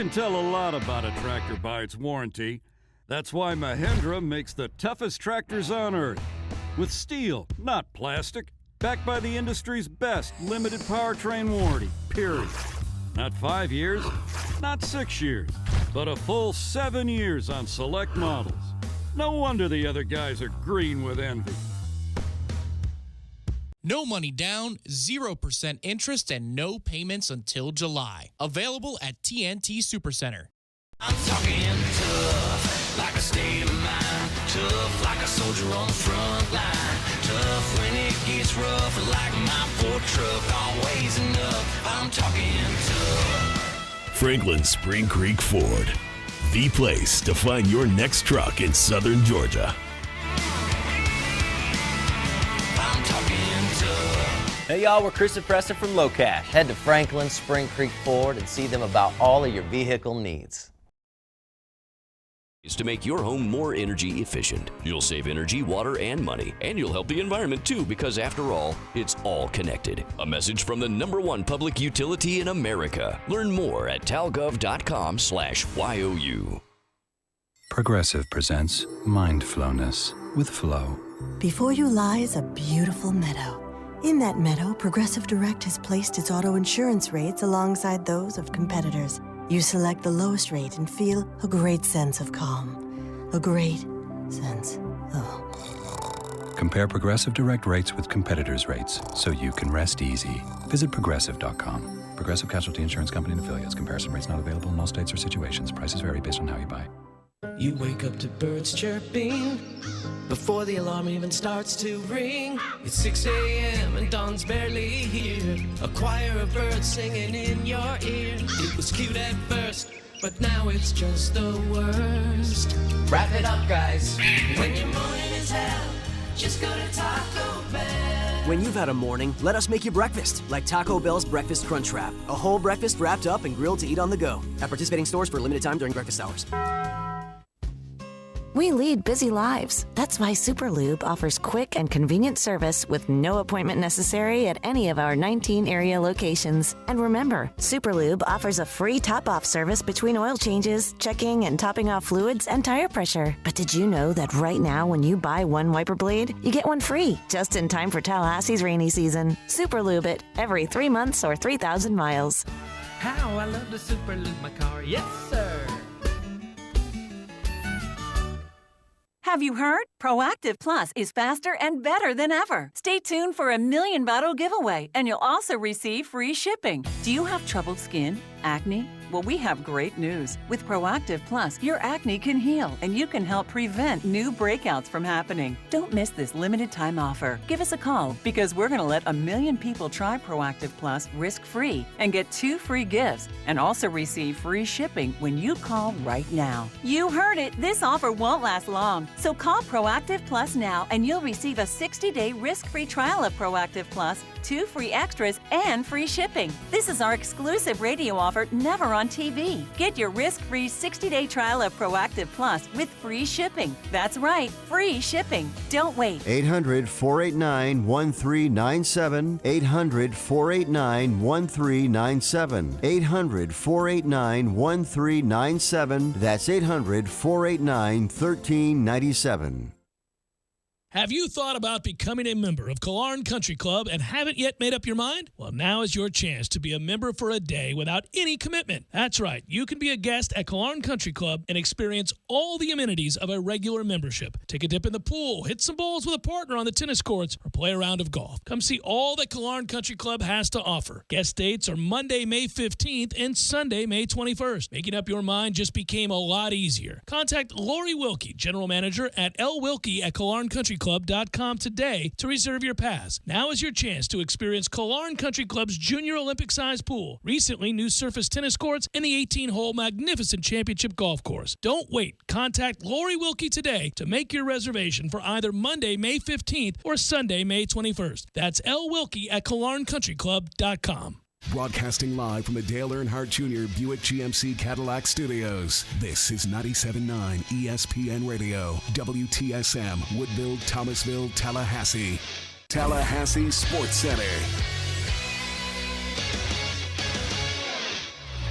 can tell a lot about a tractor by its warranty. That's why Mahindra makes the toughest tractors on earth. With steel, not plastic. Backed by the industry's best limited powertrain warranty, period. Not 5 years, not 6 years, but a full 7 years on select models. No wonder the other guys are green with envy. No money down, 0% interest, and no payments until July. Available at TNT Supercenter. I'm talking tough, like a state of mind. Tough, like a soldier on the front line. Tough when it gets rough, like my Ford truck. Always enough. I'm talking tough. Franklin Spring Creek Ford, the place to find your next truck in southern Georgia. I'm talking tough. Hey y'all, we're Chris and Preston from Low Cash. Head to Franklin Spring Creek Ford and see them about all of your vehicle needs. Is to make your home more energy efficient. You'll save energy, water, and money. And you'll help the environment too, because after all, it's all connected. A message from the #1 public utility in America. Learn more at talgov.com/YOU. Progressive presents Mindflowness with Flow. Before you lies a beautiful meadow. In that meadow, Progressive Direct has placed its auto insurance rates alongside those of competitors. You select the lowest rate and feel a great sense of calm. A great sense of... Compare Progressive Direct rates with competitors' rates so you can rest easy. Visit Progressive.com. Progressive Casualty Insurance Company and Affiliates. Comparison rates not available in all states or situations. Prices vary based on how you buy. You wake up to birds chirping before the alarm even starts to ring. It's 6 a.m. and dawn's barely here. A choir of birds singing in your ear. It was cute at first, but now it's just the worst. Wrap it up, guys. When your morning is hell, just go to Taco Bell. When you've had a morning, let us make you breakfast, like Taco Bell's Breakfast Crunch Wrap. A whole breakfast wrapped up and grilled to eat on the go. At participating stores for a limited time during breakfast hours. We lead busy lives. That's why Superlube offers quick and convenient service with no appointment necessary at any of our 19 area locations. And remember, Superlube offers a free top-off service between oil changes, checking and topping off fluids, and tire pressure. But did you know that right now when you buy one wiper blade, you get one free, just in time for Tallahassee's rainy season? Superlube it every 3 months or 3,000 miles. How I love to Superlube my car, yes sir. Have you heard? Proactive Plus is faster and better than ever. Stay tuned for a $1 million bottle giveaway, and you'll also receive free shipping. Do you have troubled skin? Acne? Well, we have great news. With Proactive Plus, your acne can heal, and you can help prevent new breakouts from happening. Don't miss this limited time offer. Give us a call, because we're going to let 1 million people try Proactive Plus risk-free and get 2 free gifts, and also receive free shipping when you call right now. You heard it. This offer won't last long. So call Proactive Plus now, and you'll receive a 60-day risk-free trial of Proactive Plus, 2 free extras, and free shipping. This is our exclusive radio offer, never on TV. Get your risk-free 60-day trial of Proactive Plus with free shipping. That's right, free shipping. Don't wait. 800-489-1397. 800-489-1397. 800-489-1397. That's 800-489-1397. Have you thought about becoming a member of Killearn Country Club and haven't yet made up your mind? Well, now is your chance to be a member for a day without any commitment. That's right. You can be a guest at Killearn Country Club and experience all the amenities of a regular membership. Take a dip in the pool, hit some balls with a partner on the tennis courts, or play a round of golf. Come see all that Killearn Country Club has to offer. Guest dates are Monday, May 15th and Sunday, May 21st. Making up your mind just became a lot easier. Contact Lori Wilkie, General Manager at lwilkie@KillearnCountryClub.com today to reserve your pass. Now is your chance to experience Killearn Country Club's Junior Olympic-sized pool, recently new surface tennis courts, and the 18-hole magnificent championship golf course. Don't wait. Contact Lori Wilkie today to make your reservation for either Monday, May 15th or Sunday, May 21st. That's lwilkie@KillearnCountryClub.com. Broadcasting live from the Dale Earnhardt Jr. Buick GMC Cadillac Studios. This is 97.9 ESPN Radio, WTSM, Woodville, Thomasville, Tallahassee. Tallahassee Sports Center.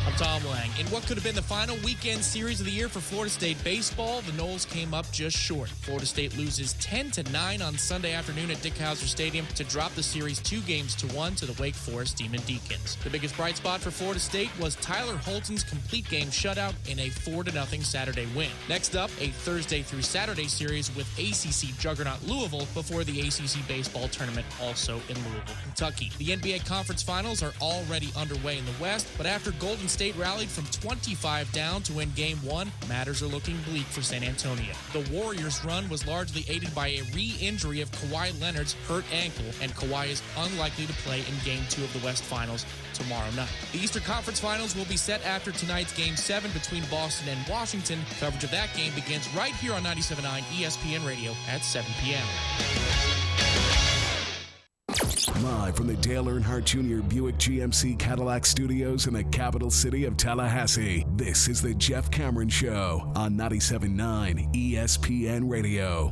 I'm Tom Lang. In what could have been the final weekend series of the year for Florida State baseball, the Noles came up just short. Florida State loses 10-9 on Sunday afternoon at Dick Howser Stadium to drop the series 2-1 to the Wake Forest Demon Deacons. The biggest bright spot for Florida State was Tyler Holton's complete game shutout in a 4-0 Saturday win. Next up, a Thursday through Saturday series with ACC juggernaut Louisville before the ACC baseball tournament also in Louisville, Kentucky. The NBA Conference Finals are already underway in the West, but after Golden State rallied from 25 down to win Game 1, matters are looking bleak for San Antonio. The Warriors' run was largely aided by a re-injury of Kawhi Leonard's hurt ankle, and Kawhi is unlikely to play in Game 2 of the West Finals tomorrow night. The Eastern Conference Finals will be set after tonight's Game 7 between Boston and Washington. Coverage of that game begins right here on 97.9 ESPN Radio at 7 p.m. Live from the Dale Earnhardt Jr. Buick GMC Cadillac Studios in the capital city of Tallahassee, this is the Jeff Cameron Show on 97.9 ESPN Radio.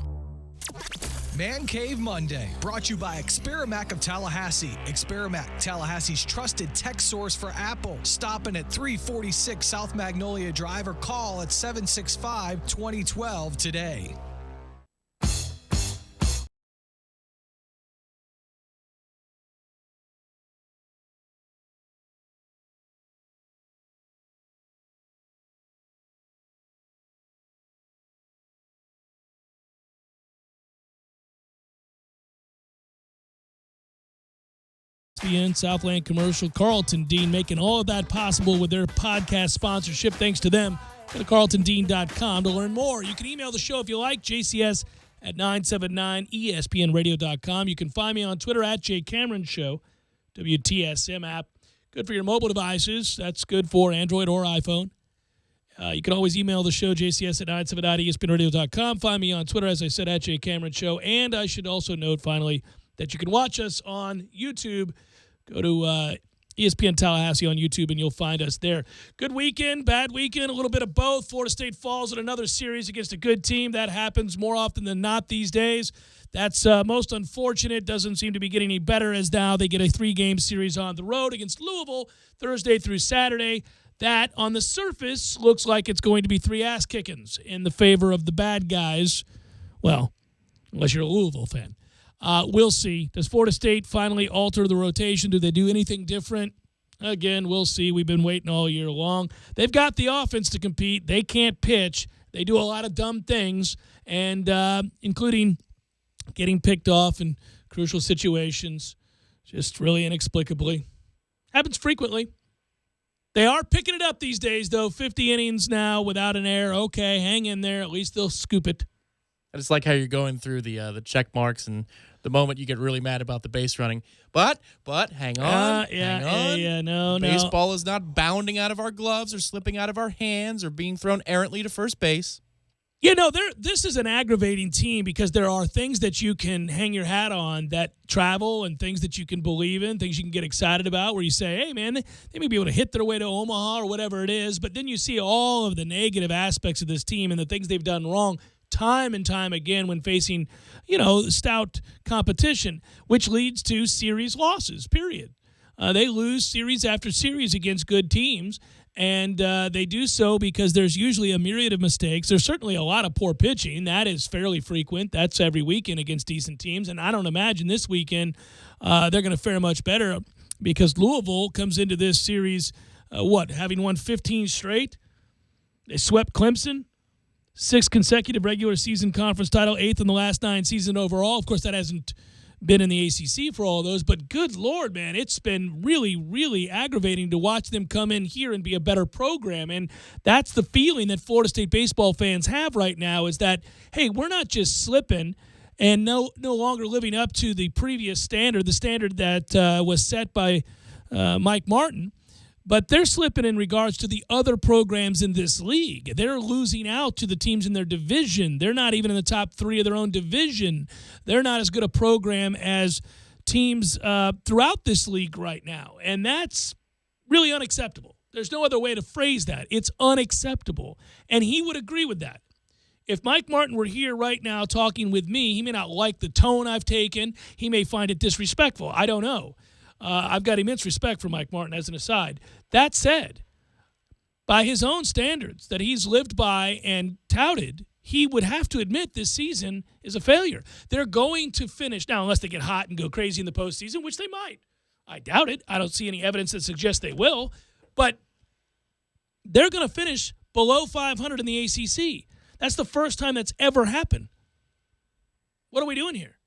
Man Cave Monday, brought to you by Experamac of Tallahassee. Experamac, Tallahassee's trusted tech source for Apple. Stopping at 346 South Magnolia Drive or call at 765-2012 today. ESPN, Southland Commercial, Carlton Dean making all of that possible with their podcast sponsorship. Thanks to them. Go to carltondean.com to learn more. You can email the show if you like, jcs@979espnradio.com. You can find me on Twitter at jcameronshow, WTSM app. Good for your mobile devices. That's good for Android or iPhone. You can always email the show, jcs@979espnradio.com. Find me on Twitter, as I said, at jcameronshow. And I should also note, finally, that you can watch us on YouTube. Go to ESPN Tallahassee on YouTube, and you'll find us there. Good weekend, bad weekend, a little bit of both. Florida State falls in another series against a good team. That happens more often than not these days. That's most unfortunate. Doesn't seem to be getting any better as now they get a 3-game series on the road against Louisville Thursday through Saturday. That, on the surface, looks like it's going to be 3 ass-kickings in the favor of the bad guys. Well, unless you're a Louisville fan. We'll see. Does Florida State finally alter the rotation? Do they do anything different? Again, we'll see. We've been waiting all year long. They've got the offense to compete. They can't pitch. They do a lot of dumb things, and including getting picked off in crucial situations, just really inexplicably. Happens frequently. They are picking it up these days, though. 50 innings now without an error. Okay, hang in there. At least they'll scoop it. I just like how you're going through the check marks and the moment you get really mad about the base running. But hang on. Hang on. No. Baseball is not bounding out of our gloves or slipping out of our hands or being thrown errantly to first base. This is an aggravating team because there are things that you can hang your hat on that travel and things that you can believe in, things you can get excited about where you say, hey, man, they may be able to hit their way to Omaha or whatever it is. But then you see all of the negative aspects of this team and the things they've done wrong time and time again when facing, stout competition, which leads to series losses, period. They lose series after series against good teams, and they do so because there's usually a myriad of mistakes. There's certainly a lot of poor pitching. That is fairly frequent. That's every weekend against decent teams, and I don't imagine this weekend they're going to fare much better because Louisville comes into this series, having won 15 straight. They swept Clemson. 6 consecutive regular season conference title, 8th in the last 9 seasons overall. Of course, that hasn't been in the ACC for all of those, but good Lord, man, it's been really, really aggravating to watch them come in here and be a better program. And that's the feeling that Florida State baseball fans have right now is that, hey, we're not just slipping and no longer living up to the previous standard, the standard that was set by Mike Martin. But they're slipping in regards to the other programs in this league. They're losing out to the teams in their division. They're not even in the top 3 of their own division. They're not as good a program as teams throughout this league right now. And that's really unacceptable. There's no other way to phrase that. It's unacceptable. And he would agree with that. If Mike Martin were here right now talking with me, he may not like the tone I've taken. He may find it disrespectful. I don't know. I've got immense respect for Mike Martin as an aside. That said, by his own standards that he's lived by and touted, he would have to admit this season is a failure. They're going to finish, now unless they get hot and go crazy in the postseason, which they might. I doubt it. I don't see any evidence that suggests they will. But they're going to finish below 500 in the ACC. That's the first time that's ever happened. What are we doing here?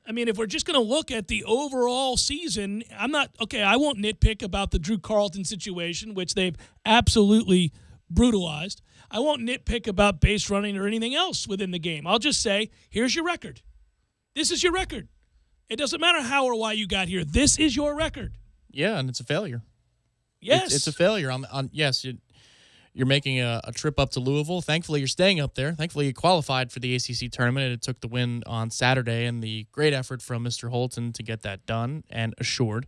I mean, if we're just going to look at the overall season, I won't nitpick about the Drew Carlton situation, which they've absolutely brutalized. I won't nitpick about base running or anything else within the game. I'll just say, here's your record. This is your record. It doesn't matter how or why you got here. This is your record. Yeah, and it's a failure. Yes. It's a failure. You're making a trip up to Louisville. Thankfully, you're staying up there. Thankfully, you qualified for the ACC tournament, and it took the win on Saturday and the great effort from Mr. Holton to get that done and assured.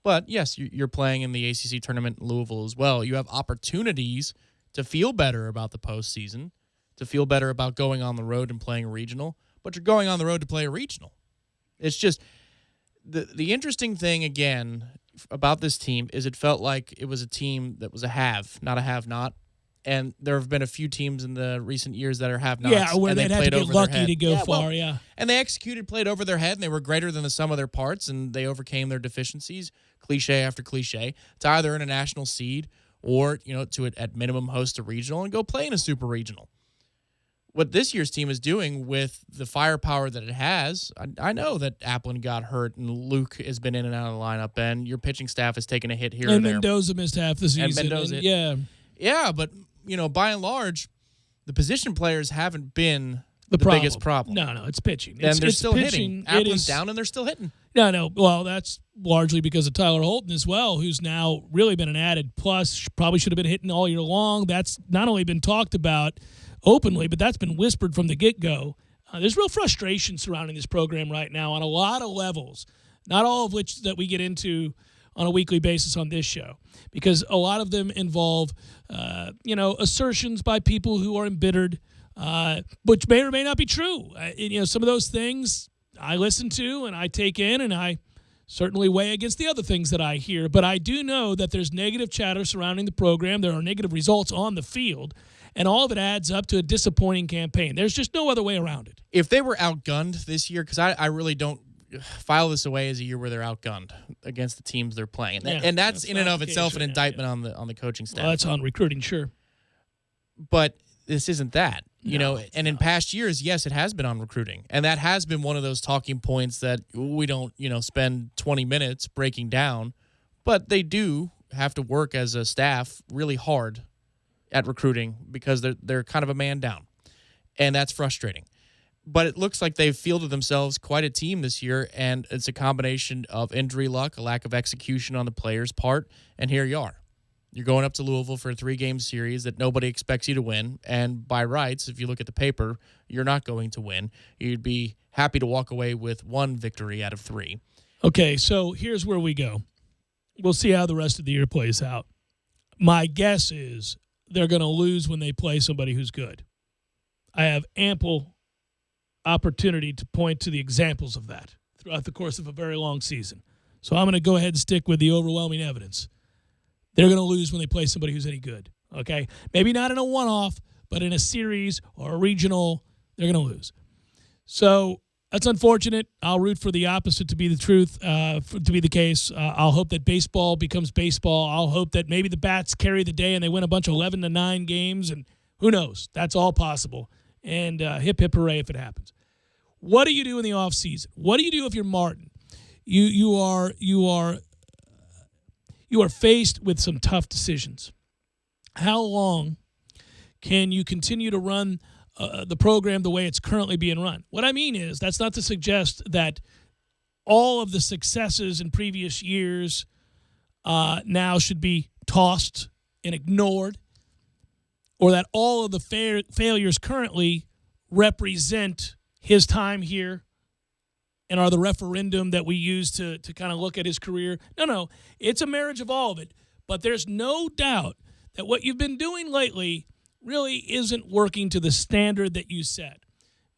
But, yes, you're playing in the ACC tournament in Louisville as well. You have opportunities to feel better about the postseason, to feel better about going on the road and playing a regional, but you're going on the road to play a regional. It's just the interesting thing, again, about this team is it felt like it was a team that was a have, not a have-not. And there have been a few teams in the recent years that are have-nots. Yeah, where they'd have to get lucky to go far, And they played over their head, and they were greater than the sum of their parts, and they overcame their deficiencies, cliche after cliche, to either earn a national seed or, at minimum host a regional and go play in a super regional. What this year's team is doing with the firepower that it has, I know that Applin got hurt and Luke has been in and out of the lineup, and your pitching staff has taken a hit here and there. And Mendoza missed half the season. Yeah, but by and large, the position players haven't been the biggest problem. No, it's pitching. And they're still pitching. hitting. Applin's down, and they're still hitting. No. Well, that's largely because of Tyler Holton as well, who's now really been an added plus. Probably should have been hitting all year long. That's not only been talked about openly, but that's been whispered from the get-go. There's real frustration surrounding this program right now on a lot of levels, not all of which that we get into on a weekly basis on this show, because a lot of them involve, assertions by people who are embittered, which may or may not be true. Some of those things I listen to and I take in, and I certainly weigh against the other things that I hear. But I do know that there's negative chatter surrounding the program. There are negative results on the field, and all of it adds up to a disappointing campaign. There's just no other way around it. If they were outgunned this year, because I really don't file this away as a year where they're outgunned against the teams they're playing. And that's in and of itself an indictment on the coaching staff. Well, that's on recruiting, sure. But this isn't that. And in past years, yes, it has been on recruiting. And that has been one of those talking points that we don't, spend 20 minutes breaking down. But they do have to work as a staff really hard at recruiting because they're kind of a man down. And that's frustrating. But it looks like they've fielded themselves quite a team this year, and it's a combination of injury luck, a lack of execution on the players' part, and here you are. You're going up to Louisville for a 3-game series that nobody expects you to win, and by rights, if you look at the paper, you're not going to win. You'd be happy to walk away with 1 victory out of 3. Okay, so here's where we go. We'll see how the rest of the year plays out. My guess is they're going to lose when they play somebody who's good. I have ample opportunity to point to the examples of that throughout the course of a very long season. So I'm going to go ahead and stick with the overwhelming evidence. They're going to lose when they play somebody who's any good, okay? Maybe not in a one-off, but in a series or a regional, they're going to lose. So that's unfortunate. I'll root for the opposite to be the truth, to be the case. I'll hope that baseball becomes baseball. I'll hope that maybe the Bats carry the day and they win a bunch of 11-9 games, and who knows? That's all possible. And hip, hip, hooray if it happens. What do you do in the offseason? What do you do if you're Martin? You are faced with some tough decisions. How long can you continue to run the program the way it's currently being run? What I mean is, that's not to suggest that all of the successes in previous years now should be tossed and ignored, or that all of the failures currently represent his time here and are the referendum that we use to kind of look at his career. No, it's a marriage of all of it. But there's no doubt that what you've been doing lately really isn't working to the standard that you set.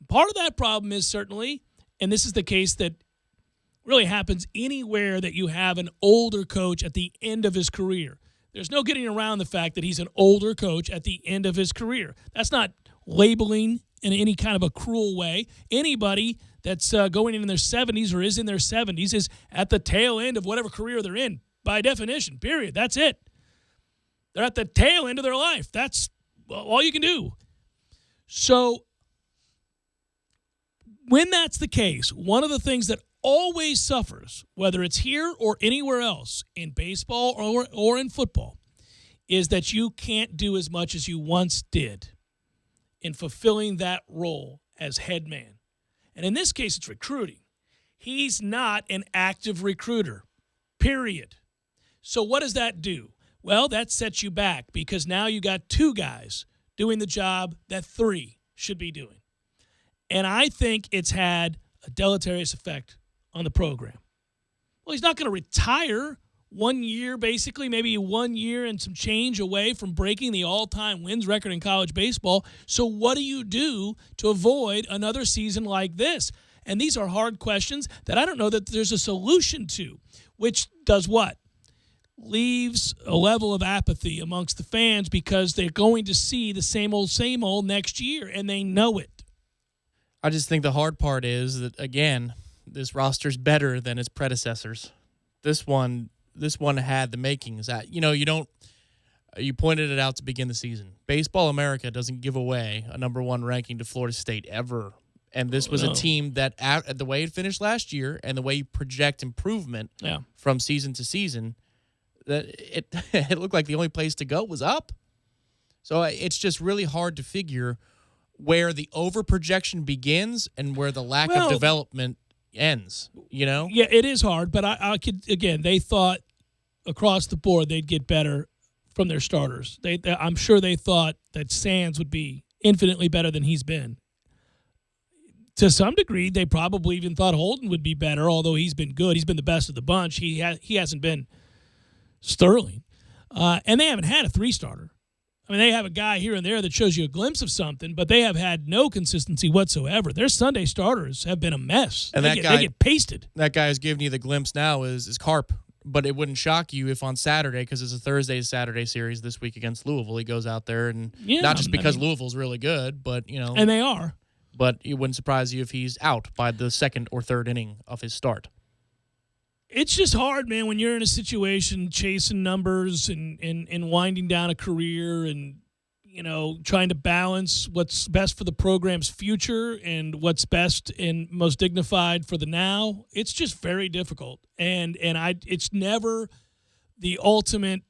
Part of that problem is certainly, and this is the case that really happens anywhere that you have an older coach at the end of his career. There's no getting around the fact that he's an older coach at the end of his career. That's not labeling in any kind of a cruel way. Anybody that's going in their 70s or is in their 70s is at the tail end of whatever career they're in, by definition, period. That's it. They're at the tail end of their life. That's all you can do. So when that's the case, one of the things that always suffers, whether it's here or anywhere else, in baseball or in football, is that you can't do as much as you once did in fulfilling that role as head man. And in this case, it's recruiting. He's not an active recruiter, period. So what does that do? Well, that sets you back because now you got 2 guys doing the job that 3 should be doing. And I think it's had a deleterious effect on the program. Well, he's not going to retire 1 year, basically, maybe 1 year and some change away from breaking the all-time wins record in college baseball. So what do you do to avoid another season like this? And these are hard questions that I don't know that there's a solution to, which does what? Leaves a level of apathy amongst the fans because they're going to see the same old next year, and they know it. I just think the hard part is that, again, this roster's better than its predecessors. This one had the makings. That you pointed it out to begin the season. Baseball America doesn't give away a number 1 ranking to Florida State ever. And this was a team that, the way it finished last year and the way you project improvement from season to season, that it looked like the only place to go was up. So it's just really hard to figure where the overprojection begins and where the lack of development ends, Yeah, it is hard, but I could, again, they thought across the board they'd get better from their starters. I'm sure they thought that Sands would be infinitely better than he's been. To some degree, they probably even thought Holden would be better, although he's been good. He's been the best of the bunch. He hasn't been Sterling. And they haven't had a 3-starter. I mean, they have a guy here and there that shows you a glimpse of something, but they have had no consistency whatsoever. Their Sunday starters have been a mess. And they get pasted. That guy who's giving you the glimpse now is Carp. But it wouldn't shock you if on Saturday, because it's a Thursday-Saturday series this week against Louisville, he goes out there and not just because Louisville's really good, but, And they are. But it wouldn't surprise you if he's out by the second or third inning of his start. It's just hard, man, when you're in a situation chasing numbers and winding down a career and, trying to balance what's best for the program's future and what's best and most dignified for the now. It's just very difficult. And it's never the ultimate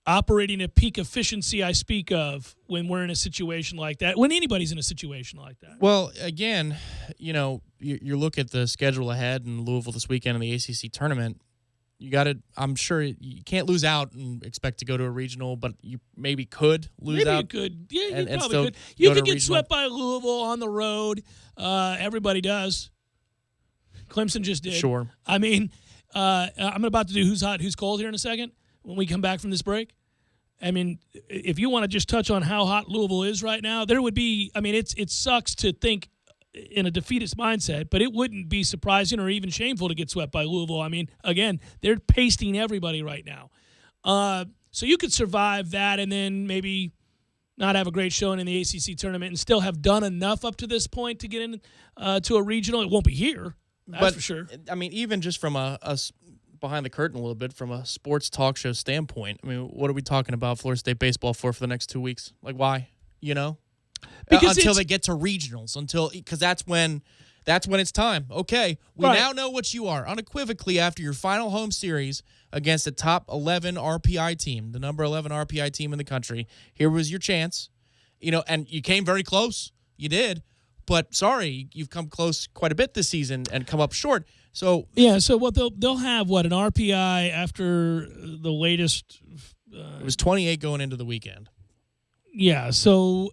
operating at peak efficiency I speak of when we're in a situation like that, when anybody's in a situation like that. Well, again, you look at the schedule ahead in Louisville this weekend in the ACC tournament. I'm sure you can't lose out and expect to go to a regional, but you maybe could lose out. Maybe you could. Yeah, you probably still could. You go to could get regional. swept by Louisville on the road. Everybody does. Clemson just did. Sure. I mean, I'm about to do Who's Hot, Who's Cold here in a second when we come back from this break. I mean, if you want to just touch on how hot Louisville is right now, there would be – I mean, it sucks to think in a defeatist mindset, but it wouldn't be surprising or even shameful to get swept by Louisville. I mean, again, they're pasting everybody right now. So you could survive that and then maybe not have a great showing in the ACC tournament and still have done enough up to this point to get in to a regional. It won't be here, that's for sure. I mean, even just from a behind the curtain a little bit, from a sports talk show standpoint, I mean, what are we talking about Florida State baseball for the next 2 weeks? Like, why? Because until they get to regionals, because that's when it's time. Okay, we now know what you are unequivocally after your final home series against the top 11 RPI team, the number 11 RPI team in the country. Here was your chance, and you came very close. You did, but sorry, you've come close quite a bit this season and come up short. So what they'll have an RPI after the latest. It was 28 going into the weekend. Yeah, so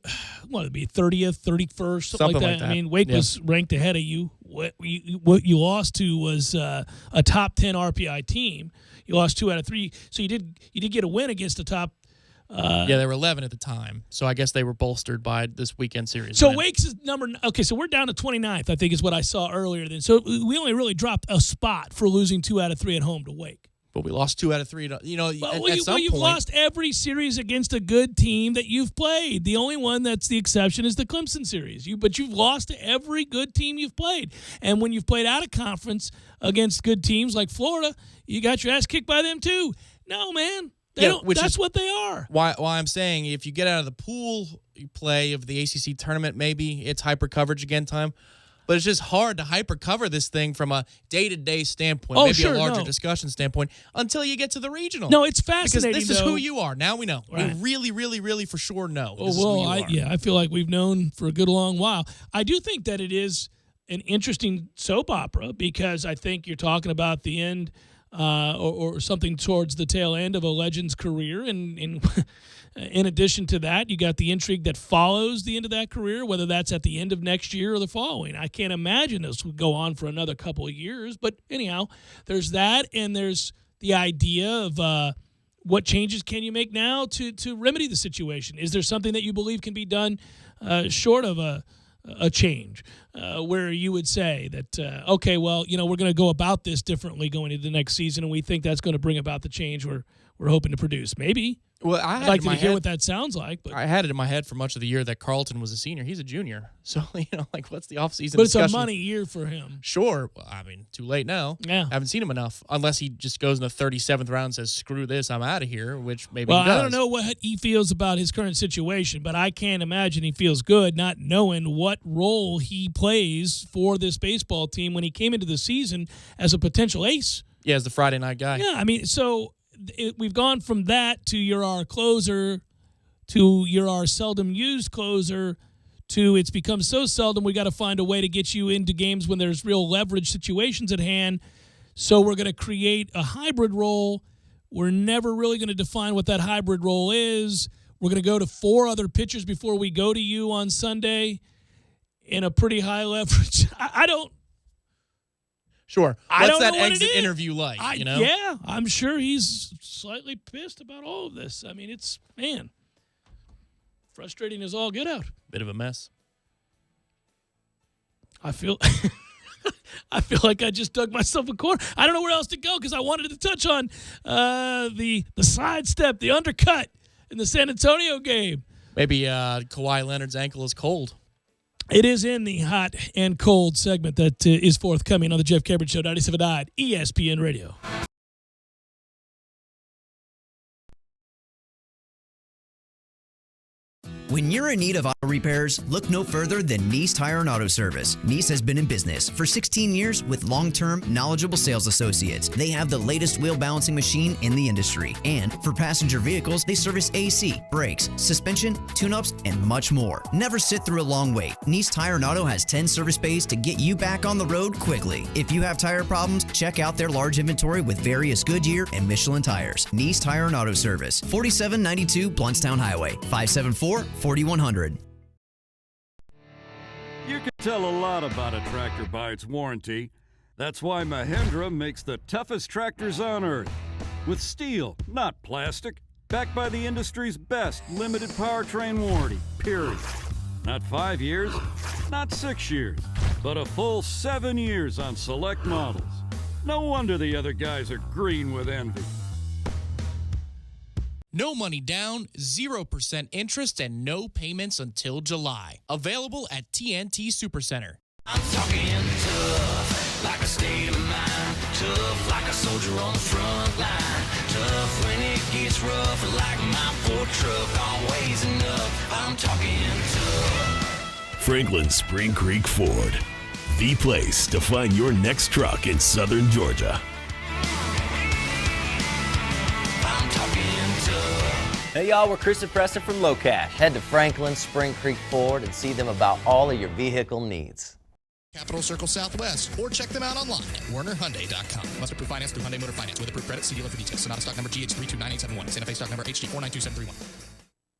it'd be 30th, 31st, something like that. I mean, Wake was ranked ahead of you. What you lost to was a top 10 RPI team. You lost 2 out of 3, so you did get a win against the top. They were 11 at the time, so I guess they were bolstered by this weekend series. So Wake's is number. Okay, so we're down to 29th. I think is what I saw earlier. Then, so we only really dropped a spot for losing 2 out of 3 at home to Wake. But we lost 2 out of 3. At some you've point, lost every series against a good team that you've played. The only one that's the exception is the Clemson series. But you've lost to every good team you've played. And when you've played out of conference against good teams like Florida, you got your ass kicked by them too. No, man. That's what they are. Why I'm saying if you get out of the pool play of the ACC tournament, maybe it's hyper coverage again time. But it's just hard to hyper cover this thing from a day-to-day standpoint, a larger discussion standpoint, until you get to the regional. No, it's fascinating. Because this is who you are. Now we know. Right. We really, really, really for sure know. I feel like we've known for a good long while. I do think that it is an interesting soap opera because I think you're talking about the end or something towards the tail end of a legend's career. And in addition to that, you got the intrigue that follows the end of that career, whether that's at the end of next year or the following. I can't imagine this would go on for another couple of years. But anyhow, there's that, and there's the idea of what changes can you make now to remedy the situation? Is there something that you believe can be done short of a change where you would say that, okay, well, we're going to go about this differently going into the next season, and we think that's going to bring about the change we're hoping to produce. Maybe. Well, I'd like to hear what that sounds like. But I had it in my head for much of the year that Carlton was a senior. He's a junior. So, what's the offseason But discussion? it's a money year for him. Sure. Well, I mean, too late now. Yeah. Haven't seen him enough. Unless he just goes in the 37th round and says, screw this, I'm out of here, which maybe he does. I don't know what he feels about his current situation, but I can't imagine he feels good not knowing what role he plays for this baseball team when he came into the season as a potential ace. Yeah, as the Friday night guy. Yeah, I mean, so we've gone from that to you're our closer to you're our seldom used closer to it's become so seldom we got to find a way to get you into games when there's real leverage situations at hand. So we're going to create a hybrid role. We're never really going to define what that hybrid role is. We're going to go to 4 other pitchers before we go to you on Sunday in a pretty high leverage. I don't. Sure. I What's don't that know what exit it is. interview like? Yeah, I'm sure he's slightly pissed about all of this. I mean, it's, man, frustrating as all get out. Bit of a mess. I feel like I just dug myself a corner. I don't know where else to go because I wanted to touch on the sidestep, the undercut in the San Antonio game. Maybe Kawhi Leonard's ankle is cold. It is in the hot and cold segment that is forthcoming on the Jeff Cameron Show, 97.9 ESPN Radio. When you're in need of auto repairs, look no further than Nice Tire and Auto Service. Nice has been in business for 16 years with long-term, knowledgeable sales associates. They have the latest wheel balancing machine in the industry. And for passenger vehicles, they service AC, brakes, suspension, tune-ups, and much more. Never sit through a long wait. Nice Tire and Auto has 10 service bays to get you back on the road quickly. If you have tire problems, check out their large inventory with various Goodyear and Michelin tires. Nice Tire and Auto Service, 4792 Bluntstown Highway, 574-4100. You can tell a lot about a tractor by its warranty. That's why Mahindra makes the toughest tractors on earth. With steel, not plastic. Backed by the industry's best limited powertrain warranty, period. Not 5 years, not 6 years, but a full 7 years on select models. No wonder the other guys are green with envy. No money down, 0% interest, and no payments until July. Available at TNT Supercenter. I'm talking tough, like a state of mind. Tough, like a soldier on the front line. Tough when it gets rough, like my Ford truck. Always enough. I'm talking tough. Franklin Spring Creek Ford, the place to find your next truck in southern Georgia. I'm talking tough. Hey y'all, we're Chris and Preston from Low Cash. Head to Franklin Spring Creek Ford and see them about all of your vehicle needs. Capital Circle Southwest, or check them out online at WernerHyundai.com. Must approve finance through Hyundai Motor Finance with approved credit. See dealer for details. Sonata stock number GH329871. Santa Fe stock number HD492731.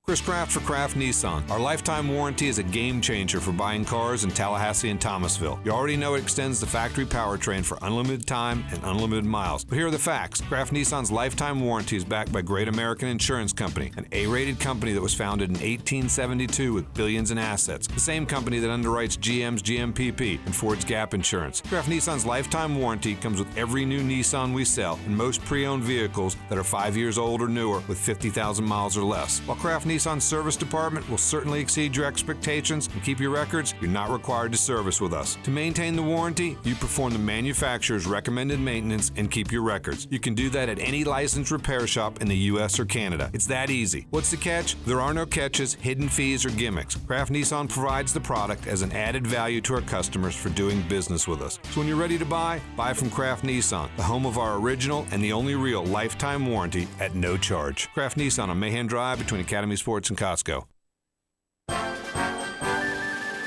Chris Kraft for Kraft Nissan. Our lifetime warranty is a game changer for buying cars in Tallahassee and Thomasville. You already know it extends the factory powertrain for unlimited time and unlimited miles. But here are the facts. Kraft Nissan's lifetime warranty is backed by Great American Insurance Company, an A-rated company that was founded in 1872 with billions in assets. The same company that underwrites GM's GMPP and Ford's Gap Insurance. Kraft Nissan's lifetime warranty comes with every new Nissan we sell and most pre-owned vehicles that are 5 years old or newer with 50,000 miles or less. While Kraft Nissan's service department will certainly exceed your expectations and keep your records, you're not required to service with us. To maintain the warranty, you perform the manufacturer's recommended maintenance and keep your records. You can do that at any licensed repair shop in the U.S. or Canada. It's that easy. What's the catch? There are no catches, hidden fees, or gimmicks. Kraft Nissan provides the product as an added value to our customers for doing business with us. So when you're ready to buy from Kraft Nissan, the home of our original and the only real lifetime warranty at no charge. Kraft Nissan on Mahan Drive between Academy Sports and Costco.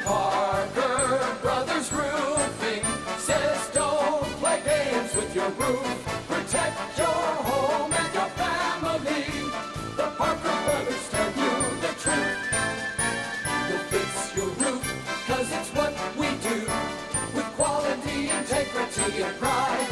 Parker Brothers Roofing says don't play games with your roof. Protect your home and your family. The Parker Brothers tell you the truth. We'll fix your roof, cause it's what we do. With quality, integrity, and pride.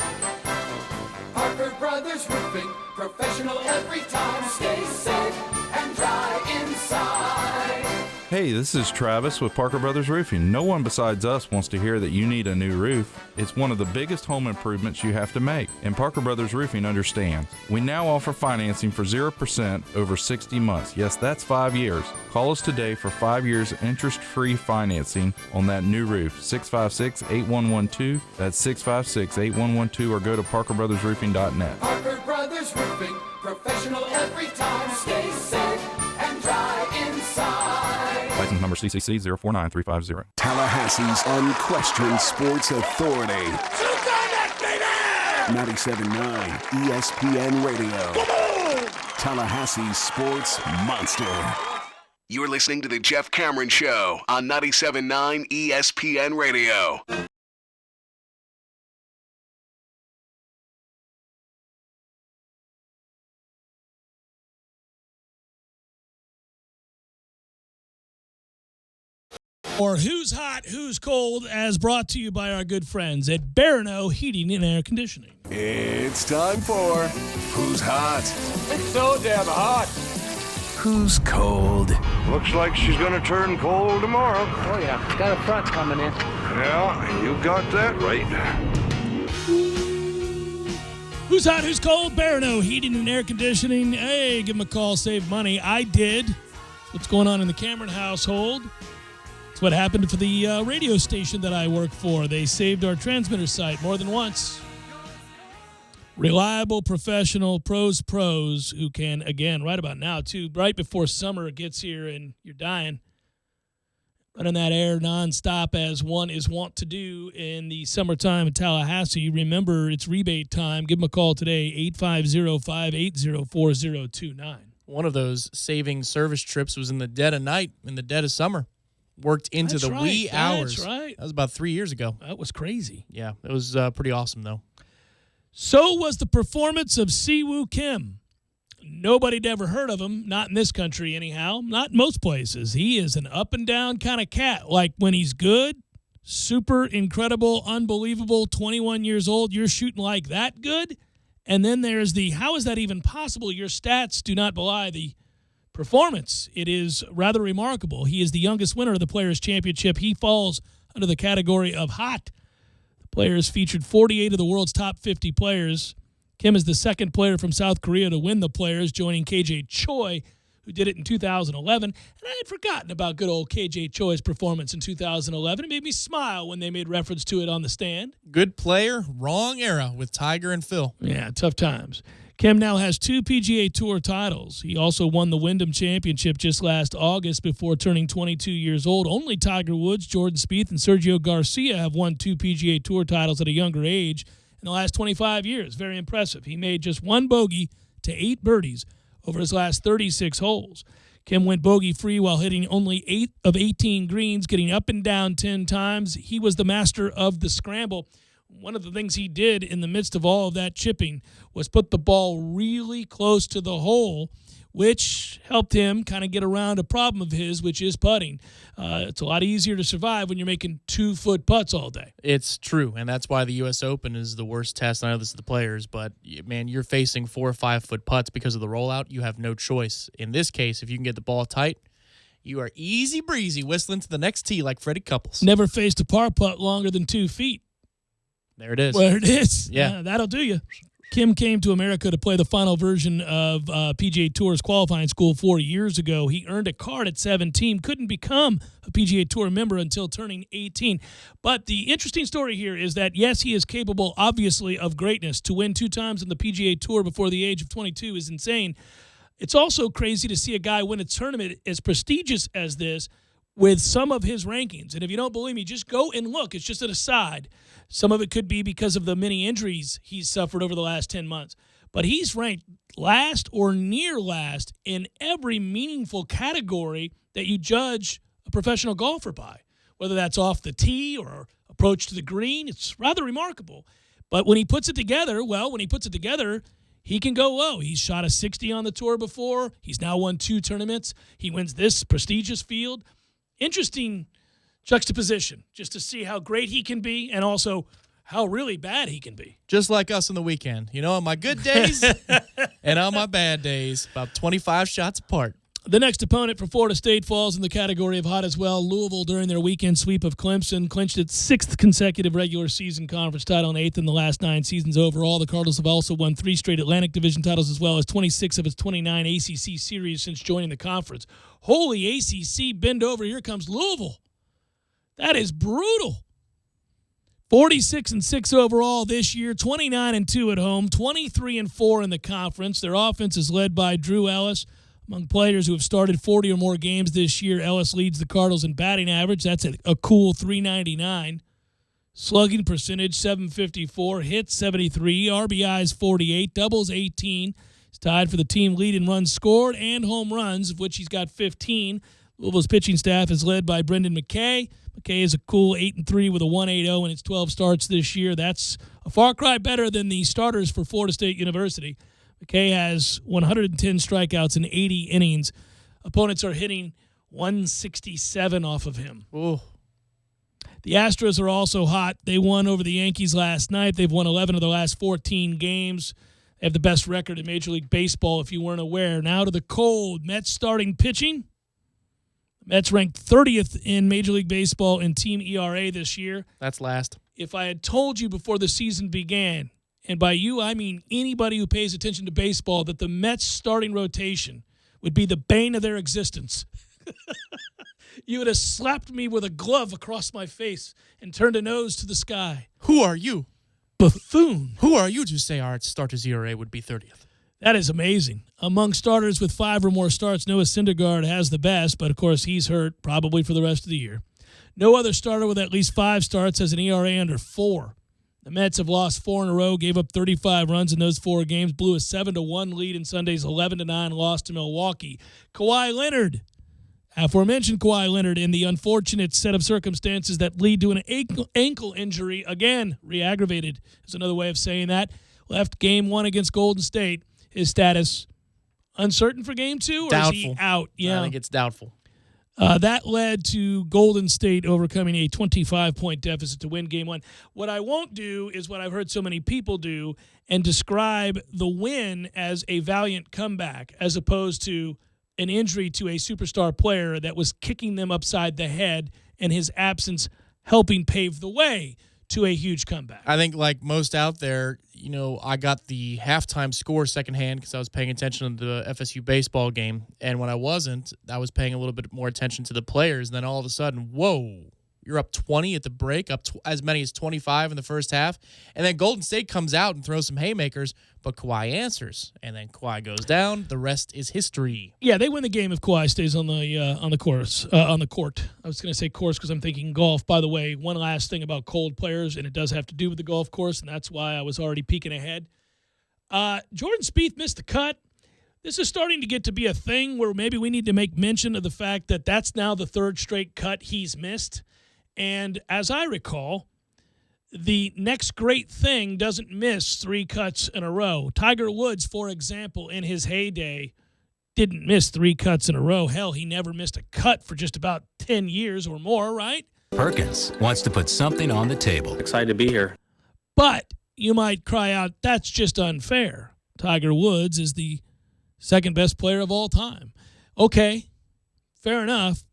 Parker Brothers Roofing, professional every time. Stay safe and dry inside. Hey, this is Travis with Parker Brothers Roofing. No one besides us wants to hear that you need a new roof. It's one of the biggest home improvements you have to make, and Parker Brothers Roofing understands. We now offer financing for 0% over 60 months. Yes, that's 5 years. Call us today for 5 years interest-free financing on that new roof. 656-8112. That's 656-8112, or go to parkerbrothersroofing.net. Parker Brothers Roofing, professional every time. Stay safe and dry inside. License number CCC 049350. Tallahassee's unquestioned sports authority. 97.9 ESPN Radio. Tallahassee's sports monster. You're listening to the Jeff Cameron Show on 97.9 ESPN Radio. Or Who's Hot, Who's Cold, as brought to you by our good friends at Barano Heating and Air Conditioning. It's time for Who's Hot? It's so damn hot. Who's Cold? Looks like she's gonna turn cold tomorrow. Oh yeah, got a front coming in. Yeah, you got that right. Who's Hot, Who's Cold? Barano Heating and Air Conditioning. Hey, give them a call, save money. I did. What's going on in the Cameron household? It's what happened for the radio station that I work for. They saved our transmitter site more than once. Reliable, professional, pros who can, again, right about now, too, right before summer gets here and you're dying, running that air nonstop as one is wont to do in the summertime in Tallahassee. Remember, it's rebate time. Give them a call today, 850-580-4029. One of those saving service trips was in the dead of night, in the dead of summer. Worked into the wee hours. That's right. That was about 3 years ago. That was crazy. Yeah, it was pretty awesome, though. So was the performance of Siwoo Kim. Nobody'd ever heard of him, not in this country anyhow, not in most places. He is an up-and-down kind of cat. Like, when he's good, super incredible, unbelievable, 21 years old, you're shooting like that good. And then there's the, how is that even possible? Your stats do not belie the performance. It is rather remarkable. He is the youngest winner of the Players' Championship. He falls under the category of hot. The Players featured 48 of the world's top 50 players. Kim is the second player from South Korea to win the Players, joining KJ Choi, who did it in 2011. And I had forgotten about good old KJ Choi's performance in 2011. It made me smile when they made reference to it on the stand. Good player, wrong era with Tiger and Phil. Yeah, tough times. Kim now has 2 PGA Tour titles. He also won the Wyndham Championship just last August before turning 22 years old. Only Tiger Woods, Jordan Spieth, and Sergio Garcia have won 2 PGA Tour titles at a younger age in the last 25 years. Very impressive. He made just 1 bogey to 8 birdies over his last 36 holes. Kim went bogey-free while hitting only 8 of 18 greens, getting up and down 10 times. He was the master of the scramble. One of the things he did in the midst of all of that chipping was put the ball really close to the hole, which helped him kind of get around a problem of his, which is putting. It's a lot easier to survive when you're making 2-foot putts all day. It's true, and that's why the U.S. Open is the worst test. I know this is the Players, but, man, you're facing 4 or 5-foot putts because of the rollout. You have no choice. In this case, if you can get the ball tight, you are easy breezy whistling to the next tee like Freddie Couples. Never faced a par putt longer than 2 feet. There it is. There it is. Yeah. That'll do you. Kim came to America to play the final version of PGA Tour's qualifying school 4 years ago. He earned a card at 17, couldn't become a PGA Tour member until turning 18. But the interesting story here is that, yes, he is capable, obviously, of greatness. To win 2 times in the PGA Tour before the age of 22 is insane. It's also crazy to see a guy win a tournament as prestigious as this with some of his rankings. And if you don't believe me, just go and look. It's just an aside. Some of it could be because of the many injuries he's suffered over the last 10 months. But he's ranked last or near last in every meaningful category that you judge a professional golfer by, whether that's off the tee or approach to the green. It's rather remarkable. But when he puts it together, he can go low. He's shot a 60 on the tour before. He's now won 2 tournaments. He wins this prestigious field. Interesting juxtaposition just to see how great he can be and also how really bad he can be. Just like us on the weekend. You know, on my good days and on my bad days, about 25 shots apart. The next opponent for Florida State falls in the category of hot as well. Louisville, during their weekend sweep of Clemson, clinched its 6th consecutive regular season conference title and 8th in the last 9 seasons overall. The Cardinals have also won 3 straight Atlantic Division titles as well as 26 of its 29 ACC series since joining the conference. Holy ACC, bend over. Here comes Louisville. That is brutal. 46-6 overall this year, 29-2 at home, 23-4 in the conference. Their offense is led by Drew Ellis. Among players who have started 40 or more games this year, Ellis leads the Cardinals in batting average. That's a cool .399. Slugging percentage, .754. Hits, 73. RBIs, 48. Doubles, 18. He's tied for the team lead in runs scored and home runs, of which he's got 15. Louisville's pitching staff is led by Brendan McKay. McKay is a cool 8-3 with a 1.80 in its 12 starts this year. That's a far cry better than the starters for Florida State University. McKay has 110 strikeouts in 80 innings. Opponents are hitting 167 off of him. Ooh. The Astros are also hot. They won over the Yankees last night. They've won 11 of the last 14 games. They have the best record in Major League Baseball, if you weren't aware. Now to the cold. Mets starting pitching. Mets ranked 30th in Major League Baseball in team ERA this year. That's last. If I had told you before the season began, and by you I mean anybody who pays attention to baseball, that the Mets starting rotation would be the bane of their existence, you would have slapped me with a glove across my face and turned a nose to the sky. Who are you? Buffoon. Who are you to say our starters ERA would be 30th? That is amazing. Among starters with 5 or more starts, Noah Syndergaard has the best, but of course he's hurt probably for the rest of the year. No other starter with at least 5 starts has an ERA under 4. The Mets have lost 4 in a row, gave up 35 runs in those 4 games, blew a 7-1 lead in Sunday's 11-9 loss to Milwaukee. Kawhi Leonard, aforementioned Kawhi Leonard, in the unfortunate set of circumstances that lead to an ankle injury, again, re-aggravated is another way of saying that, left Game 1 against Golden State. His status uncertain for Game 2, or doubtful. Is he out? Yeah, I think it's doubtful. That led to Golden State overcoming a 25-point deficit to win Game 1. What I won't do is what I've heard so many people do and describe the win as a valiant comeback as opposed to an injury to a superstar player that was kicking them upside the head and his absence helping pave the way to a huge comeback. I think like most out there, I got the halftime score secondhand because I was paying attention to the FSU baseball game. And when I wasn't, I was paying a little bit more attention to the players. And then all of a sudden, whoa, you're up 20 at the break, up as many as 25 in the first half. And then Golden State comes out and throws some haymakers, but Kawhi answers. And then Kawhi goes down. The rest is history. Yeah, they win the game if Kawhi stays on the court. I was going to say course because I'm thinking golf. By the way, one last thing about cold players, and it does have to do with the golf course, and that's why I was already peeking ahead. Jordan Spieth missed the cut. This is starting to get to be a thing where maybe we need to make mention of the fact that that's now the 3rd straight cut he's missed. And as I recall, the next great thing doesn't miss 3 cuts in a row. Tiger Woods, for example, in his heyday, didn't miss 3 cuts in a row. Hell, he never missed a cut for just about 10 years or more, right? Perkins wants to put something on the table. Excited to be here. But you might cry out, that's just unfair. Tiger Woods is the 2nd best player of all time. Okay, fair enough.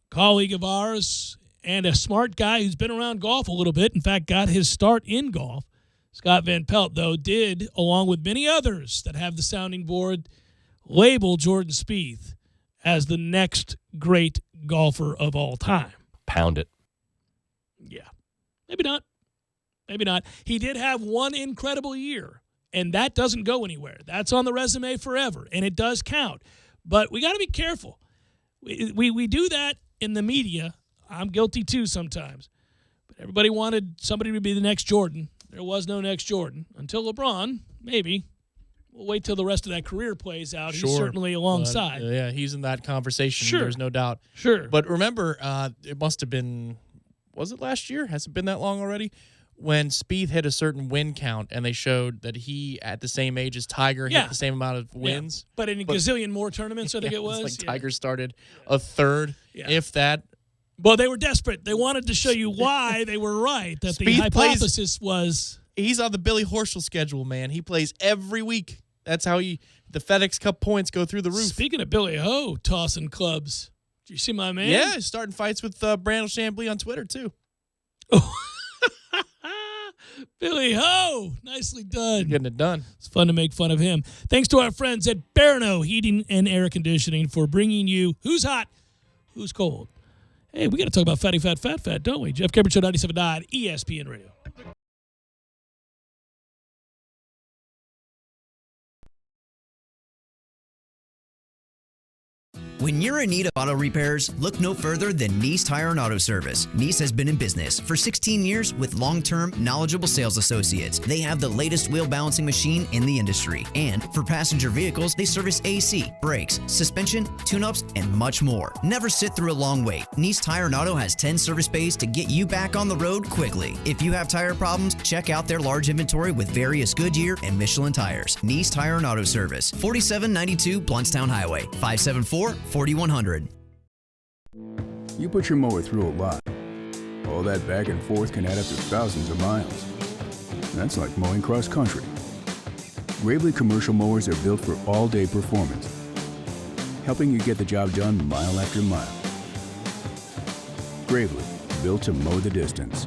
Colleague of ours and a smart guy who's been around golf a little bit, in fact, got his start in golf. Scott Van Pelt, though, did, along with many others that have the sounding board, label Jordan Spieth as the next great golfer of all time. Pound it. Yeah. Maybe not. Maybe not. He did have one incredible year, and that doesn't go anywhere. That's on the resume forever, and it does count. But we got to be careful. We do that in the media. I'm guilty too sometimes. But everybody wanted somebody to be the next Jordan. There was no next Jordan. Until LeBron, maybe. We'll wait till the rest of that career plays out. Sure. He's certainly alongside. Yeah, he's in that conversation. Sure. There's no doubt. Sure. But remember, it must have been, was it last year? Has it been that long already? When Spieth hit a certain win count and they showed that he, at the same age as Tiger, hit the same amount of wins. Yeah. But in a gazillion more tournaments, I think it was. It's like Tiger started a third, if that. Well, they were desperate. They wanted to show you why they were right, that the hypothesis was. He's on the Billy Horschel schedule, man. He plays every week. That's how the FedEx Cup points go through the roof. Speaking of Billy Ho tossing clubs, did you see my man? Yeah, he's starting fights with Brandel Chambly on Twitter, too. Billy Ho, nicely done. Getting it done. It's fun to make fun of him. Thanks to our friends at Berno Heating and Air Conditioning for bringing you Who's Hot, Who's Cold. Hey, we got to talk about Fatty Fat, Fat Fat, don't we? Jeff Cameron Show, 97.9 ESPN Radio. When you're in need of auto repairs, look no further than Nice Tire and Auto Service. Nice has been in business for 16 years with long-term, knowledgeable sales associates. They have the latest wheel balancing machine in the industry. And for passenger vehicles, they service AC, brakes, suspension, tune-ups, and much more. Never sit through a long wait. Nice Tire and Auto has 10 service bays to get you back on the road quickly. If you have tire problems, check out their large inventory with various Goodyear and Michelin tires. Nice Tire and Auto Service, 4792 Bluntstown Highway, 574-4100. You put your mower through a lot. All that back and forth can add up to thousands of miles. That's like mowing cross country. Gravely commercial mowers are built for all-day performance, helping you get the job done mile after mile. Gravely, built to mow the distance.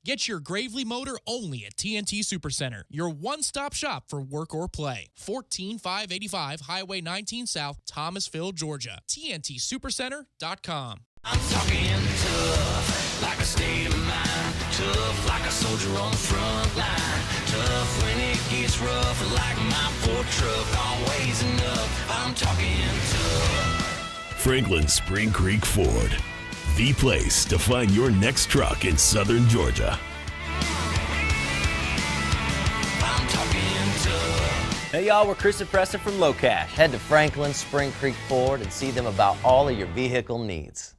Get your Gravely motor only at TNT Supercenter, your one-stop shop for work or play. 14585 Highway 19 South, Thomasville, Georgia. TNTSupercenter.com. I'm talking tough, like a state of mind. Tough, like a soldier on the front line. Tough when it gets rough, like my Ford truck. Always enough. I'm talking tough. Franklin Spring Creek Ford, the place to find your next truck in southern Georgia. I'm talking tough. Hey y'all, we're Chris and Preston from Low Cash. Head to Franklin Spring Creek Ford and see them about all of your vehicle needs.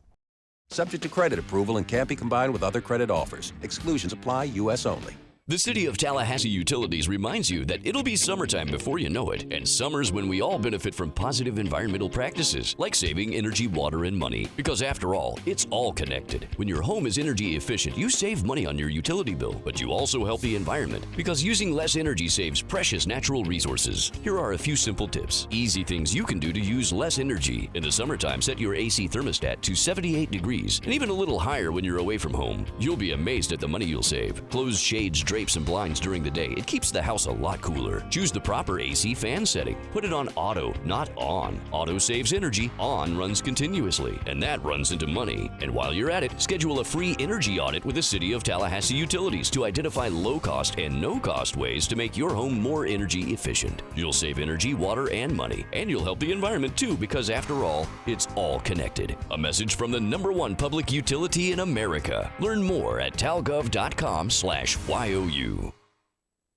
Subject to credit approval and can't be combined with other credit offers. Exclusions apply, U.S. only. The City of Tallahassee Utilities reminds you that it'll be summertime before you know it, and summer's when we all benefit from positive environmental practices, like saving energy, water, and money. Because after all, it's all connected. When your home is energy efficient, you save money on your utility bill, but you also help the environment, because using less energy saves precious natural resources. Here are a few simple tips. Easy things you can do to use less energy. In the summertime, set your AC thermostat to 78 degrees, and even a little higher when you're away from home. You'll be amazed at the money you'll save. Close shades, drapes, and blinds during the day. It keeps the house a lot cooler. Choose the proper AC fan setting. Put it on auto, not on. Auto saves energy, on runs continuously, and that runs into money. And while you're at it, schedule a free energy audit with the City of Tallahassee Utilities to identify low-cost and no-cost ways to make your home more energy efficient. You'll save energy, water, and money, and you'll help the environment too, because after all, it's all connected. A message from the #1 public utility in America. Learn more at talgov.com/YOU.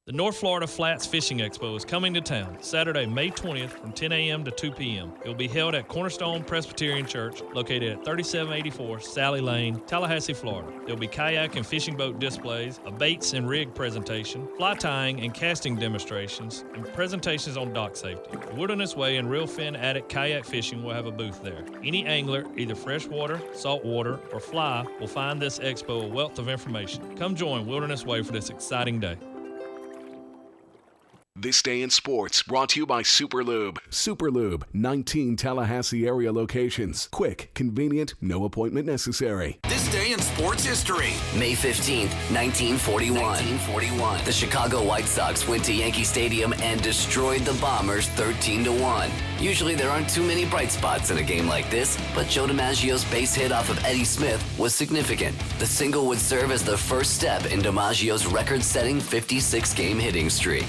The North Florida Flats Fishing Expo is coming to town Saturday, May 20th from 10 a.m. to 2 p.m. It will be held at Cornerstone Presbyterian Church, located at 3784 Sally Lane, Tallahassee, Florida. There will be kayak and fishing boat displays, a baits and rig presentation, fly tying and casting demonstrations, and presentations on dock safety. The Wilderness Way and Real Fin Attic Kayak Fishing will have a booth there. Any angler, either freshwater, saltwater, or fly, will find this expo a wealth of information. Come join Wilderness Way for this exciting day. This Day in Sports, brought to you by Superlube. Superlube, 19 Tallahassee area locations. Quick, convenient, no appointment necessary. This day in sports history. May 15th, 1941. The Chicago White Sox went to Yankee Stadium and destroyed the Bombers 13-1. Usually there aren't too many bright spots in a game like this, but Joe DiMaggio's base hit off of Eddie Smith was significant. The single would serve as the first step in DiMaggio's record-setting 56-game hitting streak.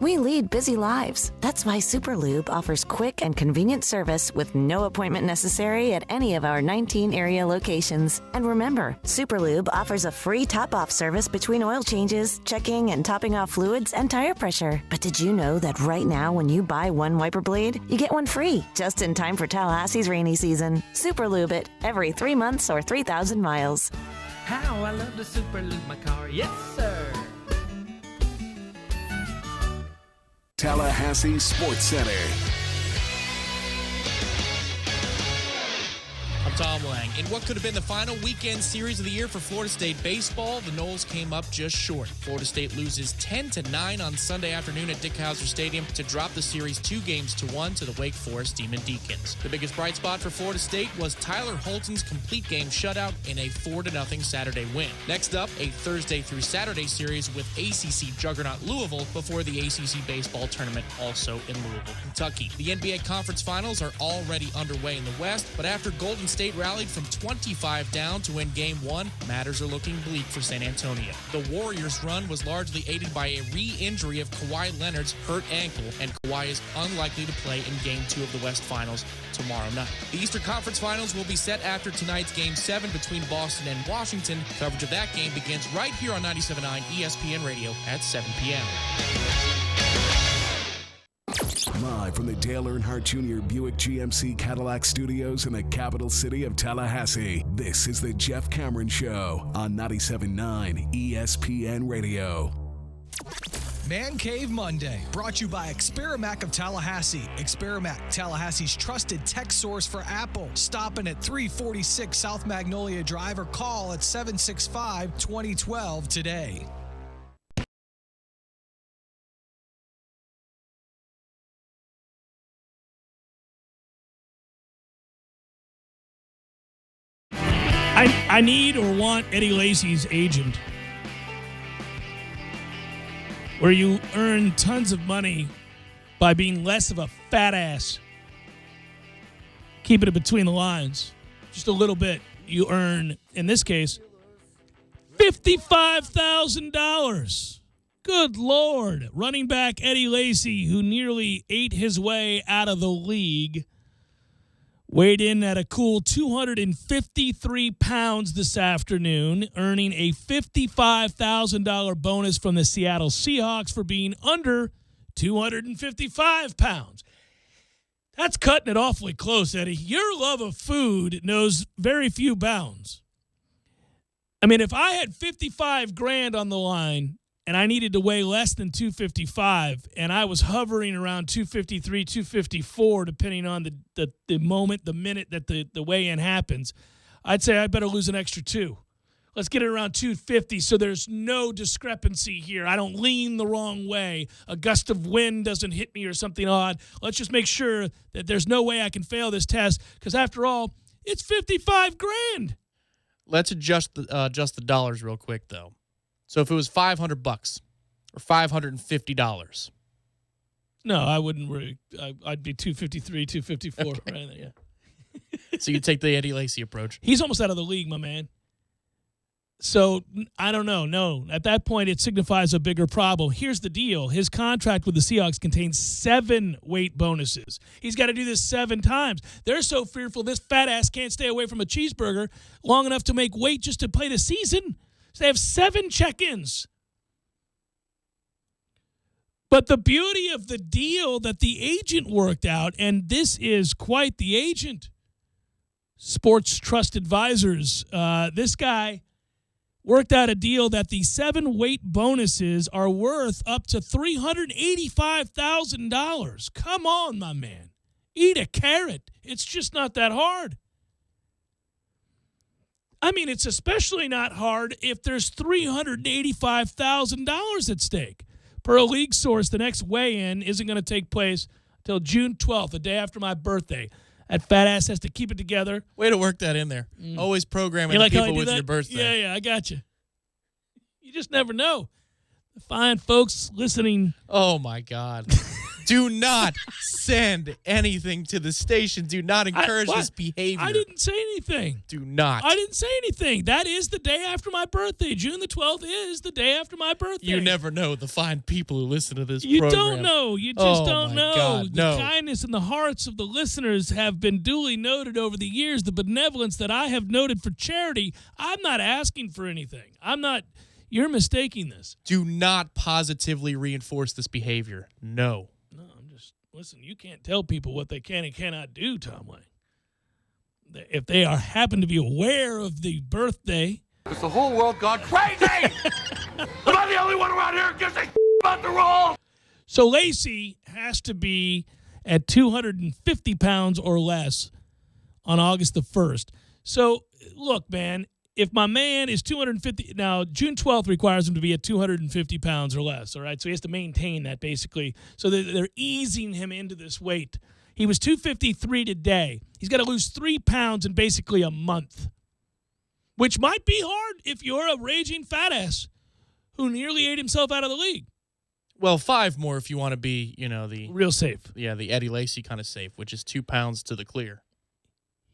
We lead busy lives. That's why Superlube offers quick and convenient service with no appointment necessary at any of our 19 area locations. And remember, Superlube offers a free top-off service between oil changes, checking and topping off fluids, and tire pressure. But did you know that right now when you buy one wiper blade, you get one free, just in time for Tallahassee's rainy season? Superlube it every 3 months or 3,000 miles. How I love to Superlube my car, yes sir. Tallahassee Sports Center. I'm Tom Lang. In what could have been the final weekend series of the year for Florida State baseball, the Noles came up just short. Florida State loses 10-9 on Sunday afternoon at Dick Howser Stadium to drop the series 2-1 to the Wake Forest Demon Deacons. The biggest bright spot for Florida State was Tyler Holton's complete game shutout in a 4-0 Saturday win. Next up, a Thursday through Saturday series with ACC juggernaut Louisville before the ACC baseball tournament also in Louisville, Kentucky. The NBA Conference Finals are already underway in the West, but after Golden State rallied from 25 down to win Game 1, matters are looking bleak for San Antonio. The Warriors' run was largely aided by a re-injury of Kawhi Leonard's hurt ankle, and Kawhi is unlikely to play in Game 2 of the West Finals tomorrow night. The Eastern Conference Finals will be set after tonight's Game 7 between Boston and Washington. Coverage of that game begins right here on 97.9 ESPN Radio at 7 p.m. Live from the Dale Earnhardt Jr. Buick GMC Cadillac Studios in the capital city of Tallahassee, this is the Jeff Cameron Show on 97.9 ESPN Radio. Man Cave Monday, brought to you by Experamac of Tallahassee. Experamac, Tallahassee's trusted tech source for Apple. Stopping at 346 South Magnolia Drive or call at 765-2012 today. I need or want Eddie Lacy's agent, where you earn tons of money by being less of a fat ass. Keeping it between the lines. Just a little bit. You earn, in this case, $55,000. Good Lord. Running back Eddie Lacy, who nearly ate his way out of the league, weighed in at a cool 253 pounds this afternoon, earning a $55,000 bonus from the Seattle Seahawks for being under 255 pounds. That's cutting it awfully close, Eddie. Your love of food knows very few bounds. I mean, if I had 55 grand on the line and I needed to weigh less than 255, and I was hovering around 253, 254, depending on the moment, the minute that the weigh-in happens, I'd say I better lose an extra 2. Let's get it around 250 so there's no discrepancy here. I don't lean the wrong way. A gust of wind doesn't hit me or something odd. Let's just make sure that there's no way I can fail this test because, after all, it's 55 grand. Let's adjust the dollars real quick, though. So if it was $500 or $550. No, I wouldn't worry. I'd be 253, 254 right there, yeah. So you take the Eddie Lacy approach. He's almost out of the league, my man. So I don't know. No, at that point, it signifies a bigger problem. Here's the deal. His contract with the Seahawks contains 7 weight bonuses. He's got to do this 7 times. They're so fearful this fat ass can't stay away from a cheeseburger long enough to make weight just to play the season. So they have 7 check-ins. But the beauty of the deal that the agent worked out, and this is quite the agent, Sports Trust Advisors, this guy worked out a deal that the 7 weight bonuses are worth up to $385,000. Come on, my man. Eat a carrot. It's just not that hard. I mean, it's especially not hard if there's $385,000 at stake. Per a league source, the next weigh-in isn't going to take place until June 12th, the day after my birthday. That fat ass has to keep it together. Way to work that in there. Always programming the people with your birthday. Yeah, I got you. You just never know. The fine folks listening. Oh, my God. Do not send anything to the station. Do not encourage this behavior. I didn't say anything. Do not. I didn't say anything. That is the day after my birthday. June the 12th is the day after my birthday. You never know the fine people who listen to this program. You don't know. You just don't know. God, the kindness in the hearts of the listeners have been duly noted over the years. The benevolence that I have noted for charity. I'm not asking for anything. You're mistaking this. Do not positively reinforce this behavior. No. Listen, you can't tell people what they can and cannot do, Tom Lang. If they happen to be aware of the birthday. Has the whole world gone crazy? Am I the only one around here who gives a about the rules? So Lacy has to be at 250 pounds or less on August the 1st. So, look, man, if my man is 250, now June 12th requires him to be at 250 pounds or less, all right? So he has to maintain that, basically. So they're easing him into this weight. He was 253 today. He's got to lose 3 pounds in basically a month, which might be hard if you're a raging fat ass who nearly ate himself out of the league. Well, 5 more if you want to be, the real safe. Yeah, the Eddie Lacy kind of safe, which is 2 pounds to the clear.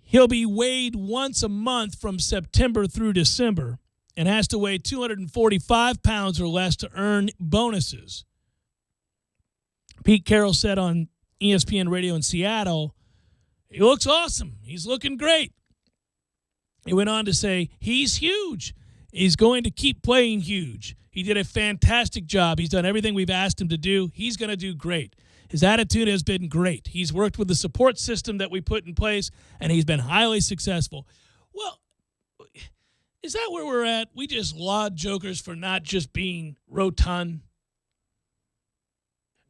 He'll be weighed once a month from September through December and has to weigh 245 pounds or less to earn bonuses. Pete Carroll said on ESPN Radio in Seattle, he looks awesome. He's looking great. He went on to say, he's huge. He's going to keep playing huge. He did a fantastic job. He's done everything we've asked him to do. He's going to do great. His attitude has been great. He's worked with the support system that we put in place, and he's been highly successful. Well, is that where we're at? We just laud jokers for not just being rotund.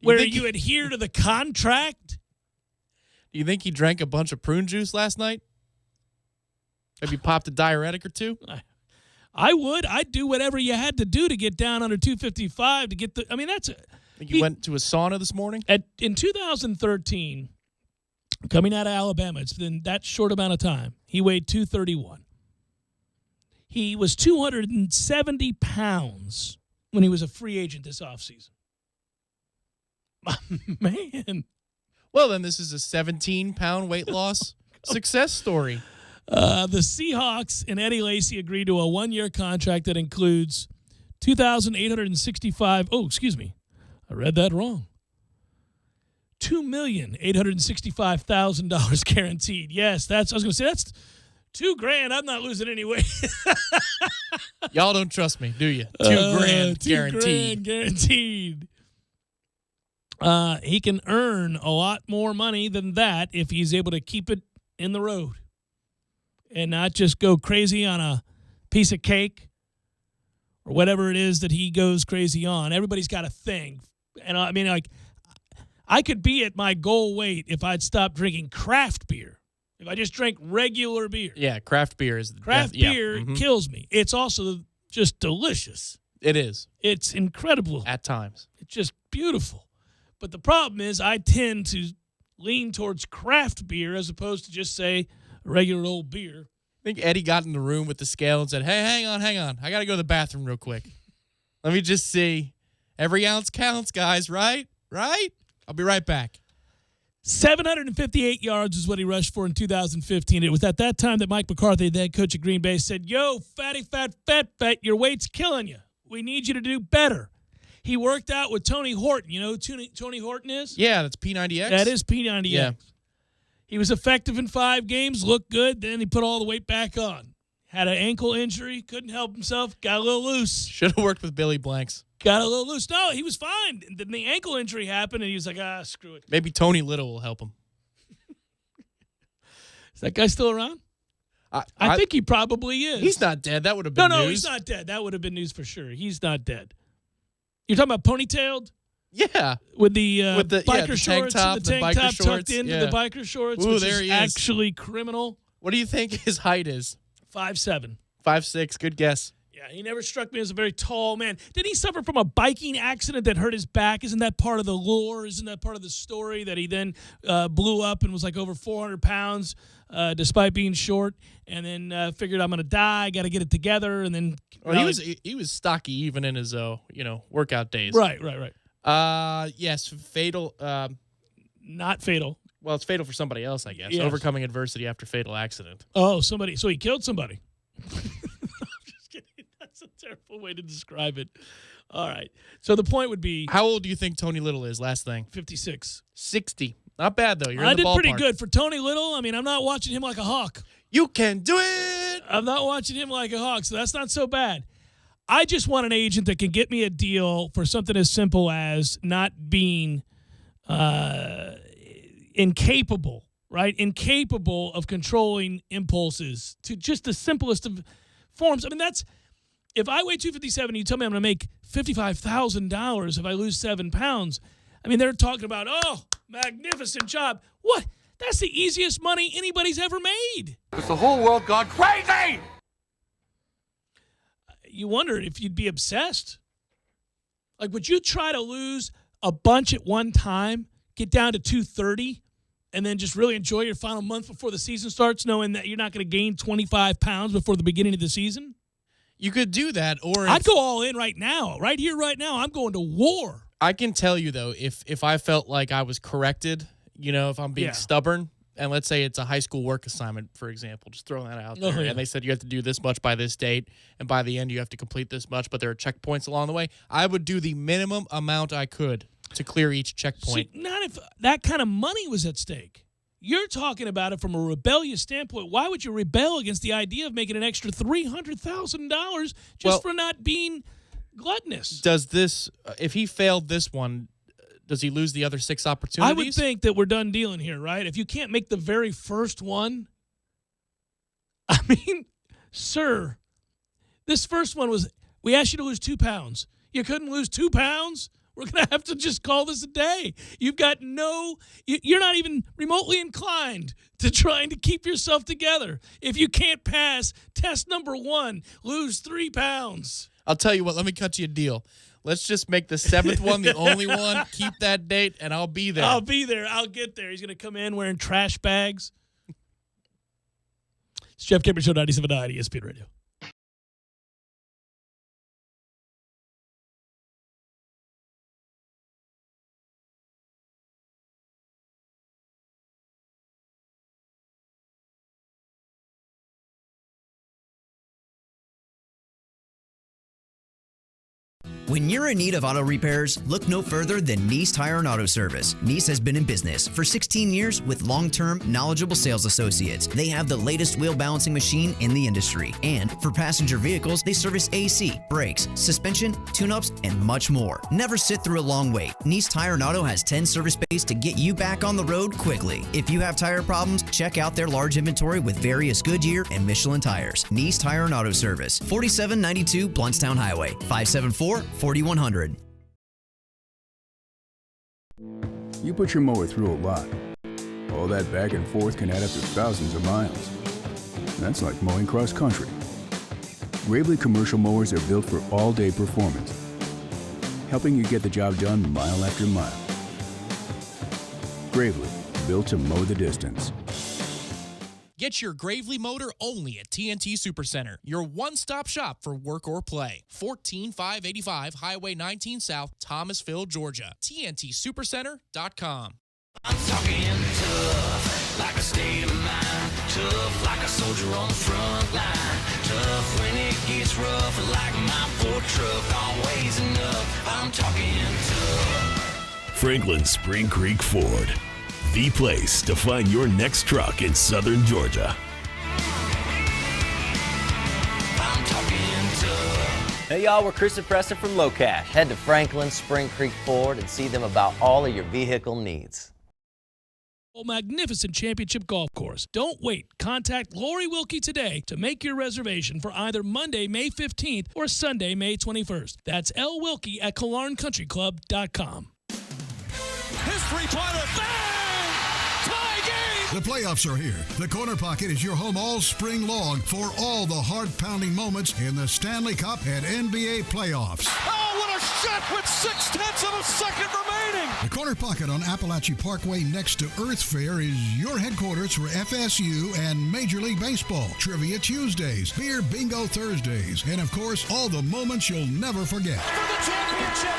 where you adhere to the contract. Do you think he drank a bunch of prune juice last night? Maybe popped a diuretic or two? I would. I'd do whatever you had to do to get down under 255 to get the. I mean, that's. Think you went to a sauna this morning? In 2013, coming out of Alabama, it's been that short amount of time. He weighed 231. He was 270 pounds when he was a free agent this offseason. Man. Well, then this is a 17-pound weight loss success story. The Seahawks and Eddie Lacy agreed to a one-year contract that includes $2,865. Oh, excuse me. I read that wrong. $2,865,000 guaranteed. Yes, I was going to say that's $2,000. I'm not losing any weight. Y'all don't trust me, do you? $2,000 guaranteed. $2,000 guaranteed. He can earn a lot more money than that if he's able to keep it in the road and not just go crazy on a piece of cake or whatever it is that he goes crazy on. Everybody's got a thing. And I mean, like, I could be at my goal weight if I'd stop drinking craft beer. If I just drank regular beer. Yeah, craft beer is beer kills me. It's also just delicious. It is. It's incredible. At times. It's just beautiful. But the problem is I tend to lean towards craft beer as opposed to just, say, regular old beer. I think Eddie got in the room with the scale and said, hey, hang on. I got to go to the bathroom real quick. Let me just see. Every ounce counts, guys, right? Right? I'll be right back. 758 yards is what he rushed for in 2015. It was at that time that Mike McCarthy, the head coach of Green Bay, said, yo, fatty, fat, your weight's killing you. We need you to do better. He worked out with Tony Horton. You know who Tony Horton is? Yeah, that's P90X. That is P90X. Yeah. He was effective in 5 games, looked good, then he put all the weight back on. Had an ankle injury, couldn't help himself, got a little loose. Should have worked with Billy Blanks. Got a little loose. No, he was fine. Then the ankle injury happened, and he was like, screw it. Maybe Tony Little will help him. Is that guy still around? I think he probably is. He's not dead. That would have been news. No, he's not dead. That would have been news for sure. He's not dead. You're talking about ponytailed? Yeah. With the biker tank shorts top, and the tank top tucked into the biker shorts, Ooh, which there is he is. actually criminal. What do you think his height is? 5'7". 5'6". Good guess. Yeah, he never struck me as a very tall man. Didn't he suffer from a biking accident that hurt his back? Isn't that part of the lore? Isn't that part of the story that he then blew up and was like over 400 pounds despite being short, and then figured I'm going to die, got to get it together, and then he was stocky even in his workout days. Right. Yes, fatal. Not fatal. Well, it's fatal for somebody else, I guess. Yes. Overcoming adversity after fatal accident. Oh, somebody. So he killed somebody. I'm just kidding. That's a terrible way to describe it. All right. So the point would be, how old do you think Tony Little is? Last thing. 56. 60. Not bad, though. You're in I the did ballpark. pretty good. For Tony Little, I mean, I'm not watching him like a hawk. You can do it! I'm not watching him like a hawk, so that's not so bad. I just want an agent that can get me a deal for something as simple as not being incapable, right? Incapable of controlling impulses to just the simplest of forms. I mean, if I weigh 257 and you tell me I'm going to make $55,000 if I lose 7 pounds, I mean, they're talking about, magnificent job. What? That's the easiest money anybody's ever made. Has the whole world gone crazy? You wonder if you'd be obsessed. Like, would you try to lose a bunch at one time, get down to 230, and then just really enjoy your final month before the season starts, knowing that you're not going to gain 25 pounds before the beginning of the season? You could do that, or I'd go all in right now. Right here, right now, I'm going to war. I can tell you, though, if I felt like I was corrected, if I'm being stubborn, and let's say it's a high school work assignment, for example, just throwing that out there, and they said you have to do this much by this date, and by the end you have to complete this much, but there are checkpoints along the way, I would do the minimum amount I could to clear each checkpoint. See, not if that kind of money was at stake. You're talking about it from a rebellious standpoint. Why would you rebel against the idea of making an extra $300,000 just for not being gluttonous? Does this, if he failed this one, does he lose the other 6 opportunities? I would think that we're done dealing here, right? If you can't make the very first one, I mean, this first one was, we asked you to lose 2 pounds. You couldn't lose 2 pounds? we're going to have to just call this a day. You've got you're not even remotely inclined to trying to keep yourself together. If you can't pass test number 1, lose 3 pounds. I'll tell you what, let me cut you a deal. Let's just make the 7th one the only one. Keep that date, and I'll be there. I'll be there. I'll get there. He's going to come in wearing trash bags. It's Jeff Cameron Show, 97.9 ESPN Radio. When you're in need of auto repairs, look no further than Nice Tire and Auto Service. Nice has been in business for 16 years with long-term, knowledgeable sales associates. They have the latest wheel balancing machine in the industry. And for passenger vehicles, they service AC, brakes, suspension, tune-ups, and much more. Never sit through a long wait. Nice Tire and Auto has 10 service bays to get you back on the road quickly. If you have tire problems, check out their large inventory with various Goodyear and Michelin tires. Nice Tire and Auto Service, 4792 Bluntstown Highway, 574-4100. You put your mower through a lot. All that back and forth can add up to thousands of miles. That's like mowing cross country. Gravely commercial mowers are built for all-day performance, helping you get the job done mile after mile. Gravely, built to mow the distance. Get your Gravely motor only at TNT Supercenter, your one-stop shop for work or play. 14585 Highway 19 South, Thomasville, Georgia. TNTSupercenter.com. I'm talking tough, like a state of mind. Tough, like a soldier on the front line. Tough when it gets rough, like my Ford truck, always enough. I'm talking tough. Franklin Spring Creek Ford, the place to find your next truck in southern Georgia. I'm talking tough. Hey y'all, we're Chris and Preston from Low Cash. Head to Franklin Spring Creek Ford and see them about all of your vehicle needs. Magnificent championship golf course. Don't wait. Contact Lori Wilkie today to make your reservation for either Monday, May 15th or Sunday, May 21st. That's L. Wilkie at KillarnCountryClub.com. His three-pointer, bang! Tie game! The playoffs are here. The Corner Pocket is your home all spring long for all the heart-pounding moments in the Stanley Cup and NBA playoffs. Oh, what a shot with 0.6 of a second remaining! The Corner Pocket on Appalachia Parkway next to Earth Fair is your headquarters for FSU and Major League Baseball. Trivia Tuesdays, Beer Bingo Thursdays, and of course, all the moments you'll never forget. For the championship!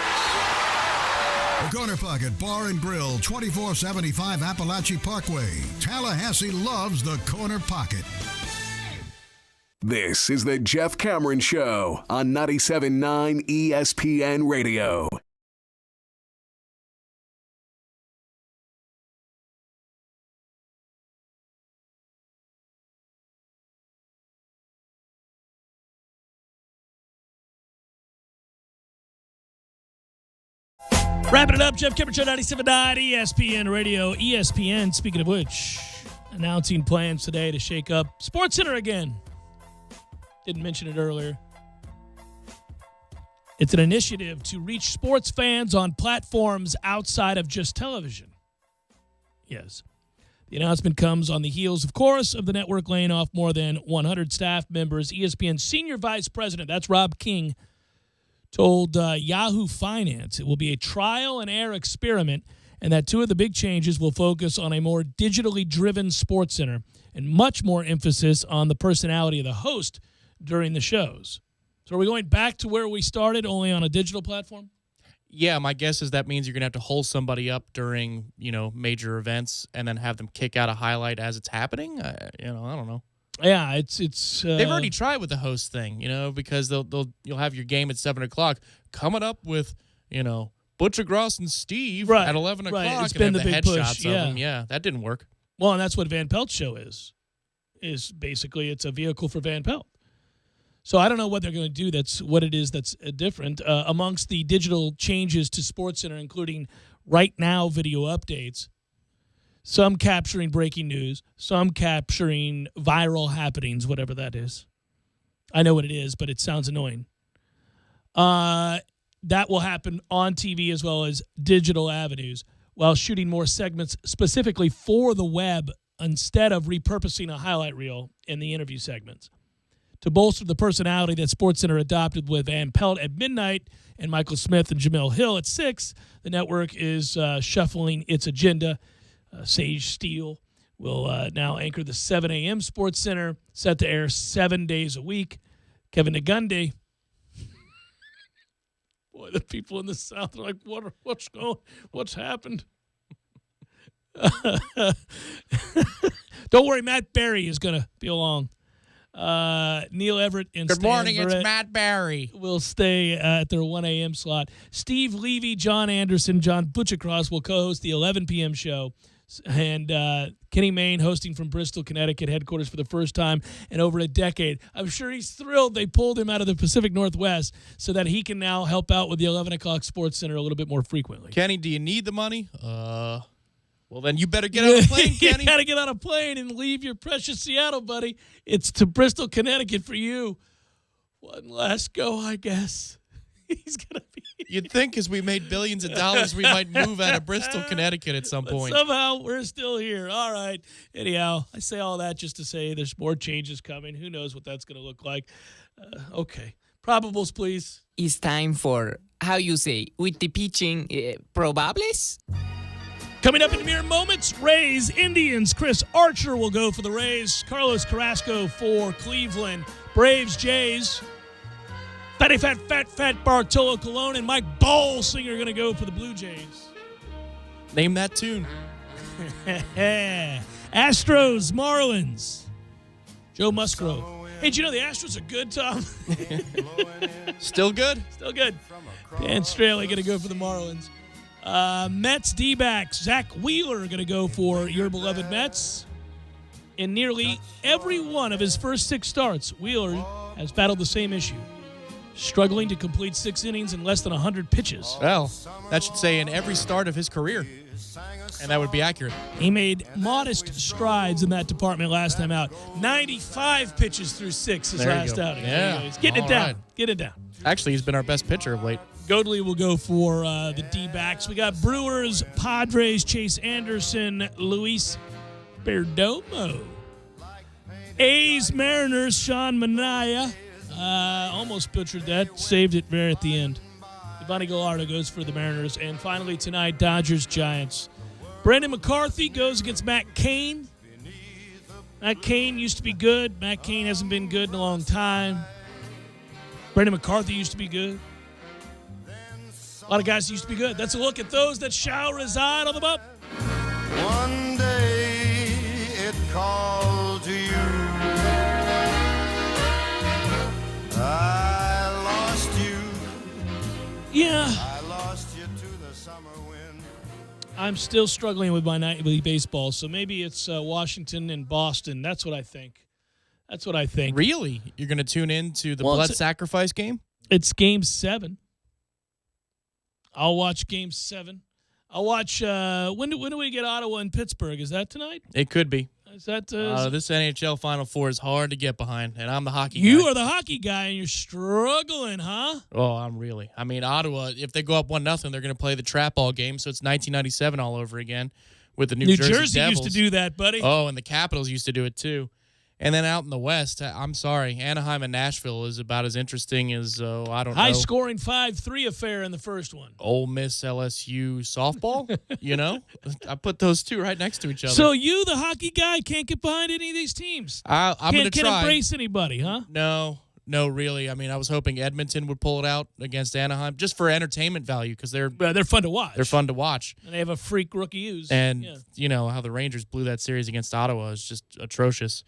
The Corner Pocket Bar and Grill, 2475 Appalachia Parkway. Tallahassee loves the Corner Pocket. This is the Jeff Cameron Show on 97.9 ESPN Radio. Wrapping it up, Jeff Cameron Show, 97.9 ESPN Radio. ESPN, speaking of which, announcing plans today to shake up SportsCenter again. Didn't mention it earlier. It's an initiative to reach sports fans on platforms outside of just television. Yes. The announcement comes on the heels, of course, of the network laying off more than 100 staff members. ESPN Senior Vice President, that's Rob King, told Yahoo Finance it will be a trial and error experiment and that two of the big changes will focus on a more digitally driven SportsCenter and much more emphasis on the personality of the host during the shows. So are we going back to where we started, only on a digital platform? Yeah, my guess is that means you're going to have to hold somebody up during, major events and then have them kick out a highlight as it's happening. I don't know. Yeah, it's they've already tried with the host thing, because you'll have your game at 7:00 coming up with, Butcher Gross and Steve at 11 o'clock. Right. It's and been have the the big headshots push. of them. Yeah, that didn't work. Well, and that's what Van Pelt's show is basically it's a vehicle for Van Pelt. So I don't know what they're going to do. That's what it is that's different. Amongst the digital changes to SportsCenter, including right now video updates, some capturing breaking news, some capturing viral happenings, whatever that is. I know what it is, but it sounds annoying. that will happen on TV as well as digital avenues, while shooting more segments specifically for the web instead of repurposing a highlight reel in the interview segments. To bolster the personality that SportsCenter adopted with Van Pelt at midnight and Michael Smith and Jamil Hill at 6, the network is shuffling its agenda. Sage Steele will now anchor the 7 a.m. SportsCenter, set to air 7 days a week. Kevin Negunde. Boy, the people in the South are like, what's happened? Don't worry, Matt Berry is going to be along. Neil Everett and Good morning, Stan it's Verrett Matt Barry. will stay at their 1 a.m. slot. Steve Levy, John Anderson, John Butchercross will co-host the 11 p.m. show. And Kenny Mayne hosting from Bristol, Connecticut headquarters for the first time in over a decade. I'm sure he's thrilled they pulled him out of the Pacific Northwest so that he can now help out with the 11 o'clock SportsCenter a little bit more frequently. Kenny, do you need the money? Well, then you better get on a plane, Kenny. You got to get on a plane and leave your precious Seattle, buddy. It's to Bristol, Connecticut for you. One last go, I guess. He's going to be. You'd think as we made billions of dollars, we might move out of Bristol, Connecticut at some point. Somehow we're still here. All right. Anyhow, I say all that just to say there's more changes coming. Who knows what that's going to look like. Okay. Probables, please. It's time for, how you say, with the pitching, probables? Coming up in mere moments, Rays, Indians. Chris Archer will go for the Rays. Carlos Carrasco for Cleveland. Braves, Jays. Fat Bartolo Colon and Mike Ballsinger are going to go for the Blue Jays. Name that tune. Astros, Marlins. Joe Musgrove. Hey, do you know the Astros are good, Tom? Still good? Still good. Dan Straley going to go for the Marlins. Mets, D-backs. Zach Wheeler going to go for your beloved Mets. In nearly every one of his first 6 starts, Wheeler has battled the same issue. Struggling to complete 6 innings in less than 100 pitches. Well, that should say in every start of his career. And that would be accurate. He made modest strides in that department last time out. 95 pitches through 6 his last outing. Yeah. He's getting it down. Right. Get it down. Actually, he's been our best pitcher of late. Godley will go for the D-backs. We got Brewers, Padres, Chase Anderson, Luis Perdomo. A's, Mariners, Sean Manaea. Almost butchered that. Saved it right at the end. Giovanni Gallardo goes for the Mariners. And finally tonight, Dodgers, Giants. Brendan McCarthy goes against Matt Cain. Matt Cain used to be good. Matt Cain hasn't been good in a long time. Brendan McCarthy used to be good. A lot of guys used to be good. That's a look at those that shall reside on the bump. One day it called to you. I lost you. Yeah. I lost you to the summer wind. I'm still struggling with my nightly baseball, so maybe it's Washington and Boston. That's what I think. Really? You're going to tune in to the blood sacrifice game? It's Game 7. I'll watch Game 7. I'll watch. When do we get Ottawa and Pittsburgh? Is that tonight? It could be. Is that this NHL Final Four is hard to get behind, and I'm the hockey guy. You are the hockey guy, and you're struggling, huh? Oh, I'm really. I mean, Ottawa, if they go up 1-0, they're going to play the trap ball game, so it's 1997 all over again with the New Jersey Devils. Used to do that, buddy. Oh, and the Capitals used to do it too. And then out in the West, I'm sorry, Anaheim and Nashville is about as interesting as, I don't know. High-scoring 5-3 affair in the first one. Ole Miss, LSU softball, you know? I put those two right next to each other. So you, the hockey guy, can't get behind any of these teams? I'm going to try. Can't embrace anybody, huh? No, really. I mean, I was hoping Edmonton would pull it out against Anaheim just for entertainment value because they're fun to watch. They're fun to watch. And they have a freak rookie use. And, you know, how the Rangers blew that series against Ottawa is just atrocious.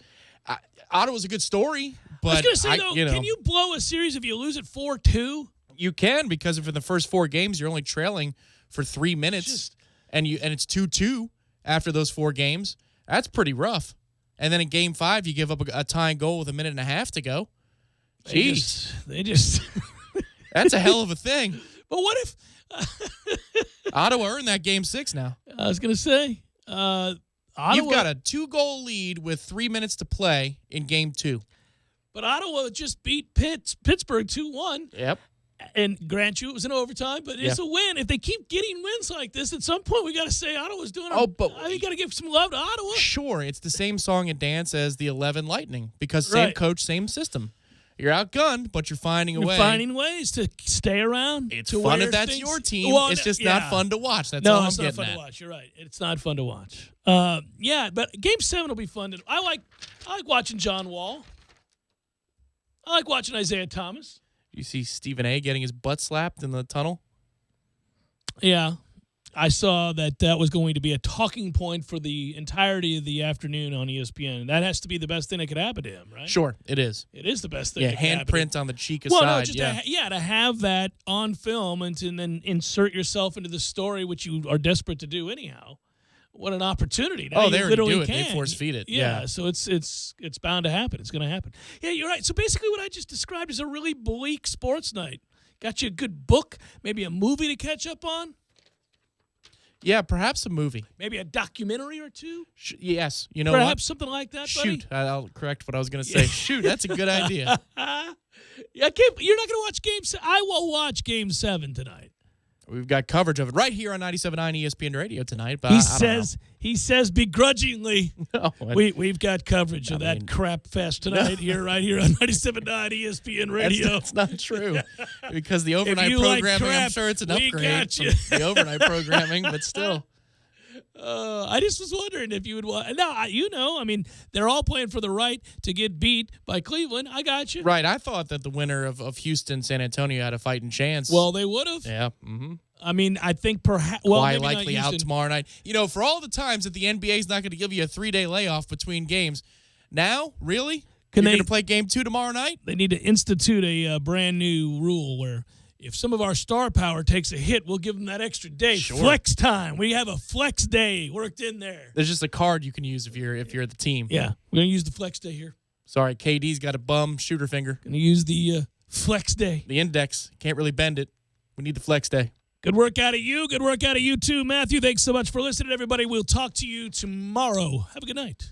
Ottawa's a good story, but I was going to say, though, can you blow a series if you lose it 4-2? You can, because if in the first 4 games you're only trailing for 3 minutes and it's 2-2 after those 4 games, that's pretty rough. And then in Game 5, you give up a tying goal with 1.5 minutes to go. Jeez. They just that's a hell of a thing. But what if Ottawa earned that Game 6 now? I was going to say, Ottawa, you've got a 2-goal lead with 3 minutes to play in Game 2. But Ottawa just beat Pittsburgh 2-1. Yep. And grant you, it was an overtime, but it's a win. If they keep getting wins like this, at some point we got to say Ottawa's doing it. I think you got to give some love to Ottawa. Sure, it's the same song and dance as the 11 Lightning because same coach, same system. You're outgunned, but you're finding a way. Finding ways to stay around. It's fun if that's your team. Well, it's just not fun to watch. That's all I'm getting at. No, it's not fun to watch. You're right. It's not fun to watch. But Game 7 will be fun. I like watching John Wall. I like watching Isaiah Thomas. You see Stephen A. getting his butt slapped in the tunnel? Yeah. I saw that was going to be a talking point for the entirety of the afternoon on ESPN. That has to be the best thing that could happen to him, right? Sure, it is. It is the best thing. Yeah, handprint on the cheek aside. To have that on film and to then insert yourself into the story, which you are desperate to do anyhow. What an opportunity! Now they already do it. They force feed it. Yeah, so it's bound to happen. It's going to happen. Yeah, you're right. So basically, what I just described is a really bleak sports night. Got you a good book, maybe a movie to catch up on. Yeah, perhaps a movie. Maybe a documentary or two. Yes, you know perhaps something like that. Shoot, I'll correct what I was going to say. Shoot, that's a good idea. You're not going to watch Game 7. I will watch Game 7 tonight. We've got coverage of it right here on 97.9 ESPN Radio tonight. But he says begrudgingly, no, we've got coverage of that crap fest tonight right here on 97.9 ESPN Radio. That's not true because the overnight programming, I'm sure it's an upgrade from the overnight programming, but still. I just was wondering if you would want. No, they're all playing for the right to get beat by Cleveland. I got you. Right. I thought that the winner of Houston, San Antonio had a fighting chance. Well, they would have. Yeah. Mm-hmm. I think perhaps. Well, quite likely out tomorrow night. For all the times that the NBA is not going to give you a 3-day layoff between games, now, really? You're going to play Game 2 tomorrow night? They need to institute a brand new rule where if some of our star power takes a hit, we'll give them that extra day. Sure. Flex time. We have a flex day worked in there. There's just a card you can use if you're the team. Yeah, we're going to use the flex day here. Sorry, KD's got a bum shooter finger. Going to use the flex day. The index. Can't really bend it. We need the flex day. Good work out of you. Good work out of you too, Matthew. Thanks so much for listening, everybody. We'll talk to you tomorrow. Have a good night.